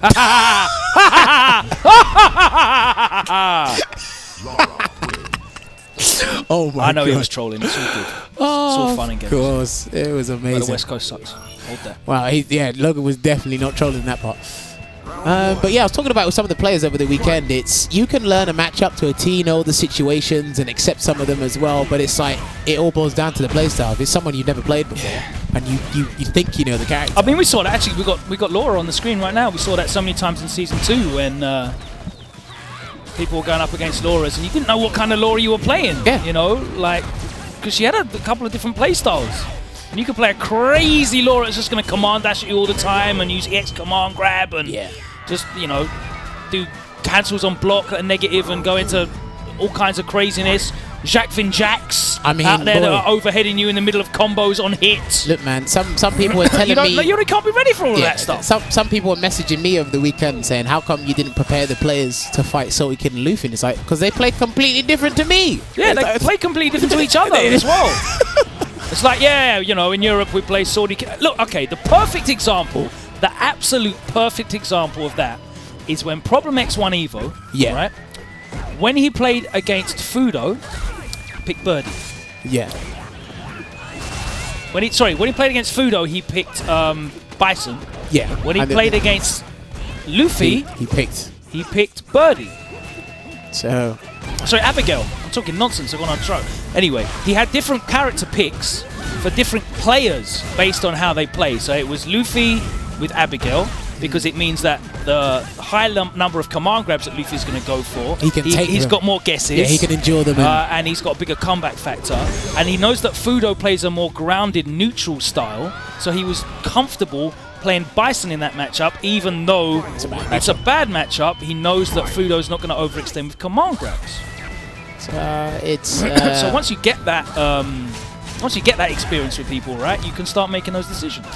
Oh my I know God. he was trolling. It's all good. It's Oh, all fun and games. of course, it was But the amazing. West Coast sucks. Hold that. Wow, Logan was definitely not trolling that part. But yeah, I was talking about with some of the players over the weekend. It's you can learn a matchup to a T, know the situations, and accept some of them as well. But it's like it all boils down to the play style. If it's someone you've never played before, and you think you know the character. I mean, we saw that actually. We got Laura on the screen right now. We saw that so many times in season 2 when people were going up against Laura's, and you didn't know what kind of Laura you were playing. Yeah. You know, like because she had a couple of different play styles. And you could play a crazy Laura that's just going to command dash at you all the time and use X command grab and just, you know, do cancels on block and negative and go into all kinds of craziness. Jacques Vin Jacks I mean, out there that boy. are overheading you in the middle of combos on hits. Look, man, some people were telling me. You can't be ready for all of that stuff. Some people were messaging me over the weekend saying, "How come you didn't prepare the players to fight Salty Kid and Luffy?" And it's like, because they play completely different to me. Yeah, It's they like- play completely different to each other as well. It's like, yeah, you know, in Europe we play Salty Kid. Look, okay, the perfect example, the absolute perfect example of that is when Problem X won Evo, right? When he played against Fudo, picked Birdie. Yeah. When he played against Fudo, he picked Bison. Yeah. When he And played against Luffy, he picked. he picked Birdie. So. Sorry, Abigail. I'm talking nonsense. I've gone on throat. Anyway, he had different character picks for different players based on how they play. So it was Luffy with Abigail, because it means that the high number of command grabs that Luffy's going to go for, he's got more guesses. Yeah, he can endure them. And he's got a bigger comeback factor. And he knows that Fudo plays a more grounded, neutral style, so he was comfortable playing Bison in that matchup, even though it's a bad matchup. He knows that Fudo's not going to overextend with command grabs. It's So once you get that once you get that experience with people, right, you can start making those decisions.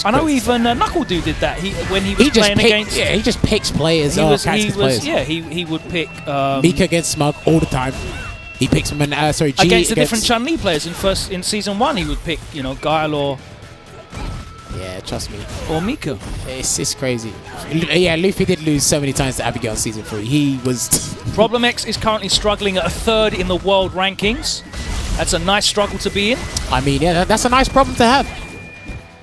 I know even NuckleDoo did that. When he was playing against. Yeah, he just picks players. He would pick Mika against Smug all the time. He picks G against the different Chun-Li players. In season 1, he would pick Guile or. Yeah, trust me. Or Mika. It's crazy. Yeah, Luffy did lose so many times to Abigail in season 3. He was. Problem X is currently struggling at a 3rd in the world rankings. That's a nice struggle to be in. I mean, yeah, that's a nice problem to have.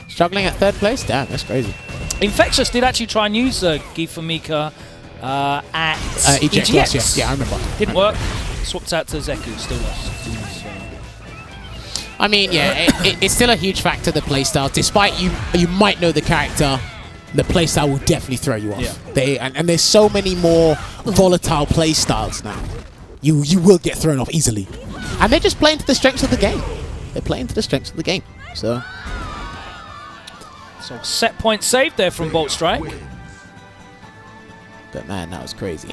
Struggling at 3rd place? Damn, that's crazy. Infectious did actually try and use Gi for Mika at EGX. Yeah, I remember. Didn't work. Swapped out to Zeku. Still lost. I mean, yeah, it's still a huge factor, the playstyle. Despite you might know the character, the playstyle will definitely throw you off. Yeah. And there's so many more volatile playstyles now. You will get thrown off easily. And they're just playing to the strengths of the game. They're playing to the strengths of the game. So set point saved there from Boltstrike. But man, that was crazy.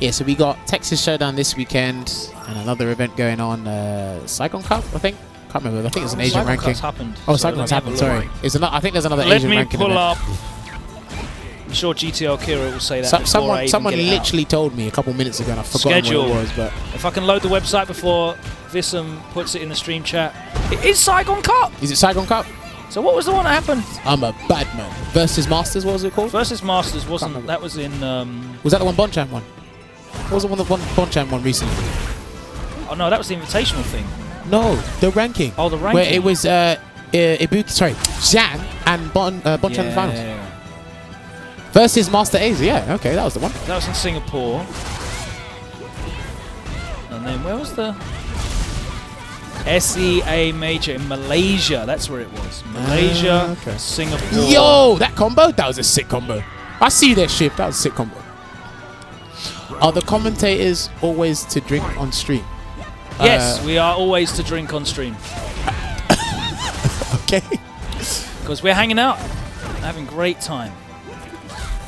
Yeah, so we got Texas Showdown this weekend and another event going on, Saigon Cup, I think. Can't remember. I think it's an Asian ranking. Happened. Oh, Saigon Cup's happened. Sorry, I think there's another Asian ranking. Let me pull up. I'm sure GTL Kira will say that. Someone literally told me a couple minutes ago, and I've forgotten what it was. But if I can load the website before Vissam puts it in the stream chat, it is Saigon Cup. Is it Saigon Cup? So what was the one that happened? I'm a bad man. Versus Masters, what was it called? Versus Masters wasn't. That was in. Was that the one Bonchan won? What was the one that Bonchan won recently? Oh no, that was the invitational thing. No, the ranking. Oh, the ranking. Where it was Ibuki, sorry, Zhan and Bonchan in the finals. Yeah. Versus Master A's, yeah, okay, that was the one. That was in Singapore. And then where was the SEA Major in Malaysia? That's where it was. Malaysia, Singapore. Yo, that combo? That was a sick combo. I see that shit. That was a sick combo. Are the commentators always to drink on stream? Yes, we are always to drink on stream. Okay. Because we're hanging out, having a great time.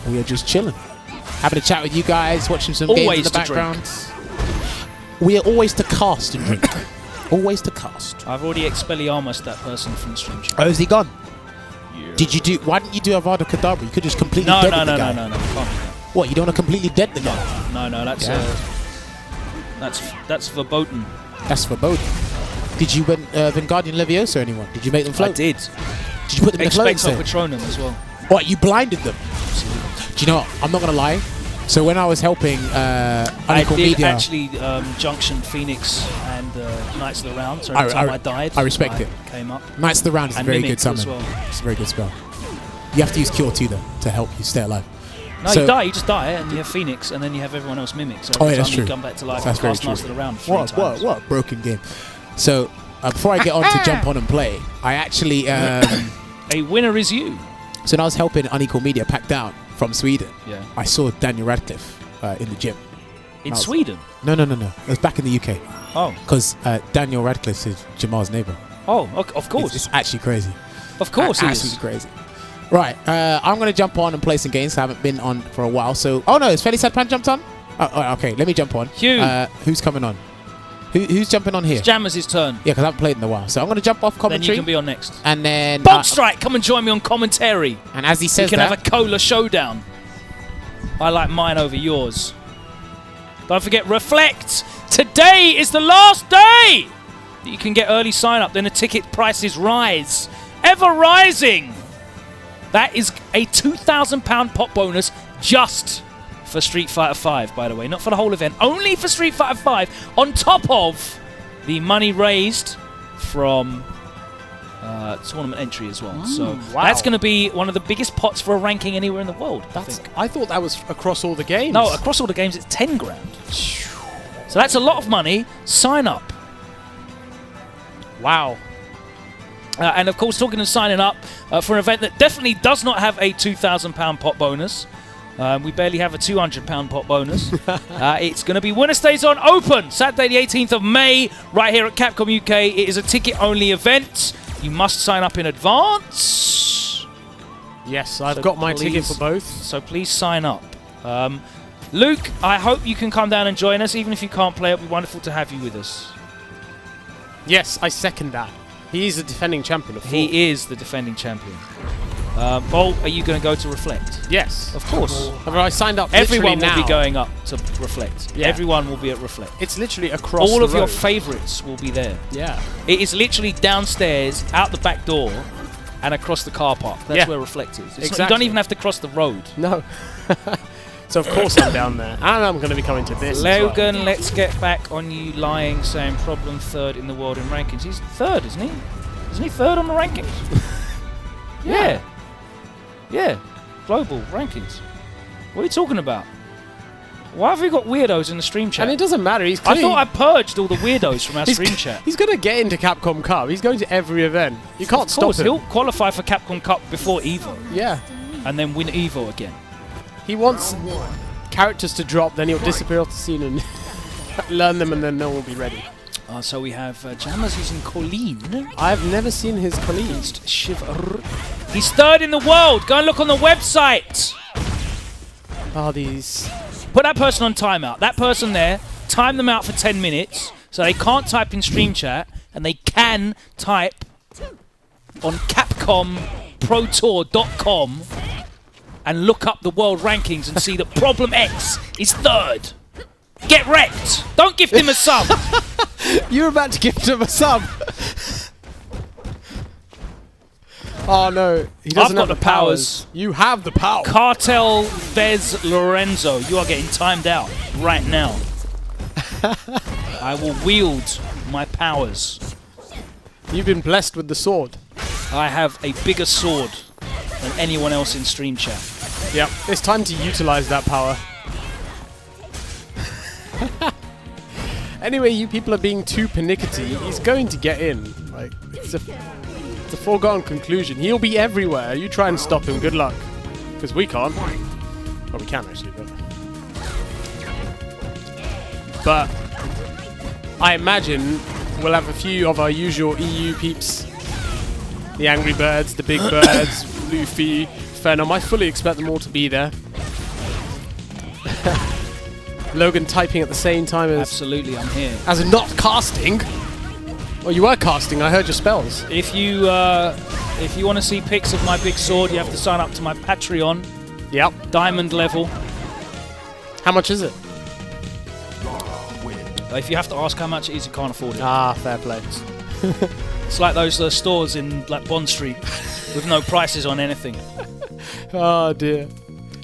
We are just chilling, having a chat with you guys, watching some games in the background. We are always to cast and drink. Always to cast. I've already Expelliarmus that person from the stream chat. Oh, is he gone? Yeah. Did you do? Why didn't you do Avada Kedavra? You could just completely dead the guy. No, can't do that. What? You don't want to completely dead the guy? No, that's verboten. That's verboten. Did you Wingardium Leviosa or anyone? Did you make them float? I did. Did you put them in the float? Expecto Patronum as well. What? You blinded them? Do you know what? I'm not going to lie. So when I was helping I did actually junction Phoenix and Knights of the Round. So every time I died, I respect it. Came up. Knights of the Round is a very good summon. Well. It's a very good spell. You have to use Cure too, though, to help you stay alive. No, you die. You just die, and you have Phoenix, and then you have everyone else mimic. So every time you come back to life, you cast Knights of the Round 3 times. What a broken game. So before I get on to jump on and play, I actually... a winner is you. So when I was helping Unequal Media pack down from Sweden, yeah. I saw Daniel Radcliffe in the gym. In Sweden? No. It was back in the UK. Oh. Because Daniel Radcliffe is Jamal's neighbour. Oh, of course. It's actually crazy. Of course it is. Absolutely crazy. Right, I'm going to jump on and play some games. I haven't been on for a while. So, oh no, has FairySadPanda jumped on? Oh, okay, let me jump on. Hugh. Who's coming on? Who's jumping on here? It's Jammerz' turn. Yeah, because I haven't played in a while. So I'm going to jump off commentary. Then you can be on next. And then... Boltstrike, come and join me on commentary. And as he says we can have a cola showdown. I like mine over yours. Don't forget, reflect. Today is the last day that you can get early sign up. Then the ticket prices rise. Ever rising. That is a £2,000 pot bonus just for Street Fighter 5, by the way. Not for the whole event. Only for Street Fighter 5 on top of the money raised from tournament entry as well. So that's going to be one of the biggest pots for a ranking anywhere in the world, I thought that was across all the games. No, across all the games it's 10 grand. So that's a lot of money. Sign up. Wow. And of course, talking of signing up for an event that definitely does not have a £2,000 pot bonus. We barely have a £200 pot bonus. It's going to be WinnerStaysOn Open, Saturday the 18th of May, right here at Capcom UK. It is a ticket-only event. You must sign up in advance. Yes, I've got my ticket for both. So please sign up. Luke, I hope you can come down and join us. Even if you can't play, it would be wonderful to have you with us. Yes, I second that. He's the defending champion of 4. He is the defending champion. Bolt, are you going to go to Reflect? Yes. Of course. I signed up Everyone now. will be going up to Reflect. Yeah. Everyone will be at Reflect. It's literally across All the of your road. favourites will be there. Yeah. It is literally downstairs, out the back door, and across the car park. That's where Reflect is. You don't even have to cross the road. No. So of course I'm down there. And I'm going to be coming to this Logan, as well. let's get back on you lying, saying problem 3rd in the world in rankings. He's 3rd, isn't he? Isn't he 3rd on the rankings? Yeah. Yeah. Global rankings. What are you talking about? Why have we got weirdos in the stream chat? And it doesn't matter. He's I thought I purged all the weirdos from our he's stream chat. He's going to get into Capcom Cup. He's going to every event. You can't stop him. He'll qualify for Capcom Cup before EVO. Yeah. And then win EVO again. He wants characters to drop, then he'll disappear off the scene and learn them, and then no one will be ready. So we have Jammerz using Colleen. I've never seen his colleague. Against Shivs. He's 3rd in the world. Go and look on the website. Oh, these... Put that person on timeout. That person there, time them out for 10 minutes so they can't type in stream chat and they can type on CapcomProTour.com and look up the world rankings and see that Problem X is 3rd. Get wrecked. Don't gift him a sub. You're about to gift him a sub. Oh no, he doesn't I've have got the powers. You have the power. Cartel Vez Lorenzo, you are getting timed out right now. I will wield my powers. You've been blessed with the sword. I have a bigger sword than anyone else in stream chat. Yep. It's time to utilize that power. Anyway, you people are being too pernickety. He's going to get in. Like, it's a foregone conclusion. He'll be everywhere. You try and stop him. Good luck. Because we can't. Well, we can actually, but I imagine we'll have a few of our usual EU peeps. The Angry Birds, the Big Birds, Luffy, Venom. I fully expect them all to be there. Logan typing at the same time as... Absolutely, I'm here. As not casting. Well, you were casting. I heard your spells. If you want to see pics of my big sword, you have to sign up to my Patreon. Yep. Diamond level. How much is it? If you have to ask how much it is, you can't afford it. Ah, fair play. It's like those stores in like Bond Street with no prices on anything. Oh dear.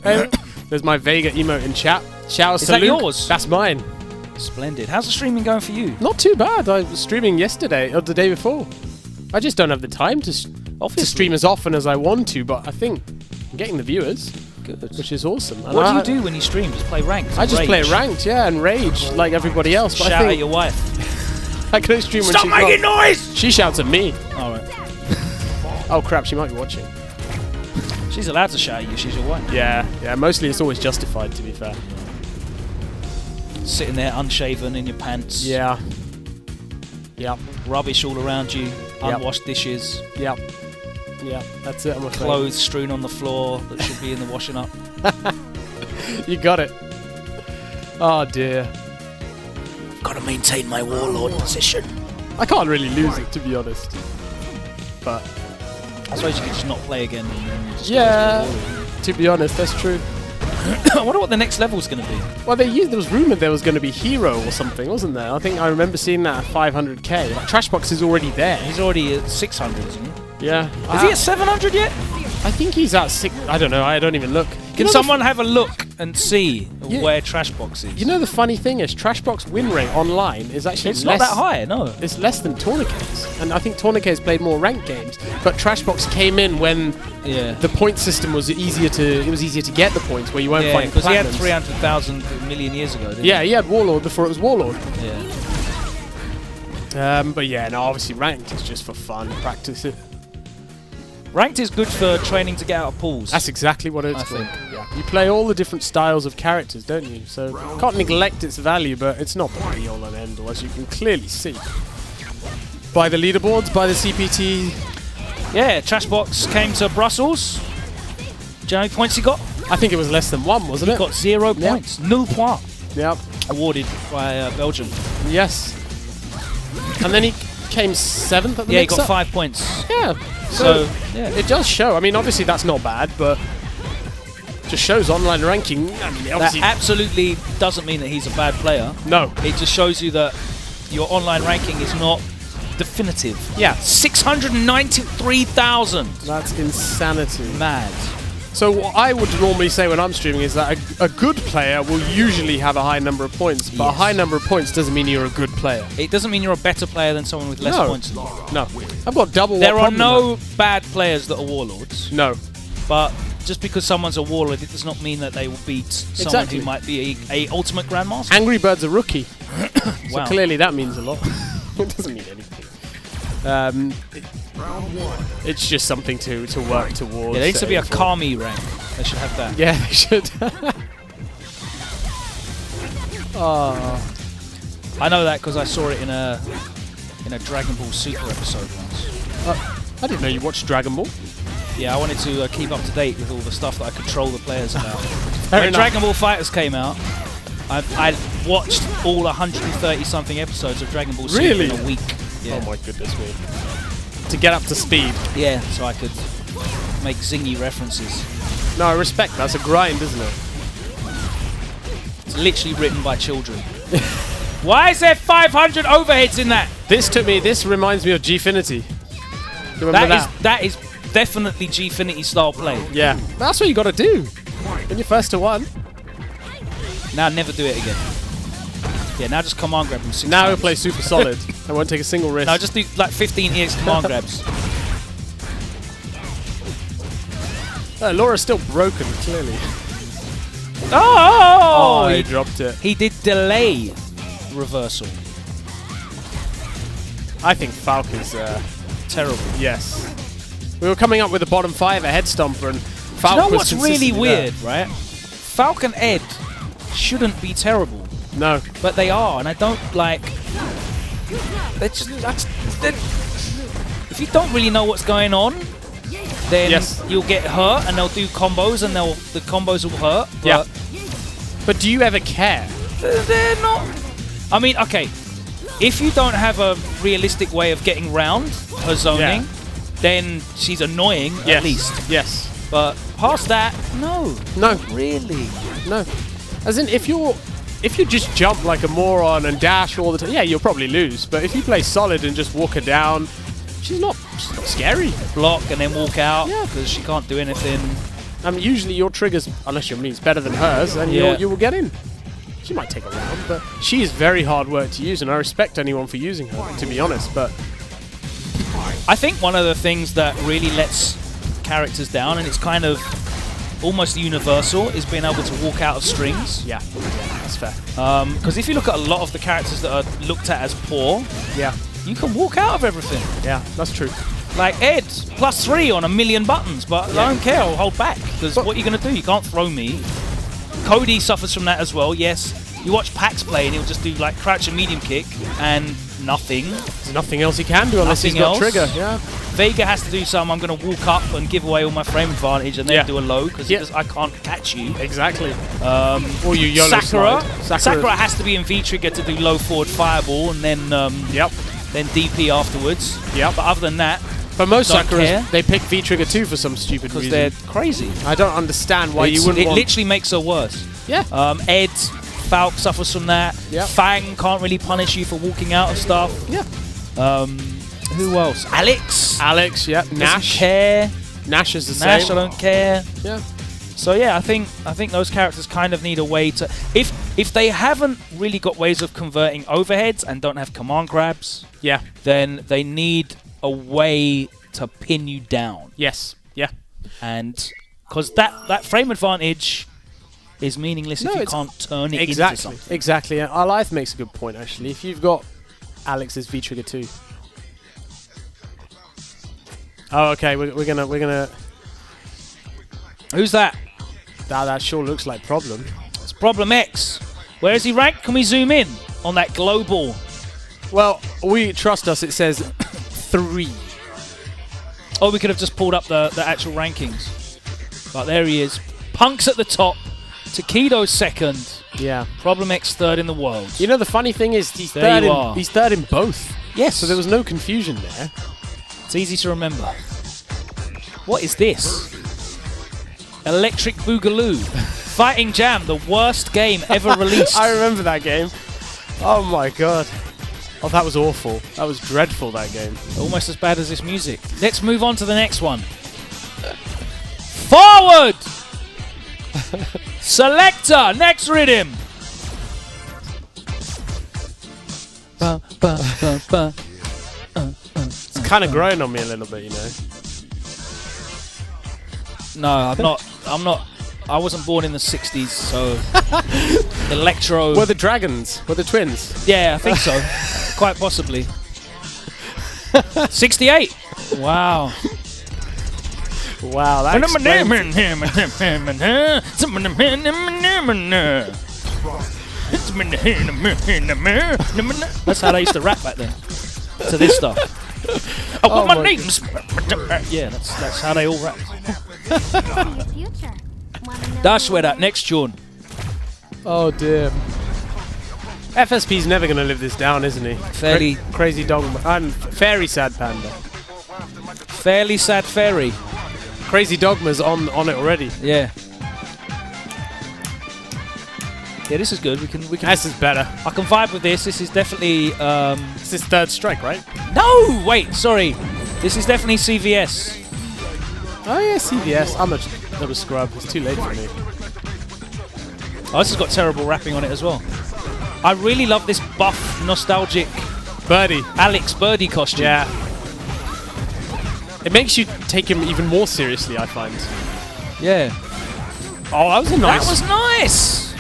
Hey, there's my Vega emote in chat. Shout out to Is that Luke. yours? That's mine. Splendid. How's the streaming going for you? Not too bad. I was streaming yesterday or the day before. I just don't have the time to stream as often as I want to, but I think I'm getting the viewers. Good. Which is awesome. And What do you do when you stream? Just play ranked? I just Rage? play ranked, yeah, and rage like everybody else. But Shout I at think your wife. I can only stream when Stop she's making not. noise! She shouts at me. Alright. Oh crap, she might be watching. She's allowed to shout at you, she's your wife. Yeah, mostly it's always justified, to be fair. Sitting there unshaven in your pants. Yeah. Yep. Rubbish all around you. Yep. Unwashed dishes. Yep. Yeah, that's it, I'm afraid. Clothes strewn on the floor that should be in the washing up. You got it. Oh dear. Gotta maintain my warlord position. I can't really lose it, to be honest. But I suppose you could just not play again. And then just yeah, to be honest, that's true. I wonder what the next level's going to be. Well, there was rumoured there was going to be Hero or something, wasn't there? I think I remember seeing that at 500k. Like, Trashbox is already there. He's already at 600, isn't he? Yeah. Is he at 700 yet? I think he's at 6... I don't know. I don't even look. Can someone have a look and see Yeah. where Trashbox is? You know the funny thing is, Trashbox win rate online is actually it's less... not that high, no. It's less than Tourniquets. And I think Tourniquets played more ranked games. But Trashbox came in when the point system was easier to... It was easier to get the points, where you weren't fighting because he had platinums. 300,000 a million years ago, didn't Yeah, he had Warlord before it was Warlord. Yeah. But yeah, no, obviously ranked is just for fun. Practice it. Ranked is good for training to get out of pools. That's exactly what it's I for. think. Yeah. You play all the different styles of characters, don't you? So can't neglect its value, but it's not the be all and end all, as you can clearly see. By the leaderboards, by the CPT. Yeah, Trashbox came to Brussels. Do you know how many points he got? I think it was less than 1, wasn't He it? got 0 Yep. points. Nul point. Yep. Awarded by Belgium. Yes. And then he came 7th at the Yeah, he mix-up. got 5 points. Yeah. So, yeah. It does show. I mean, obviously that's not bad, but just shows online ranking. I mean, That obviously, absolutely doesn't mean that he's a bad player. no. It just shows you that your online ranking is not definitive. Yeah. 693,000. That's insanity. Mad. So what I would normally say when I'm streaming is that a good player will usually have a high number of points, but a Yes. high number of points doesn't mean you're a good player. It doesn't mean you're a better player than someone with less No. points than you. No. I've got double There what are problem no bad players that are warlords, No. but just because someone's a warlord, it does not mean that they will beat someone Exactly. who might be a ultimate grandmaster. Angry Bird's a rookie. Wow. So clearly that means a lot. It doesn't mean anything. It's just something to work towards. Yeah, there needs to be a setting for. Kami rank. They should have that. Yeah, they should. Oh. I know that because I saw it in a Dragon Ball Super episode once. I didn't know you watched Dragon Ball. Yeah, I wanted to keep up to date with all the stuff that I control the players about. Fair When enough. Dragon Ball Fighters came out, I watched all 130 something episodes of Dragon Ball Super Really? in a week. Yeah. Oh my goodness me. To get up to speed. Yeah, so I could make zingy references. No, I respect. That's a grind, isn't it? It's literally written by children. Why is there 500 overheads in that? This reminds me of Gfinity. Remember that? That is definitely Gfinity style play. Yeah. That's what you got to do. When you're first to one. Now never do it again. Yeah, now just command grab him 6 Now times. he'll play super solid. I won't take a single risk. No, just do like 15 EX command grabs. Laura's still broken, clearly. Oh! He dropped it. He did delay reversal. I think Falk is... Terrible. yes. We were coming up with a bottom 5, a head stomper, and Do Falk you know was what's really consistently weird, right? Falcon Ed shouldn't be terrible, there. No. but they are, and I don't like. If you don't really know what's going on, then Yes. you'll get hurt, and they'll do combos, and the combos will hurt. But Yeah. But do you ever care? they're not. I mean, okay, if you don't have a realistic way of getting round her zoning, then she's annoying at least. Yes. But past that, no, No. really. No. As in, if you just jump like a moron and dash all the time, yeah, you'll probably lose. But if you play solid and just walk her down, she's not scary. Block and then walk out Yeah. because she can't do anything. I mean, usually your triggers, unless your meat's better than hers, and Yeah. you will get in. She might take a round, but she is very hard work to use, and I respect anyone for using her, to be honest. But I think one of the things that really lets characters down, and it's kind of almost universal, is being able to walk out of strings. yeah, that's fair. Because if you look at a lot of the characters that are looked at as poor, Yeah, you can walk out of everything. yeah, that's true. Like Ed, +3 on 1,000,000 buttons, but I don't care, I'll hold back. Because what are you going to do? You can't throw me. Cody suffers from that as well, yes. You watch Pax play and he'll just do like crouch and medium kick and nothing. There's nothing else he can do unless he's Nothing got else. trigger. Yeah, Vega has to do something. I'm going to walk up and give away all my frame advantage and then Yeah. do a low because Yeah. I can't catch you. exactly. Or you YOLO Sakura. slide. Sakura has to be in V trigger to do low forward fireball and then Yep. then DP afterwards. Yep. But other than that, For most Don't Sakuras, care. they pick V trigger 2 for some stupid because reason. they're crazy. I don't understand why you It wouldn't want. literally makes her worse. Yeah. Ed, Falk suffers from that. Yep. Fang can't really punish you for walking out of stuff. Yeah. Who else? Alex. Alex, yeah. Doesn't Nash. care. Nash is the Nash, I same. don't care. Yeah. So yeah, I think those characters kind of need a way to if they haven't really got ways of converting overheads and don't have command grabs, Yeah. then they need a way to pin you down. Yes. Yeah. And because that frame advantage is meaningless if you it's- can't turn it into Exactly. something. Exactly. And Alive makes a good point actually. If you've got Alex's V trigger 2. Oh, okay. We're gonna. Who's that? That sure looks like problem. It's Problem X. Where is he ranked? Can we zoom in on that global? Well, trust us. It says 3. Oh, we could have just pulled up the actual rankings. But there he is. Punk's at the top. Takedo's second. Yeah. Problem X third in the world. You know the funny thing is he's There third you in are. he's third in both. Yes. So there was no confusion there. It's easy to remember. What is this? Electric Boogaloo. Fighting Jam, the worst game ever released. I remember that game. Oh my god. Oh, that was awful. That was dreadful, that game. Almost as bad as this music. Let's move on to the next one. Forward! Selector, next rhythm. It's kind of growing on me a little bit, you know. No, I'm not. I wasn't born in the 60s, so electro. Were the dragons? Were the twins? Yeah, I think so. Quite possibly. 68. Wow. Wow, that explains That's how they used to rap back then. To this stuff. Oh, my name's. Yeah, that's how they all rap. Dash with that next tune. Oh dear. FSP's never going to live this down, isn't he? Fairly crazy dog. And FairySadPanda. Fairly sad fairy. Crazy Dogma's on it already. Yeah. Yeah, this is good. We can. This is better. I can vibe with this. This is definitely. This is third strike, right? No, wait, sorry. This is definitely CVS. Oh yeah, CVS. I'm a little scrub. It's too late for me. Oh, this has got terrible rapping on it as well. I really love this buff, nostalgic Birdie. Alex Birdie costume. Yeah. It makes you take him even more seriously, I find. Yeah. Oh, that was a nice. That was nice.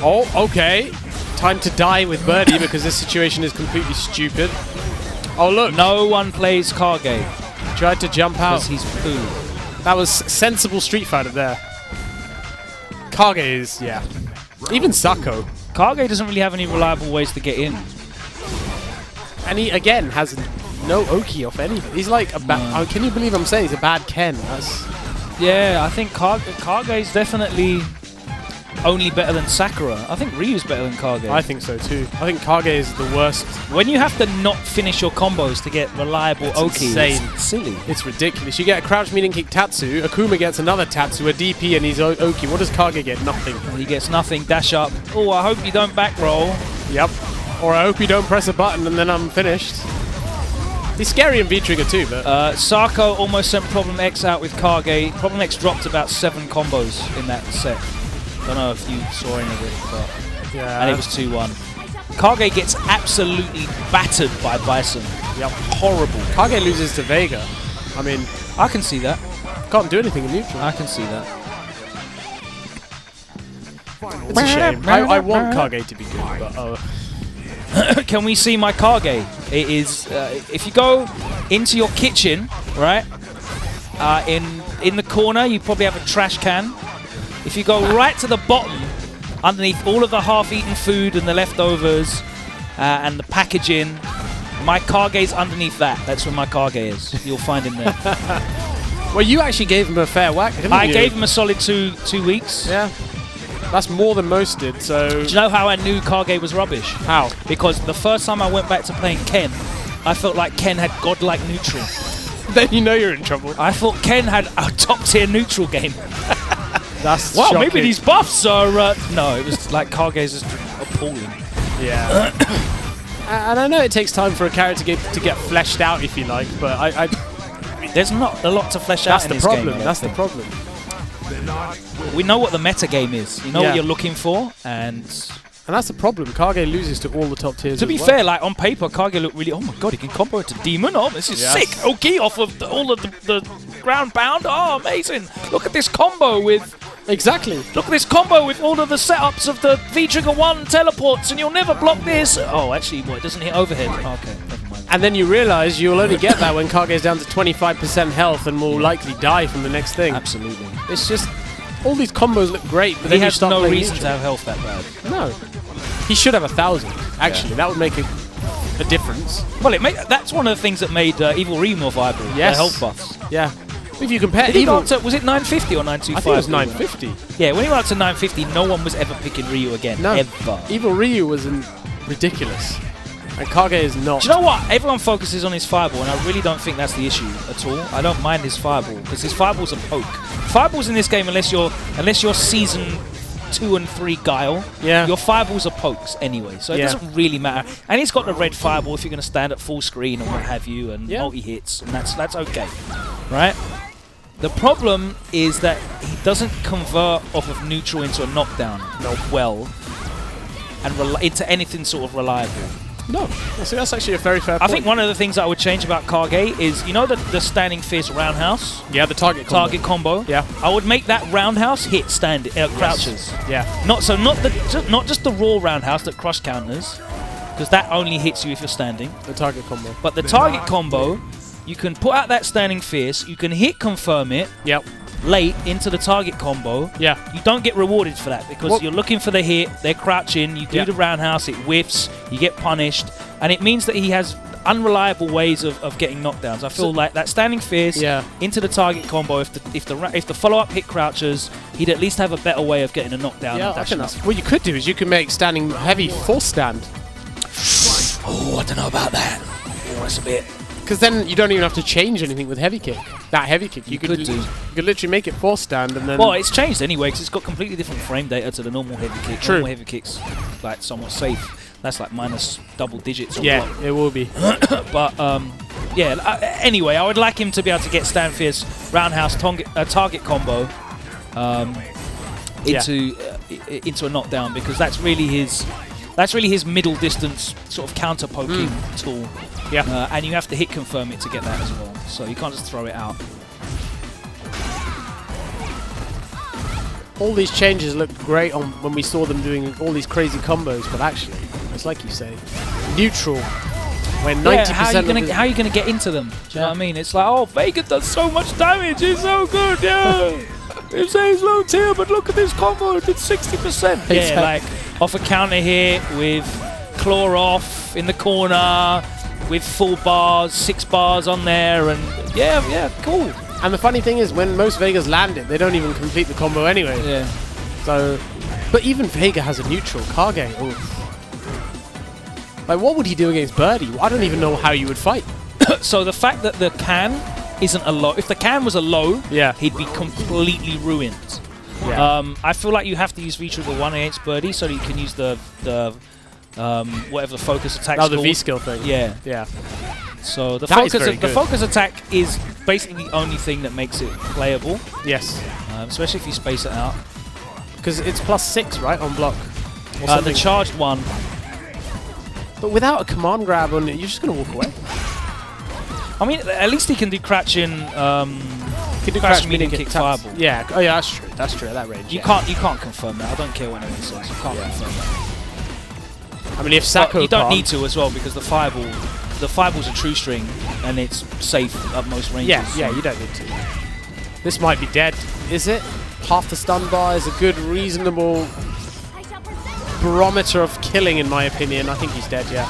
Oh, okay. Time to die with Birdie because this situation is completely stupid. Oh, look. No one plays Kage. Tried to jump out. Because he's poo. That was sensible Street Fighter there. Kage is, yeah. Even Sako. Kage doesn't really have any reliable ways to get in. And he, again, has no Oki off anything. He's like a bad... Oh, can you believe I'm saying he's a bad Ken? Yeah, I think Kage is definitely only better than Sakura. I think Ryu's better than Kage. I think so too. I think Kage is the worst. When you have to not finish your combos to get reliable Oki, insane. it's silly. It's ridiculous. You get a crouch medium kick Tatsu, Akuma gets another Tatsu, a DP, and he's Oki. What does Kage get? Nothing. He gets nothing. Dash up. Oh, I hope you don't back roll. Yep. Or I hope you don't press a button and then I'm finished. He's scary in V-Trigger too, but... Sako almost sent Problem X out with Kage. Problem X dropped about 7 combos in that set. Don't know if you saw any of it, but... Yeah. And it was 2-1. Kage gets absolutely battered by Bison. Yep. Horrible. Kage loses to Vega. I mean... I can see that. Can't do anything in neutral. I can see that. It's a shame. I want Kage to be good, but... Can we see my Kage? It is... if you go into your kitchen, right? In the corner, you probably have a trash can. If you go right to the bottom, underneath all of the half-eaten food and the leftovers and the packaging, my Kage's underneath that. That's where my Kage is. You'll find him there. Well, you actually gave him a fair whack, didn't you? I gave him a solid two weeks. Yeah. That's more than most did, so... Do you know how I knew Kage was rubbish? How? Because the first time I went back to playing Ken, I felt like Ken had godlike neutral. Then you know you're in trouble. I thought Ken had a top-tier neutral game. That's Well, shocking. maybe these buffs are... no, it was like Kage's just appalling. Yeah. And I know it takes time for a character to get fleshed out, if you like, but I there's not a lot to flesh out in this game. That's the problem. We know what the meta game is. You know what you're looking for, and that's the problem. Kage loses to all the top tiers. To be fair, like on paper, Kage looked really... Oh my god, he can combo it to Demon. Oh, this is sick. Okay, off of all of the ground pound. Oh, amazing. Look at this combo with... Exactly. Look at this combo with all of the setups of the V-Trigger 1 teleports, and you'll never block this. Oh, actually, it doesn't hit overhead. Okay, never mind. And then you realise you'll only get that when Kage's down to 25% health and will likely die from the next thing. Absolutely. It's just... All these combos look great, but he then has no reason to have health that bad. No. He should have 1,000, actually. That would make a difference. Well, that's one of the things that made Evil Ryu more viable. Yes. The health buffs. Yeah. If you compare Did he go up to, was it 950 or 925? I think it was 950. Yeah, when he went up to 950, no one was ever picking Ryu again. No. Ever. Evil Ryu was ridiculous. And Kage is not. Do you know what? Everyone focuses on his fireball, and I really don't think that's the issue at all. I don't mind his fireball because his fireball's a poke. Fireballs in this game, unless you're season 2 and 3 Guile, your fireballs are pokes anyway, so it doesn't really matter. And he's got the red fireball if you're going to stand at full screen and what have you, and multi-hits, and that's okay, right? The problem is that he doesn't convert off of neutral into a knockdown well, and into anything sort of reliable. No, so that's actually a very fair point. I think one of the things that I would change about Kage is, you know, the standing fierce roundhouse? Yeah, the target combo. Yeah. I would make that roundhouse hit crouches. Yeah. Not just the raw roundhouse that cross counters, because that only hits you if you're standing. The target combo. But the target combo, you can put out that standing fierce, you can hit confirm it. Yep. Late into the target combo. Yeah. You don't get rewarded for that because you're looking for the hit, they're crouching, you do the roundhouse, it whiffs, you get punished, and it means that he has unreliable ways of getting knockdowns. I feel like that standing fierce into the target combo, if the follow-up hit crouches, he'd at least have a better way of getting a knockdown. Yeah, I think that's what you could do is you can make standing heavy force stand. Oh, I don't know about that. Oh, that's a bit. Because then you don't even have to change anything with heavy kick. That heavy kick, you could literally make it force stand and then. Well, it's changed anyway because it's got completely different frame data to the normal heavy kick. True. Normal heavy kicks like somewhat safe. That's like minus double digits. Or what. It will be. But anyway, I would like him to be able to get stand fierce roundhouse target combo into a knockdown because that's really his middle distance sort of counter poking tool. Yeah. And you have to hit confirm it to get that as well. So you can't just throw it out. All these changes looked great when we saw them doing all these crazy combos, but actually, it's like you say, neutral. When 90% how are you gonna get into them? Do you know what I mean? It's like, oh, Vega does so much damage. He's so good. Yeah. It says low tier, but look at this combo. It did 60%. Yeah, like off a counter hit with claw off in the corner. With full bars, 6 bars on there, and yeah, cool. And the funny thing is, when most Vegas land it, they don't even complete the combo anyway. Yeah. So, but even Vega has a neutral. Kage, like, what would he do against Birdie? I don't even know how you would fight. So the fact that the can isn't a low, if the can was a low, he'd be completely ruined. Yeah. I feel like you have to use V-Trigger 1 against Birdie so that you can use the whatever the focus attack. Oh, the V-skill thing. Yeah. Yeah. So the focus attack is basically the only thing that makes it playable. Yes. Especially if you space it out. Because it's +6, right, on block. The charged one. But without a command grab on it, you're just going to walk away. I mean, at least he can do crouching. Can do crouch medium kick fireball. Yeah. Oh yeah, that's true. That's true at that range. You can't confirm that. I don't care what anyone says. You can't confirm that. I mean, if Sacco you don't need to as well because the fireball's a true string and it's safe at most ranges. Yeah, you don't need to. This might be dead, is it? Half the stun bar is a good, reasonable barometer of killing, in my opinion. I think he's dead. Yeah.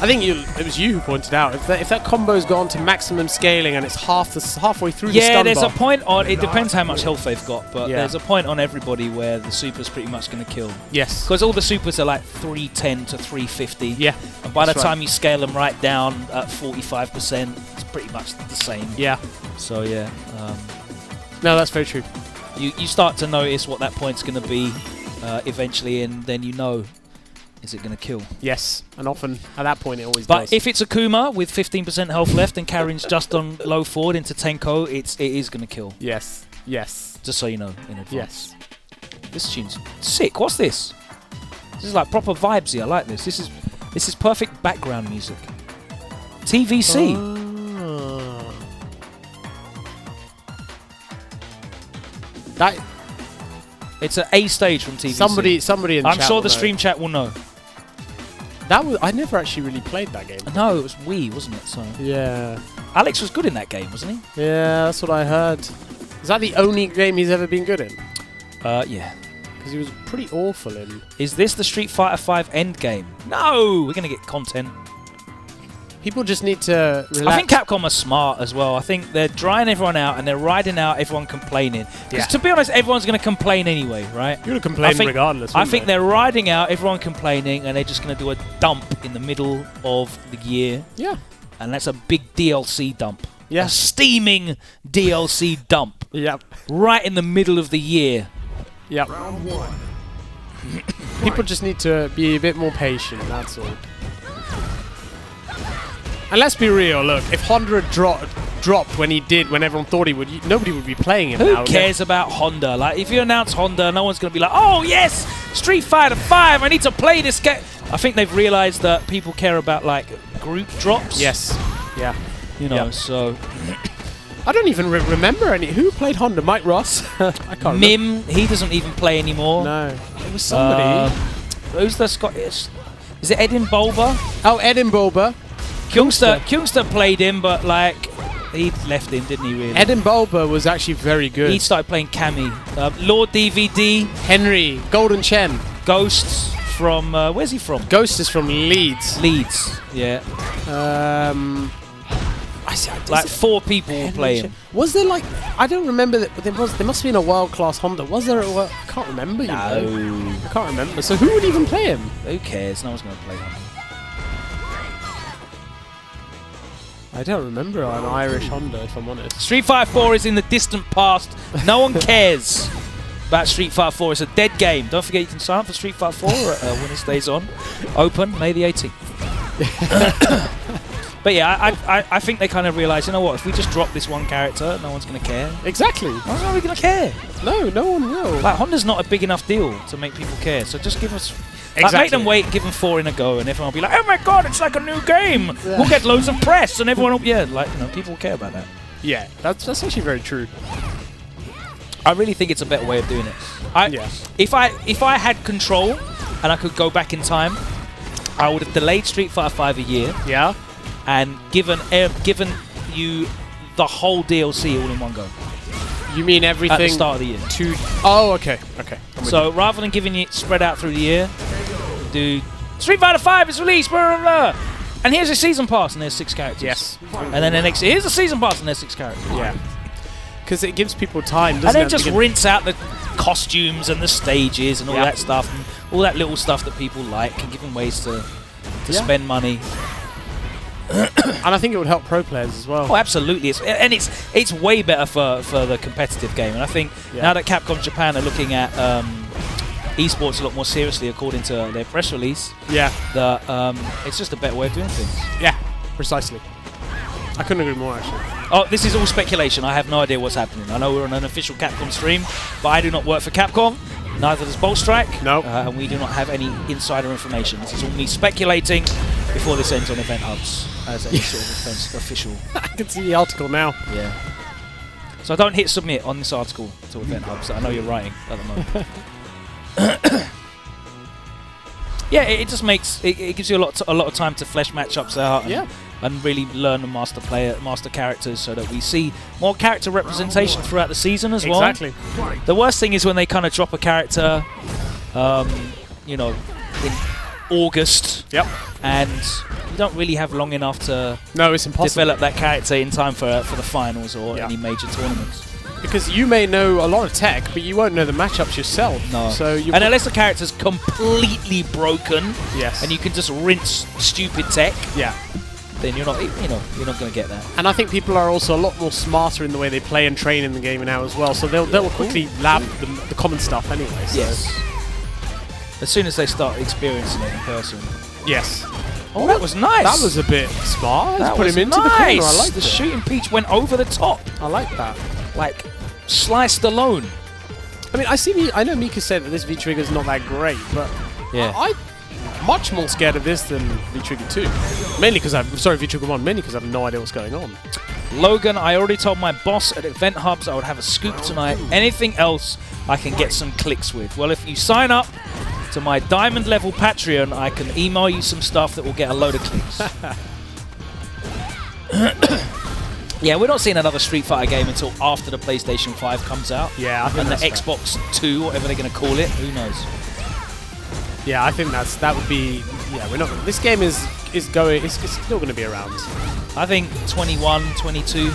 I think it was you who pointed out if that combo's gone to maximum scaling and it's halfway through the stun bar. Yeah, there's a point on. It depends how much health they've got, but there's a point on everybody where the super's pretty much going to kill. Yes. Because all the supers are like 310 to 350. Yeah. And by the time you scale them right down at 45%, it's pretty much the same. Yeah. So yeah. No, that's very true. You start to notice what that point's going to be eventually, and then you know. Is it going to kill? Yes, and often at that point it always does. But if it's Akuma with 15% health left and Karin's just on low forward into Tenko, it is going to kill. Yes, yes. Just so you know in advance. Yes. This tune's sick. What's this? This is like proper vibesy. I like this. This is perfect background music. TVC. That. It's an A stage from TVC. Somebody in I'm chat sure the stream chat will know. I never actually really played that game. No, it was Wii, wasn't it? So yeah. Alex was good in that game, wasn't he? Yeah, that's what I heard. Is that the only game he's ever been good in? Yeah. Because he was pretty awful in. Is this the Street Fighter V end game? No, we're gonna get content. People just need to relax. I think Capcom are smart as well. I think they're drying everyone out and they're riding out everyone complaining. Because to be honest, everyone's going to complain anyway, right? You're going to complain regardless. I think they're riding out everyone complaining and they're just going to do a dump in the middle of the year. Yeah. And that's a big DLC dump. Yeah. A steaming DLC dump. Yep. Right in the middle of the year. Yep. Round 1. People just need to be a bit more patient, that's all. And let's be real, look, if Honda dropped when he did, when everyone thought he would, nobody would be playing him now. Who cares about Honda? Like, if you announce Honda, no one's going to be like, oh, yes, Street Fighter 5, I need to play this game. I think they've realized that people care about, like, group drops. Yes. Yeah. You know, so... I don't even remember any. Who played Honda? Mike Ross? I can't remember. Mim, he doesn't even play anymore. No. It was somebody. Who's the Scottish? Is it Edin Bulba? Oh, Edin Bulba. Kungster played him, but like he left him, didn't he? Really? Edin Bulba was actually very good. He started playing Cammy. Lord DVD. Henry. Golden Chen. Ghosts from where's he from? Ghost is from Leeds. Leeds. Yeah. Like 4 people will play him. Was there like I don't remember that there must have been a world class Honda. Was there I can't remember. No. I can't remember. So who would even play him? Who cares? No one's going to play him. I don't remember an Irish Honda, if I'm honest. Street Fighter 4 is in the distant past. No one cares about Street Fighter 4. It's a dead game. Don't forget you can sign up for Street Fighter 4 at WinnerStaysOn. Open May the 18th. But yeah, I think they kind of realise, you know what, if we just drop this one character, no one's going to care. Exactly. Why are we going to care? No one will. Like, Honda's not a big enough deal to make people care, so just give us... Exactly. Like, make them wait, give them 4 in a go, and everyone will be like, oh my god, it's like a new game! Yeah. We'll get loads of press, and everyone will... Yeah, like, you know, people care about that. Yeah, that's actually very true. I really think it's a better way of doing it. If I had control, and I could go back in time, I would have delayed Street Fighter 5 a year. Yeah. And given you the whole DLC all in one go. You mean everything at the start of the year? Oh, okay. Okay. So rather than giving it spread out through the year, do Street Fighter 5 is released, blah, blah, blah, and here's a season pass, and there's 6 characters. Yes. And then the next year, here's a season pass, and there's 6 characters. Yeah. Because it gives people time, doesn't it? And then it? just rinse out the costumes and the stages and all that stuff, and all that little stuff that people like, and give them ways to spend money. And I think it would help pro players as well. Oh, absolutely. It's way better for the competitive game. And I think now that Capcom Japan are looking at esports a lot more seriously, according to their press release, it's just a better way of doing things. Yeah, precisely. I couldn't agree more, actually. Oh, this is all speculation. I have no idea what's happening. I know we're on an official Capcom stream, but I do not work for Capcom. Neither does Boltstrike. No. And we do not have any insider information. This is all me speculating before this ends on Event Hubs as any sort of official. I can see the article now. Yeah. So don't hit submit on this article to Event Hubs that I know you're writing at the moment. Yeah, it just makes it gives you a lot of time to flesh matchups out and really learn and master characters, so that we see more character representation throughout the season as well. Exactly. The worst thing is when they kind of drop a character, you know, in August. Yep. And you don't really have long enough to it's impossible. develop that character in time for the finals or any major tournaments. Because you may know a lot of tech, but you won't know the matchups yourself. No. So and unless the character's completely broken, yes, and you can just rinse stupid tech, then you're not going to get that. And I think people are also a lot more smarter in the way they play and train in the game now as well. So they'll quickly lab the common stuff anyway. So. Yes. As soon as they start experiencing it in person. Yes. Oh, that was nice. That was a bit smart. That put was him into the corner. I like the shooting peach went over the top. I like that. Like sliced alone. I mean, I know Mika said that this V-Trigger is not that great, but I'm much more scared of this than V-Trigger 2. Mainly because V-Trigger 1, mainly because I have no idea what's going on. Logan, I already told my boss at Event Hubs I would have a scoop tonight. Anything else I can get some clicks with? Well, if you sign up to my diamond level Patreon, I can email you some stuff that will get a load of clicks. Yeah, we're not seeing another Street Fighter game until after the PlayStation 5 comes out. Yeah, I think and the that's Xbox 2, whatever they're going to call it. Who knows? Yeah, I think that would be. Yeah, we're not. This game is going. It's still going to be around. I think 21, 22.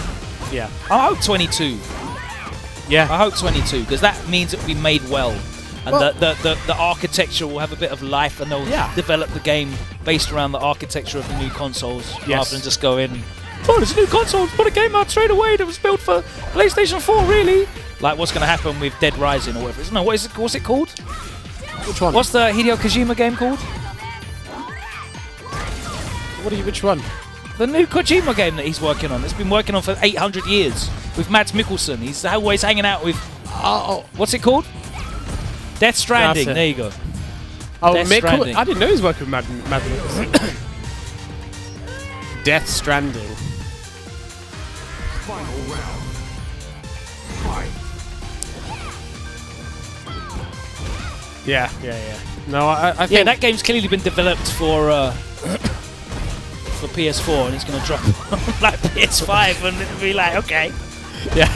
Yeah. I hope 22. Yeah. I hope 22 because that means it will be made well, and Well- the architecture will have a bit of life, and they'll develop the game based around the architecture of the new consoles rather than just go in. Oh, there's a new console. Put a game out straight away that was built for PlayStation 4. Really? Like what's going to happen with Dead Rising or whatever? No, what's it called? Which one? What's the Hideo Kojima game called? Which one? The new Kojima game that he's working on. It's been working on for 800 years with Mads Mikkelsen. He's always hanging out with. What's it called? Death Stranding. That's it. There you go. Oh, Death Stranding. I didn't know he was working with Mad Mikkelsen. Death Stranding. Final round. Fight. Yeah. No, I Yeah, think that game's clearly been developed for PS4, and it's going to drop on like PS5, and it'll be like, okay. Yeah.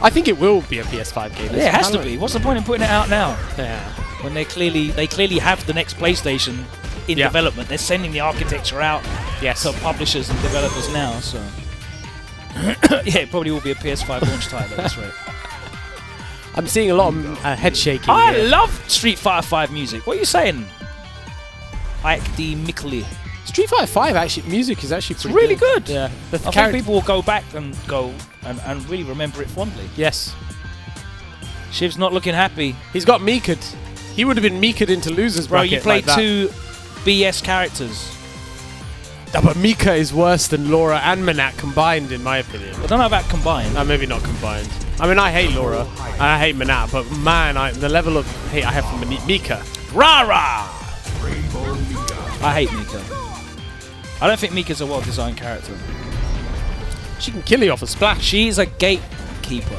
I think it will be a PS5 game. Yeah, it has to be. What's the point in putting it out now Yeah. when they clearly have the next PlayStation in development? They're sending the architecture out to publishers and developers now. So yeah, it probably will be a PS5 launch title. That's right. I'm seeing a lot of head shaking. I here. love Street Fighter 5 music. What are you saying, Ike D. Mickley? Street Fighter 5 actually music is actually pretty really good. Yeah. I think people will go back and really remember it fondly. Yes. Shiv's not looking happy. He's got Mika'd. He would have been Mika'd into losers Bro, bracket. you played like that. two BS characters. Yeah, but Mika is worse than Laura and Menat combined, in my opinion. I don't know about combined. No, maybe not combined. I mean, I hate Laura and I hate Menat, but man, the level of hate I have for Mika. Rah-rah! Rainbow Mika. I hate Mika. I don't think Mika's a well-designed character. She can kill you off a splash. She's a gatekeeper.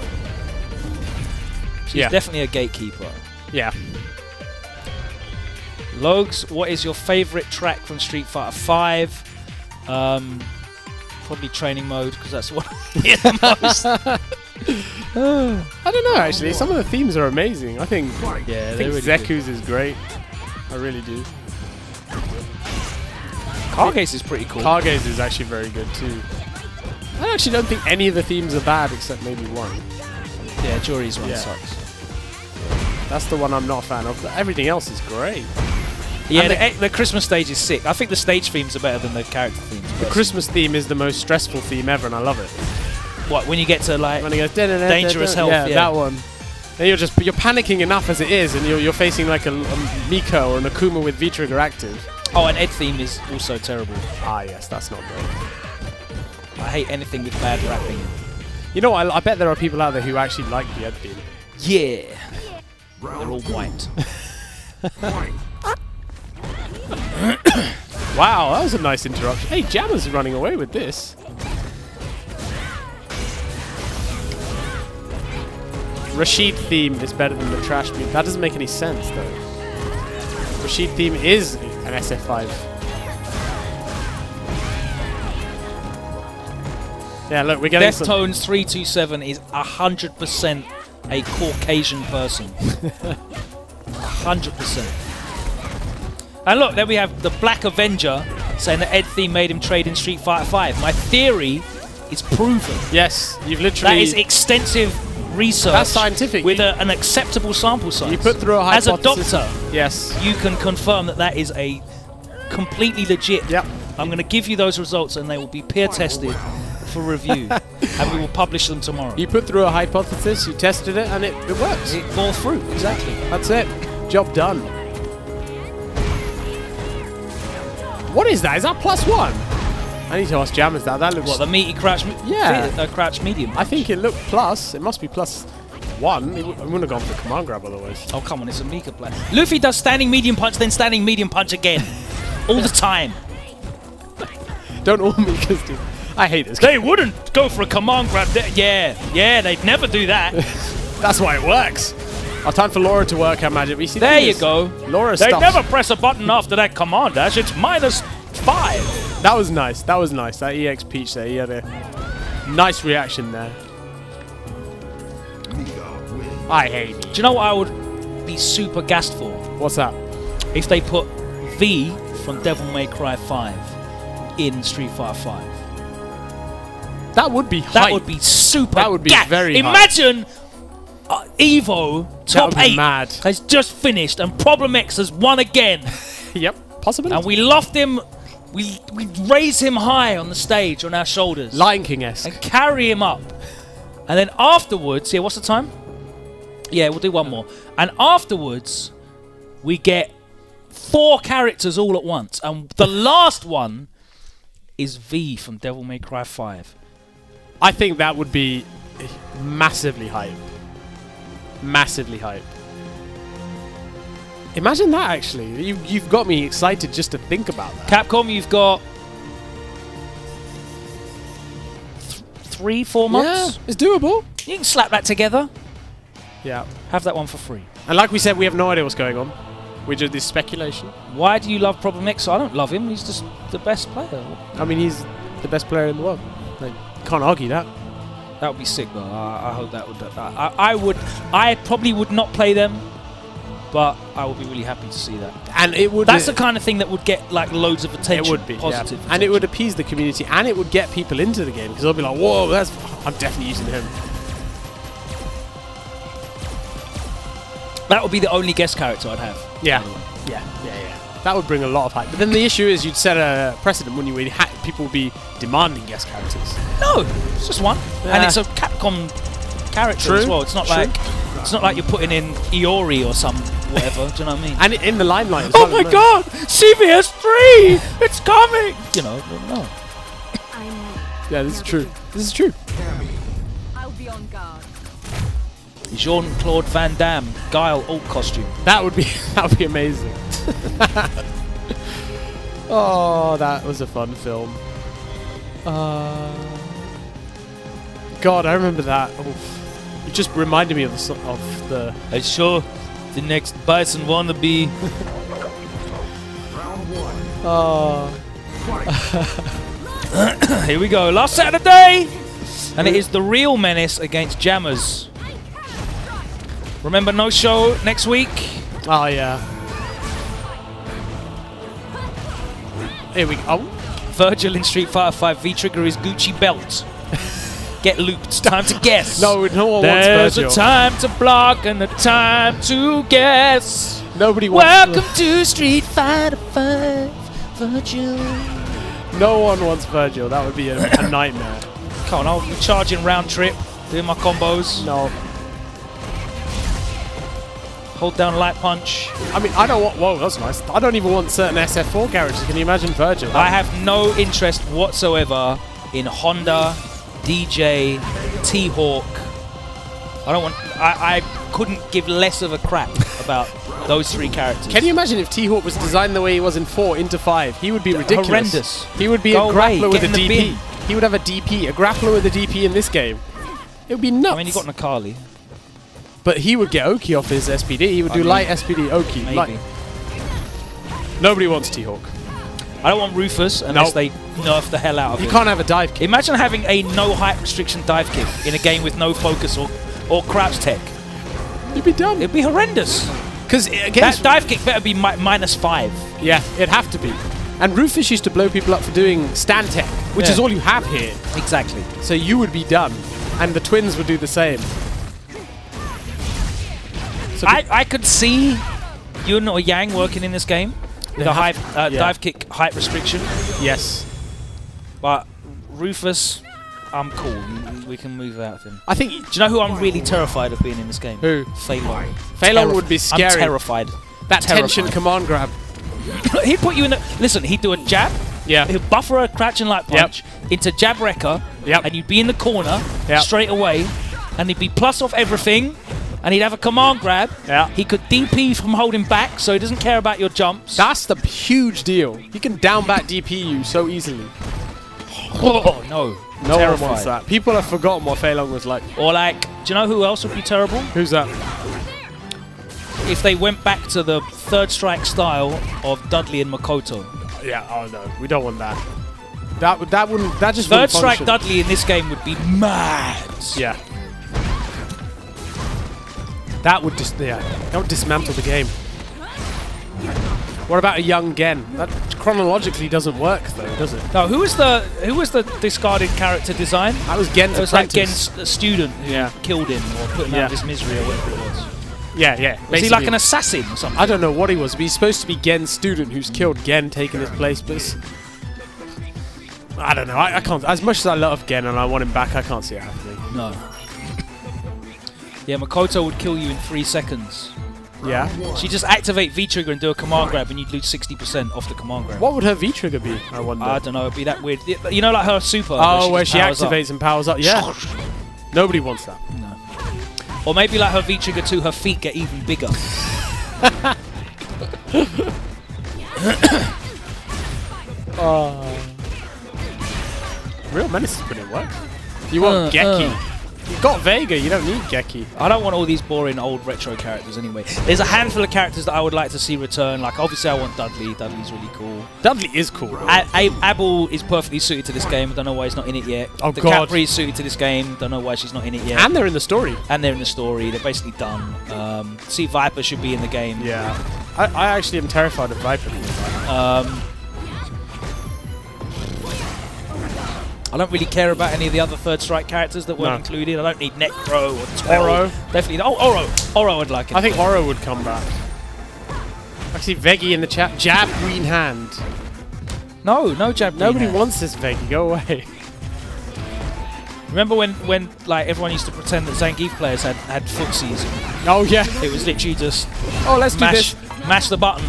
She's definitely a gatekeeper. Yeah. Logs, what is your favorite track from Street Fighter 5? Probably training mode, because that's what I hear the most. I don't know, actually. Some of the themes are amazing. I think, Yeah, I they're think really Zeku's is great. I really do. Cargaze is pretty cool. Cargaze is actually very good, too. I actually don't think any of the themes are bad, except maybe one. Yeah, Jury's one Yeah. sucks. That's the one I'm not a fan of. But everything else is great. Yeah, the Christmas stage is sick. I think the stage themes are better than the character themes. The Christmas theme is the most stressful theme ever, and I love it. What, when you get to like When it goes Dangerous Health? yeah, that one. And you're panicking enough as it is, and you're facing like a Mika or an Akuma with V-Trigger active. Oh, and Ed theme is also terrible. Ah, yes, that's not great. I hate anything with bad rapping. You know, I bet there are people out there who actually like the Ed theme. Yeah. They're Round all white. fight. Wow, that was a nice interruption. Hey, Jammerz is running away with this. Rashid theme is better than the trash beat. That doesn't make any sense, though. Rashid theme is an SF5. Yeah, look, we're getting some... Deftones 327 is 100% a Caucasian person. 100%. And look, there we have the Black Avenger saying that Ed theme made him trade in Street Fighter 5. My theory is proven. Yes, you've literally... That is extensive research. That's scientific. With an acceptable sample size. You put through a As a hypothesis. doctor, Yes. you can confirm that that is a completely legit. Yep. I'm going to give you those results and they will be peer tested for review. And we will publish them tomorrow. You put through a hypothesis, you tested it, and it works. It bore fruit, exactly. That's it. Job done. What is that? Is that +1? I need to ask Jammerz that. That looks... What, the meaty crouch? Crouch medium. I think it looked plus. It must be +1. It wouldn't have gone for command grab otherwise. Oh, come on, it's a Mika play. Luffy does standing medium punch, then standing medium punch again. All the time. Don't all Mikas do. I hate this They game. wouldn't go for a command grab. Yeah, they'd never do that. That's why it works. Our time for Laura to work, I imagine. We see There you go. Laura They'd stuff. never press a button after that command dash. It's -5. That was nice. That was nice. That EX Peach there. He had a nice reaction there. Mika wins. I hate you. Do you know what I would be super gassed for? What's that? if they put V from Devil May Cry 5 in Street Fighter 5. That would be hype. That would be super. That would be very hype. Imagine Evo top would be 8 mad. has just finished and Problem X has won again. Yep, possibly. And we loft him, we raise him high on the stage on our shoulders. Lion King-esque. And carry him up. And then afterwards, yeah, what's the time? Yeah, we'll do one more. And afterwards, we get 4 characters all at once. And the last one is V from Devil May Cry 5. I think that would be massively hype. Massively hype. Imagine that, actually. You've got me excited just to think about that. Capcom, you've got 3-4 months. Yeah, it's doable. You can slap that together. Yeah. Have that one for free. And like we said, we have no idea what's going on. We just this speculation. Why do you love Problem X? I don't love him. He's just the best player. I mean, he's the best player in the world. Like, can't argue that. That would be sick, though. I hope that would. I probably would not play them, but I would be really happy to see that. And it would. That's the kind of thing that would get like loads of attention. It would be positive, yeah. And it would appease the community, and it would get people into the game because they'll be like, "Whoa, I'm definitely using him." That would be the only guest character I'd have. Yeah. That would bring a lot of hype. But then the issue is you'd set a precedent when you really people would be demanding guest characters. No, it's just one, Yeah. and it's a Capcom character as well. It's not like you're putting in Iori or some whatever. Do you know what I mean? And in the limelight. As Oh well, my God, CVS 3, it's coming. You know, no. Yeah, this is true. This is true. I'll be on guard. Jean-Claude Van Damme Guile alt costume. That would be amazing. Oh, that was a fun film. God, I remember that. Oh, it just reminded me of the. I sure the next Bison wannabe. Round 1. Oh. Fight. Here we go. Last Saturday, and it is the real Menace against Jammerz. Remember, no show next week. Oh yeah. Here we go. Oh. Virgil in Street Fighter 5 V-trigger is Gucci belt. Get looped. Time to guess. No one wants There's Virgil. a time to block and a time to guess. Nobody wants. Welcome to Street Fighter 5, Virgil. No one wants Virgil. That would be a nightmare. Come on, I'll be charging round trip, doing my combos. No. Hold down light punch. I mean, I don't want. Whoa, that's nice. I don't even want certain SF4 characters. Can you imagine Virgil? I have no interest whatsoever in Honda, DJ, T-Hawk. I don't want. I couldn't give less of a crap about those 3 characters. Can you imagine if T-Hawk was designed the way he was in 4 into 5? He would be ridiculous. Horrendous. He would be Go a away, grappler with get a in the DP. bin. He would have a DP, a grappler with a DP in this game. It would be nuts. I mean, you got Nakali. But he would get Oki off his SPD. He would do light SPD Oki. Maybe. Light. Nobody wants T-Hawk. I don't want Rufus unless they nerf the hell out of You him. can't have a dive kick. Imagine having a no height restriction dive kick in a game with no focus or crouch tech. You'd be done. It'd be horrendous. Because That against dive kick better be -5. yeah, it'd have to be. And Rufus used to blow people up for doing stand tech, which Yeah. is all you have here. Exactly. So you would be done, and the twins would do the same. So I could see Yun or Yang working in this game with a high dive kick height restriction, yes, but Rufus, I'm cool. We can move out of him. I think Do you know who I'm really terrified of being in this game? Who? Fei Long. Fei Long would be scary. I'm terrified. that terrified. tension command grab. He'd put you in a... Listen, he'd do a jab. Yeah. He'd buffer a crouching light punch into jab wrecker. Yep. And you'd be in the corner Yep. straight away. And he'd be plus off everything. And he'd have a command grab. Yeah. He could DP from holding back, so he doesn't care about your jumps. That's the huge deal. You can down back DP you so easily. Oh, no. No Terrified. one wants that. People have forgotten what Fei Long was like. Or like, do you know who else would be terrible? Who's that? If they went back to the third strike style of Dudley and Makoto. Yeah. Oh no, we don't want that. That wouldn't. That just Third wouldn't strike function. Dudley in this game would be mad. Yeah. That would just that would dismantle the game. What about a young Gen? That chronologically doesn't work though, does it? No, who was the discarded character design? That was Gen's It was like apprentice. Gen's student who killed him or put him out of his misery or whatever it was. Yeah, yeah. Was he like an assassin or something? I don't know what he was, but he's supposed to be Gen's student who's killed Gen, taking his place, but I don't know. I can't. As much as I love Gen and I want him back, I can't see it happening. No. Yeah, Makoto would kill you in 3 seconds. Yeah. She just activate V-trigger and do a command grab and you'd lose 60% off the command grab. What would her V-trigger be, I wonder? I don't know, it'd be that weird. You know, like her super. Oh, where she just powers activates and powers up. Yeah. Nobody wants that. up. No. Or maybe like her V-trigger too, her feet get even bigger. Real Menace is putting work. You want Geki. You've got Vega, you don't need Geki. I don't want all these boring old retro characters anyway. There's a handful of characters that I would like to see return. Like, obviously I want Dudley. Dudley's really cool. Dudley is cool. Abel is perfectly suited to this game. I don't know why he's not in it yet. Oh, the God. Capri is suited to this game. Don't know why she's not in it yet. And they're in the story. And they're in the story. They're basically done. See, Viper should be in the game. Yeah. I actually am terrified of Viper. I don't really care about any of the other Third Strike characters that weren't included. I don't need Necro or Toro. Oro. Definitely. Oh, Oro. Oro I'd like it. I think Oro would come back. I see Veggie in the chat. Jab, green hand. No jab. Nobody wants this Veggie. Go away. Remember when like everyone used to pretend that Zangief players had footsies? Oh, yeah. It was literally just Let's do this. mash the button.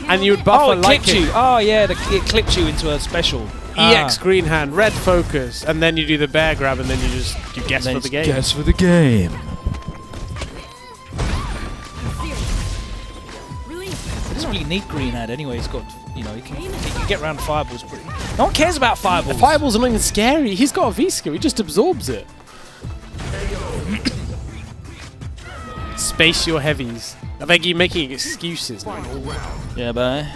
And you would buffer It like clipped you. Oh yeah, it clipped you into a special. EX green hand, red focus, and then you do the bear grab, and then you guess for the game. Guess for the game. He doesn't really need green hand anyway. He's got, you know, he can get around fireballs pretty. No one cares about fireballs. Fireballs are not even scary. He's got a V skill. He just absorbs it. Space your heavies. I beg you, making excuses. Yeah, bye.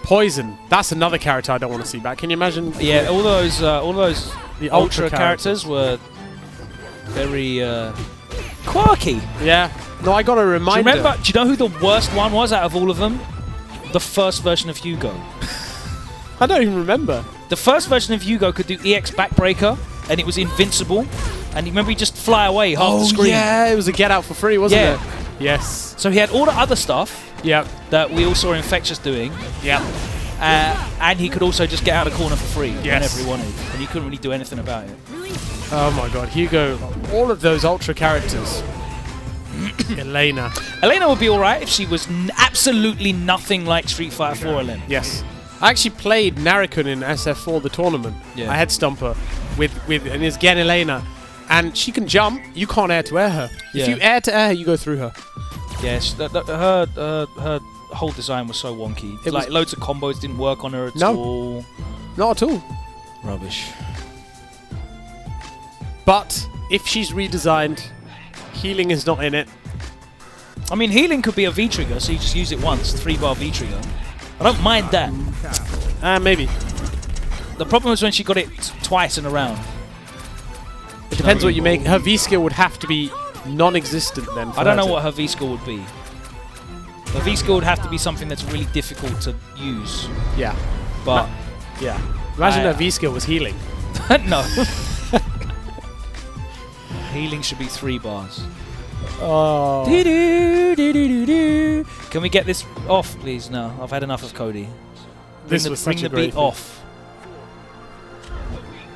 Poison. That's another character I don't want to see back. Can you imagine? Yeah, all those The Ultra characters were very quirky. Yeah. No, I got a Do you reminder. remember? Do you know who the worst one was out of all of them? The first version of Hugo. I don't even remember. The first version of Hugo could do EX backbreaker, and it was invincible. And you remember, he'd just fly away half the screen. Yeah, it was a get out for free, wasn't it? Yes. So he had all the other stuff Yep. that we all saw Infectious doing, Yep. and he could also just get out of the corner for free Yes. whenever he wanted, and you couldn't really do anything about it. Oh my god, Hugo. All of those Ultra characters. Elena. Elena would be alright if she was absolutely nothing like Street Fighter 4 Elena. Yes. I actually played Narikun in SF4, the tournament. Yeah. I head stumper with and it's Gen Elena. And she can jump, you can't air to air her. Yeah. If you air to air her, you go through her. Yes, her whole design was so wonky. It Like, was- loads of combos didn't work on her at No. all. Not at all. Rubbish. But if she's redesigned, healing is not in it. I mean, healing could be a V-trigger, so you just use it once, 3-bar V-trigger. I don't mind that. Maybe. The problem was when she got it twice in a round. It depends what you make. Her V skill would have to be non-existent then. I don't know what her V-skill would be. Her V-skill would have to be something that's really difficult to use. Yeah. But, Yeah. Imagine her V skill was healing. no. Healing should be 3 bars. Oh. Can we get this off, please? No, I've had enough of Cody. This was such bring a the great beat thing. off.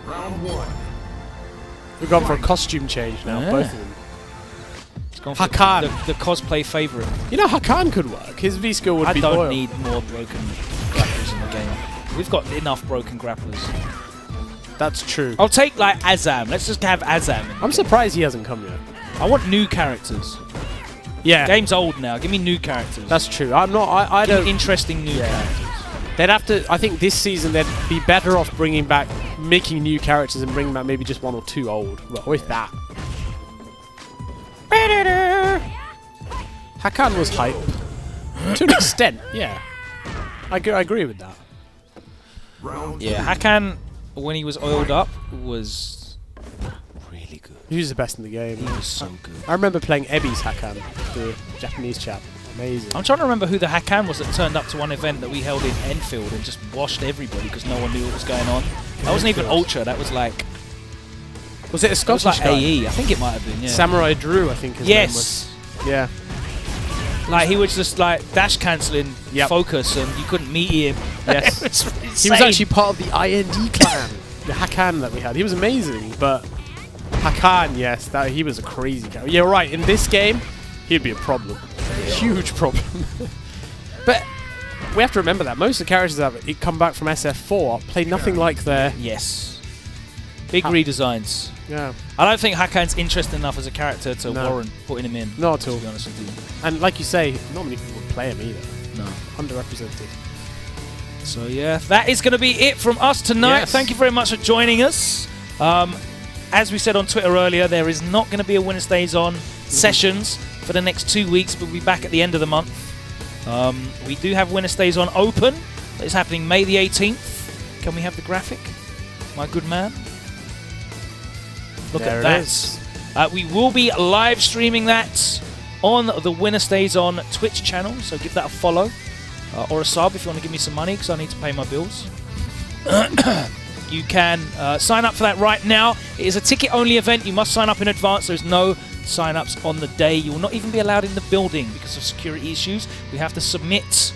Round 1. We've gone for a costume change now, Yeah. both of them. It's gone for Hakan. the cosplay favorite. You know, Hakan could work. His V skill would I be don't loyal. need more broken grapplers in the game. We've got enough broken grapplers. That's true. I'll take like Azam. Let's just have Azam. In the I'm game. surprised he hasn't come yet. I want new characters. Yeah, Game's old now. Give me new characters. that's true. I'm not. I Give me don't. interesting new characters. They'd have to. I think this season they'd be better off bringing back, making new characters and bringing back maybe just 1 or 2 old. Well, with that. Hakan was hype to an extent. Yeah, I agree with that. Round Yeah, Hakan, when he was oiled up, was really good. good. He was the best in the game. He was so good. I remember playing Ebi's Hakan, the Japanese chap. Amazing. I'm trying to remember who the Hakan was that turned up to one event that we held in Enfield and just washed everybody because no one knew what was going on. That wasn't even Ultra. That was like... Was it a It was Scottish like guy? AE. I think it might have been, yeah. Samurai Drew, I think his name was. Yeah. Like, he was just like dash cancelling Yep. focus and you couldn't meet him. Yes. It's He was insane. actually part of the IND clan, the Hakan that we had. He was amazing, but Hakan, yes, he was a crazy guy. Yeah, right. In this game, he'd be a problem, huge problem. But we have to remember that most of the characters that have come back from SF4 play nothing like their. Yes. Big redesigns. Yeah. I don't think Hakan's interesting enough as a character to No. warrant putting him in. Not at all. To be honest with you. And like you say, not many people would play him either. No. Underrepresented. So yeah, that is going to be it from us tonight. Yes. Thank you very much for joining us. As we said on Twitter earlier, there is not going to be a WinnerStaysOn Sessions for the next 2 weeks. We'll be back at the end of the month. We do have WinnerStaysOn Open. That is happening May the 18th. Can we have the graphic, my good man? Look There at it that. is. We will be live streaming that on the WinnerStaysOn Twitch channel, so give that a follow. Or a sub if you want to give me some money, because I need to pay my bills. You can sign up for that right now. It is a ticket-only event. You must sign up in advance. There's no sign-ups on the day. You will not even be allowed in the building because of security issues. We have to submit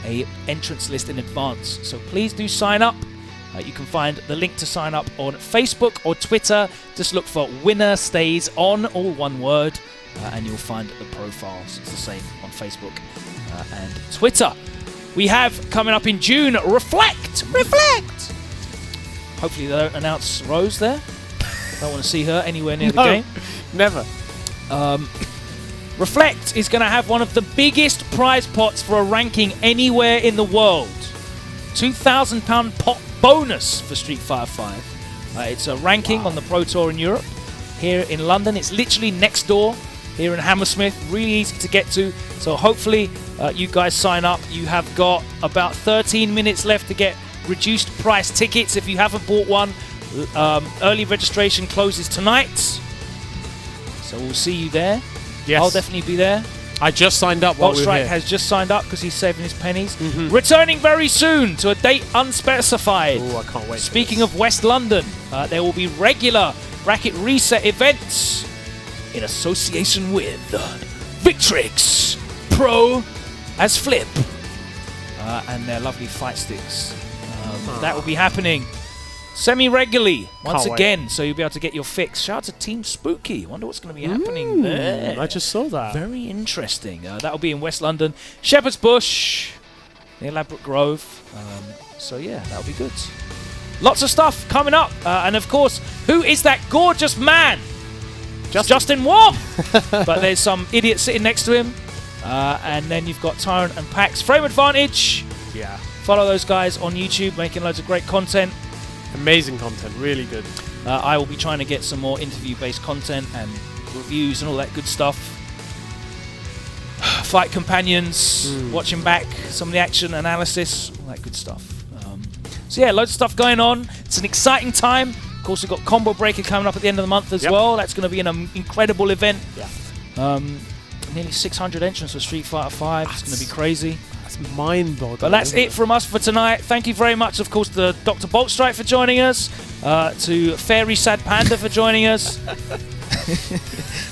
a entrance list in advance. So please do sign up. You can find the link to sign up on Facebook or Twitter. Just look for WinnerStaysOn, all one word, and you'll find the profiles. It's the same on Facebook and Twitter. We have coming up in June, Reflect! Reflect! Hopefully they don't announce Rose there. Don't want to see her anywhere near the game. Never. Reflect is going to have one of the biggest prize pots for a ranking anywhere in the world. £2,000 pot bonus for Street Fighter 5. It's a ranking on the Pro Tour in Europe. Here in London, it's literally next door. Here in Hammersmith, really easy to get to. So hopefully you guys sign up. You have got about 13 minutes left to get reduced price tickets. If you haven't bought one, early registration closes tonight. So we'll see you there. Yes. I'll definitely be there. I just signed up while we were Boltstrike here. has just signed up because he's saving his pennies. Returning very soon to a date unspecified. Oh, I can't wait. Speaking of West London, there will be regular bracket reset events in association with Victrix Pro as Flip and their lovely fight sticks. That will be happening semi-regularly once Can't wait. again, so you'll be able to get your fix. Shout out to Team Spooky. Wonder what's going to be happening there. I just saw that. Very interesting. That will be in West London. Shepherd's Bush, near Ladbroke Grove. So yeah, that'll be good. Lots of stuff coming up. And of course, who is that gorgeous man? Justin Wong! But there's some idiot sitting next to him. And then you've got Tyrant and Pax. Frame Advantage. Yeah. Follow those guys on YouTube, making loads of great content. Amazing content. Really good. I will be trying to get some more interview-based content and reviews and all that good stuff. Fight companions, watching back some of the action analysis, all that good stuff. So yeah, loads of stuff going on. It's an exciting time. Of course, we've got Combo Breaker coming up at the end of the month as well. That's going to be an incredible event. Yeah. Nearly 600 entrants for Street Fighter 5. It's going to be crazy. That's mind-boggling. But that's it from us for tonight. Thank you very much, of course, to Dr. Boltstrike for joining us, to FairySadPanda for joining us,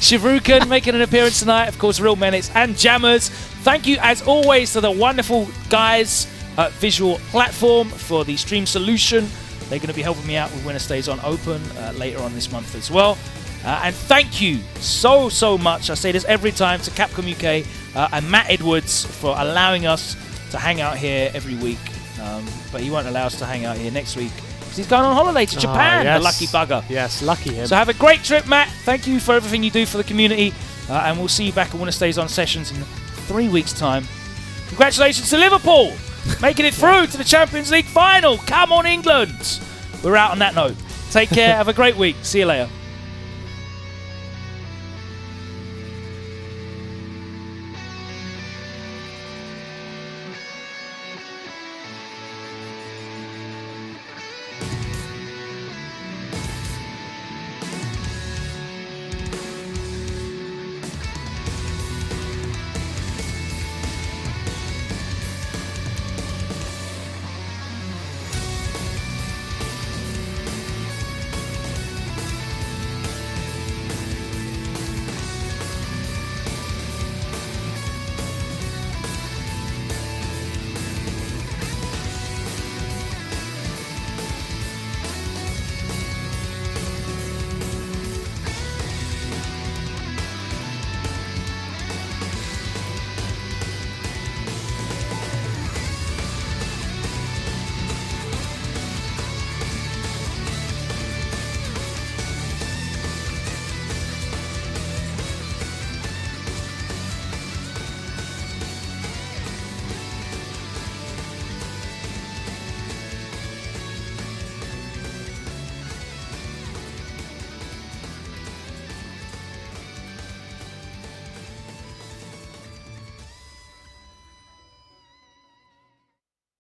Shivrukan making an appearance tonight, of course, Real Menace and Jammerz. Thank you, as always, to the wonderful guys at Visual Platform for the stream solution. They're going to be helping me out with WinnerStaysOn Open later on this month as well. And thank you so much, I say this every time, to Capcom UK and Matt Edwards for allowing us to hang out here every week. But he won't allow us to hang out here next week because he's going on holiday to Japan, yes. the lucky bugger. Yes, lucky him. So have a great trip, Matt. Thank you for everything you do for the community. And we'll see you back at WinnerStaysOn Sessions in 3 weeks' time. Congratulations to Liverpool, making it through to the Champions League final. Come on, England. We're out on that note. Take care. Have a great week. See you later.